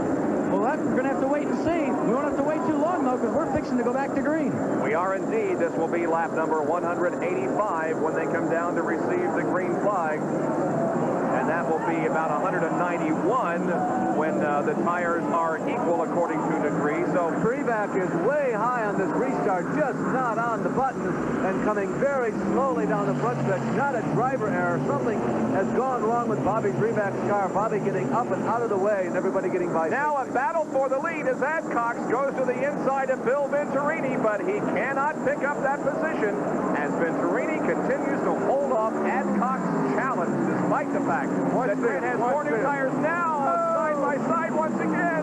[SPEAKER 4] Well, we're going to have to wait and see. We won't have to wait too long, though, because we're fixing to go back to green.
[SPEAKER 1] We are indeed. This will be lap number 185 when they come down to receive the green flag. And that will be about 191 when the tires are equal according to Degree. So
[SPEAKER 2] Preback is way high on this restart, just not on the button, and coming very slowly down the front stretch. Not a driver error. Something has gone wrong with Bobby Preback's car. Bobby getting up and out of the way, and everybody getting by.
[SPEAKER 1] now a battle for the lead as Adcox goes to the inside of Bill Venturini, but he cannot pick up that position as Venturini continues to hold off Adcox's challenge, despite the fact that Grant has more new tires now, side by side once again.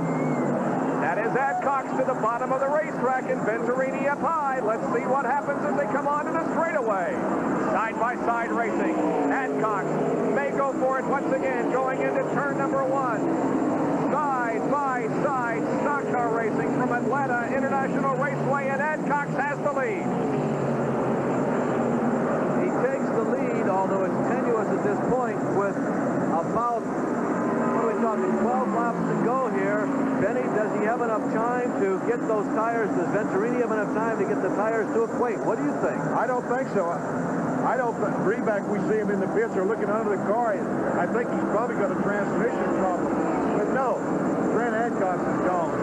[SPEAKER 1] That is Adcox to the bottom of the racetrack and Venturini up high. Let's see what happens as they come onto the straightaway. Side-by-side racing. Adcox may go for it once again, going into turn number 1. Side-by-side stock car racing from Atlanta International Raceway, and Adcox has the lead.
[SPEAKER 2] He takes the lead, although it's tenuous at this point, with about, what are we talking, 12 laps to go here. Benny, does he have enough time to get those tires? Does Venturini have enough time to get the tires to equate? What do you think?
[SPEAKER 3] I don't think so. I don't think Preback, we see him in the pits or looking under the car. I think he's probably got a transmission problem. But no, Grant Adcox is gone.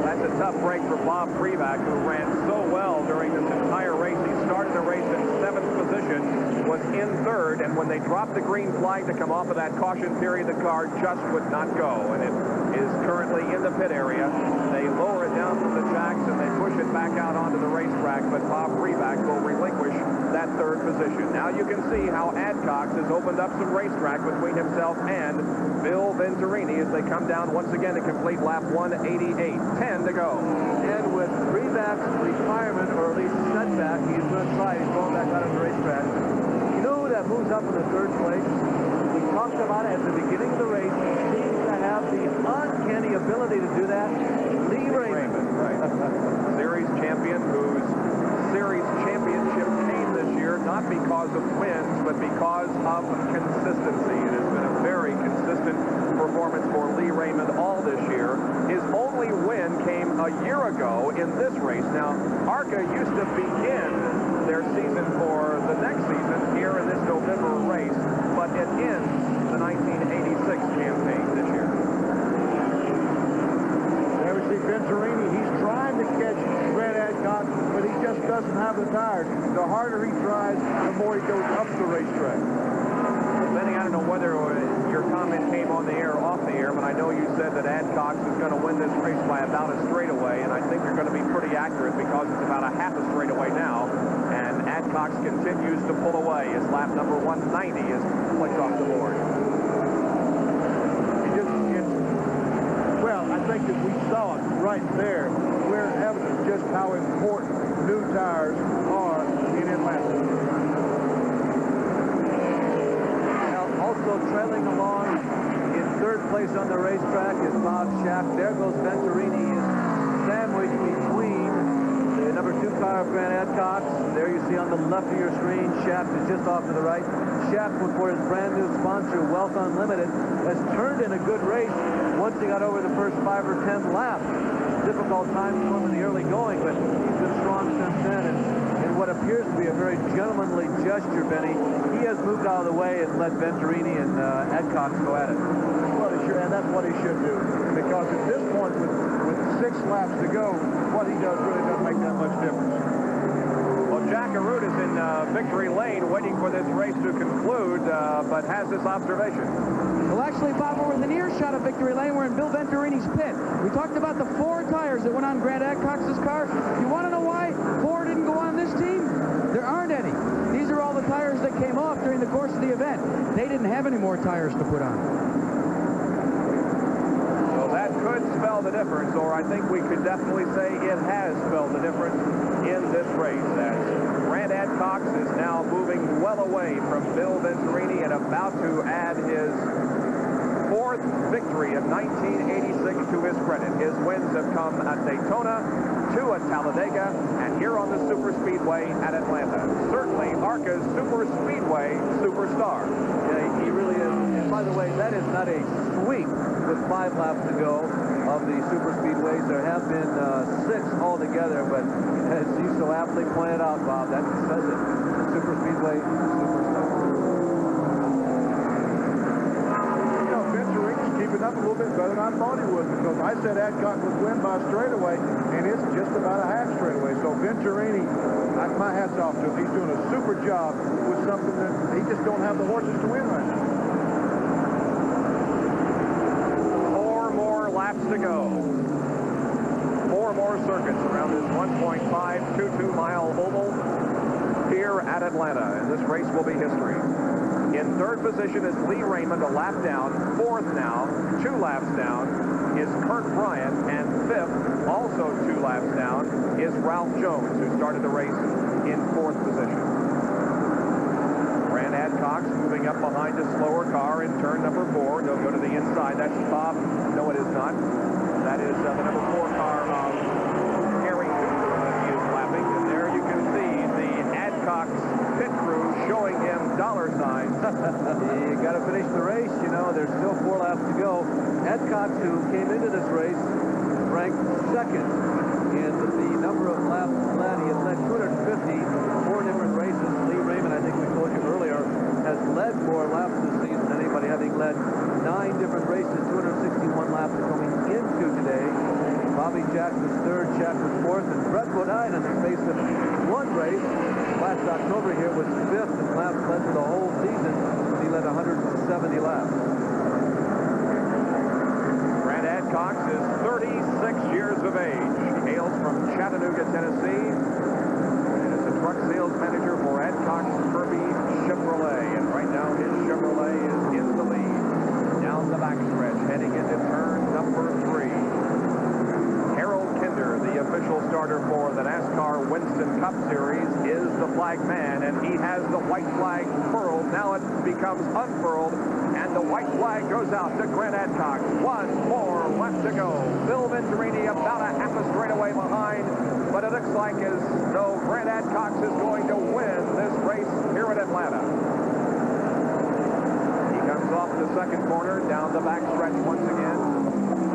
[SPEAKER 1] That's a tough break for Bob Preback, who ran so well during this entire race. He started the race in 7th position, was in 3rd, and when they dropped the green flag to come off of that caution period, the car just would not go, and it is currently in the pit area. They lower it down from the jacks and they push it back out onto the racetrack, but Bob Preback will relinquish that 3rd position. Now you can see how Adcox has opened up some racetrack between himself and Bill Venturini as they come down once again to complete lap 188. 10 to go.
[SPEAKER 2] And with Preback's retirement, or at least setback, he's going to try. He's going back out on the racetrack. You know who that moves up in the 3rd place? We talked about it at the beginning of the race. He seems to have the uncanny ability to do that. Lee Raymond.
[SPEAKER 1] Right. Series champion whose series championship came this year not because of wins, but because of consistency. It has been a very consistent performance for Lee Raymond all this year. His only win came a year ago in this race. Now, ARCA used to begin their season for the next season here in this November race, but it ends the 1986 campaign this year.
[SPEAKER 3] There we see Venturini. He's trying to catch Grant Adcox, but he just doesn't have the tires. The harder he tries, the more he goes up the racetrack.
[SPEAKER 1] Benny, I don't know whether your comment came on the air or off the air, but I know you said that Adcox is going to win this race by about a straightaway, and I think you're going to be pretty accurate because it's about a half a straightaway now, and Adcox continues to pull away as lap number 190 is clicked off the board.
[SPEAKER 3] Well, I think that we saw it right there. We're evident just how important new tires are in Atlanta.
[SPEAKER 2] Also trailing along in 3rd place on the racetrack is Bob Schaff. There goes Venturini, sandwiched between the number 2 car of Grant Adcox. There you see on the left of your screen, Schaff is just off to the right. Schaff, for his brand new sponsor, Wealth Unlimited, has turned in a good race once he got over the first 5 or 10 laps. Difficult time for him in the early going, but he's been strong since then. And in what appears to be a very gentlemanly gesture, Benny, he has moved out of the way and let Venturini and Adcox go at it.
[SPEAKER 3] That's what he should do. Because at this point, with 6 laps to go, what he does really doesn't make that much difference.
[SPEAKER 1] Well, Jack Arute is in victory lane waiting for this race to conclude, but has this observation.
[SPEAKER 4] Well, actually, Bob, we're within earshot of victory lane. We're in Bill Venturini's pit. We talked about the 4 tires that went on Grant Adcox's car. You want to know why 4 didn't go on this team? There aren't any. These are all the tires that came off during the course of the event. They didn't have any more tires to put on.
[SPEAKER 1] So that could spell the difference, or I think we could definitely say it has spelled the difference in this race. As Grant Adcox is now moving well away from Bill Venturini and about to add his 4th victory of 1986 to his credit. His wins have come at Daytona, 2 at Talladega, and here on the Super Speedway at Atlanta. Certainly ARCA's Super Speedway superstar.
[SPEAKER 2] Yeah, he really is. And by the way, that is not a sweep with 5 laps to go of the Super Speedways. There have been 6 altogether, but as you so aptly pointed out, Bob, that says it. Super Speedway superstar.
[SPEAKER 3] a little bit better than I thought he would, because I said Adcock would win by straightaway, and it's just about a half straightaway. So Venturini, my hat's off to him. He's doing a super job with something that he just don't have the horses to win right now.
[SPEAKER 1] 4 more laps to go. 4 more circuits around this 1.522-mile oval here at Atlanta, and this race will be history. In third position is Lee Raymond, a lap down. Fourth now, 2 laps down, is Kirk Bryant, and fifth, also 2 laps down, is Ralph Jones, who started the race in 4th position. Grant Adcox moving up behind a slower car in turn number 4. They'll go to the inside. That's Bob. No, it is not. That is the number 4 car of Harry Cooper that he is lapping. And there you can see the Adcox pit crew showing him dollar signs.
[SPEAKER 2] You got to finish the race. You know, there's still 4 laps to go. Adcox, who came into this race, ranked 2nd in the number of laps led. He has led 250, 4 different races. Lee Raymond, I think we told you earlier, has led more laps this season than anybody, having led 9 different races, 261 laps coming into today. Bobby Jack was 3rd, Jack was 4th, and Brett Bodine in the space of 1 race last October here was 5th in laps led for the whole season. He led 170 laps.
[SPEAKER 1] Grant Adcox is 36 years of age. He hails from Chattanooga, Tennessee, and is a truck sales manager for Adcox Kirby Chevrolet. And right now his Chevrolet is in the lead. Down the backstretch, heading into turn number 3. Harold Kinder, the official starter for the NASCAR Winston Cup Series, is the flag man, and he has the white flag furled. Now it becomes unfurled, and the white flag goes out to Grant Adcox. 1 more left to go. Bill Venturini about a half a straightaway behind, but it looks like as though Grant Adcox is going to win this race here at Atlanta. He comes off the second corner, down the backstretch once again.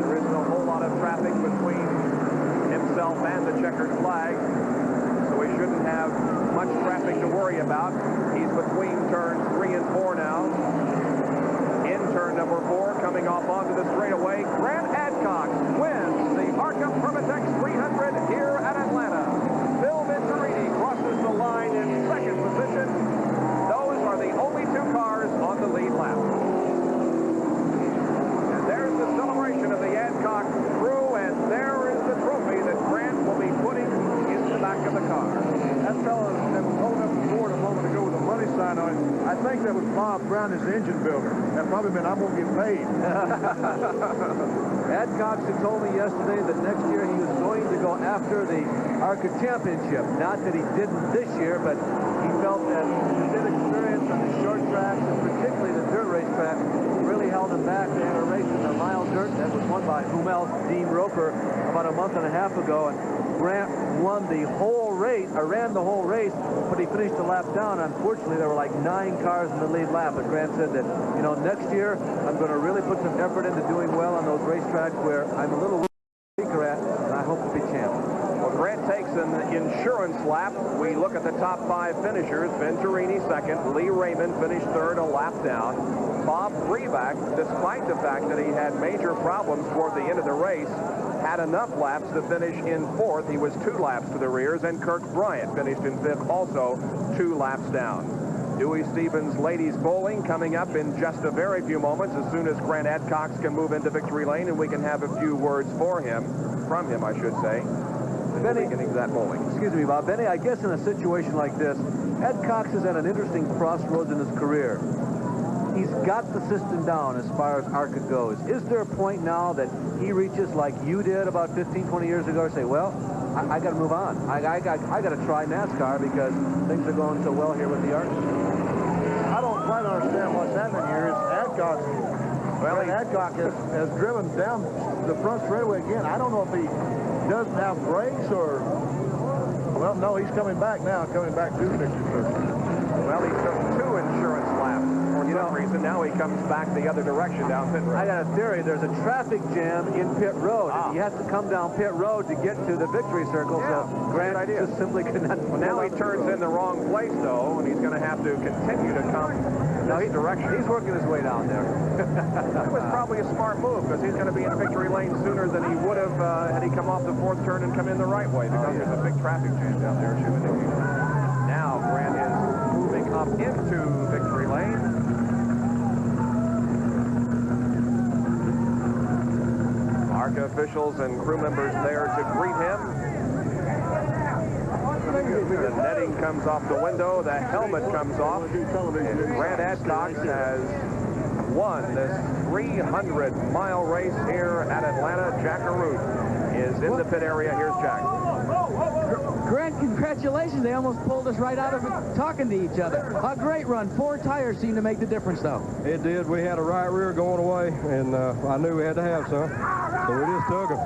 [SPEAKER 1] There isn't a whole lot of traffic between himself and the checkered flag, so he shouldn't have much traffic to worry about. He's between turns 3 and 4 now. In turn number 4, coming off onto the straightaway, Grant Adcox wins the ARCA Permatex 300 here at Atlanta. Bill Venturini crosses the line in 2nd position. Those are the only 2 cars on the lead lap. And there's the celebration of the Adcox crew, and there is the trophy that Grant will be putting in the back of the car.
[SPEAKER 3] That fellow that was holding up the board a moment ago with a money sign on it, I think that was Bob Brown, his engine builder. That probably meant I'm going to get paid.
[SPEAKER 2] Adcox had told me yesterday that next year he was going to go after the ARCA Championship. Not that he didn't this year, but he felt that his experience on the short tracks, and particularly the dirt race track, really held him back. They had a race in the mile dirt that was won by whom else? Dean Roper about a month and a half ago, and Grant won the whole race, or ran the whole race, but he finished a lap down. Unfortunately, there were like 9 cars in the lead lap, but Grant said that, you know, next year I'm going to really put some effort into doing well on those racetracks where I'm a little weaker at, and I hope to be champ.
[SPEAKER 1] Well, Grant takes an insurance lap. We look at the top 5 finishers. Venturini 2nd, Lee Raymond finished 3rd, a lap down. Bob Freeback, despite the fact that he had major problems toward the end of the race, had enough laps to finish in 4th. He was 2 laps to the rears, and Kirk Bryant finished in 5th, also 2 laps down. Dewey Stevens Ladies Bowling coming up in just a very few moments, as soon as Grant Adcox can move into victory lane, and we can have a few words from him, I should say,
[SPEAKER 2] Benny,
[SPEAKER 1] beginning of that bowling.
[SPEAKER 2] Excuse me, Bob. Benny, I guess in a situation like this, Adcox is at an interesting crossroads in his career. He's got the system down as far as ARCA goes. Is there a point now that he reaches like you did about 15, 20 years ago and say, well, I got to move on. I got to try NASCAR because things are going so well here with the ARCA.
[SPEAKER 3] I don't quite understand what's happening here. Is Adcox, well, Adcox has driven down the front straightaway again. I don't know if he doesn't have brakes or, well, no, he's coming back now, coming back to victory.
[SPEAKER 1] Well, he took 2 insurance laps for some reason. Now he comes back the other direction down pit road.
[SPEAKER 2] I got a theory. There's a traffic jam in pit road. And he has to come down pit road to get to the victory circle.
[SPEAKER 1] Yeah,
[SPEAKER 2] so Grant just simply could not.
[SPEAKER 1] Well, now he turns in the wrong place, though, and he's going to have to continue to come this direction.
[SPEAKER 2] He's working his way down there.
[SPEAKER 1] That was probably a smart move, because he's going to be in victory lane sooner than he would have had he come off the fourth turn and come in the right way, because there's a big traffic jam down there, too. Now Grant is moving up into victory lane. ARCA officials and crew members there to greet him. The netting comes off the window, the helmet comes off, and Grant Adcox has won this 300-mile race here at Atlanta. Jack Arute is in the pit area. Here's Jack.
[SPEAKER 4] Grant, congratulations. They almost pulled us right out of it talking to each other. A great run. 4 tires seemed to make the difference, though.
[SPEAKER 10] It did. We had a right rear going away, and I knew we had to have some, so we just took them.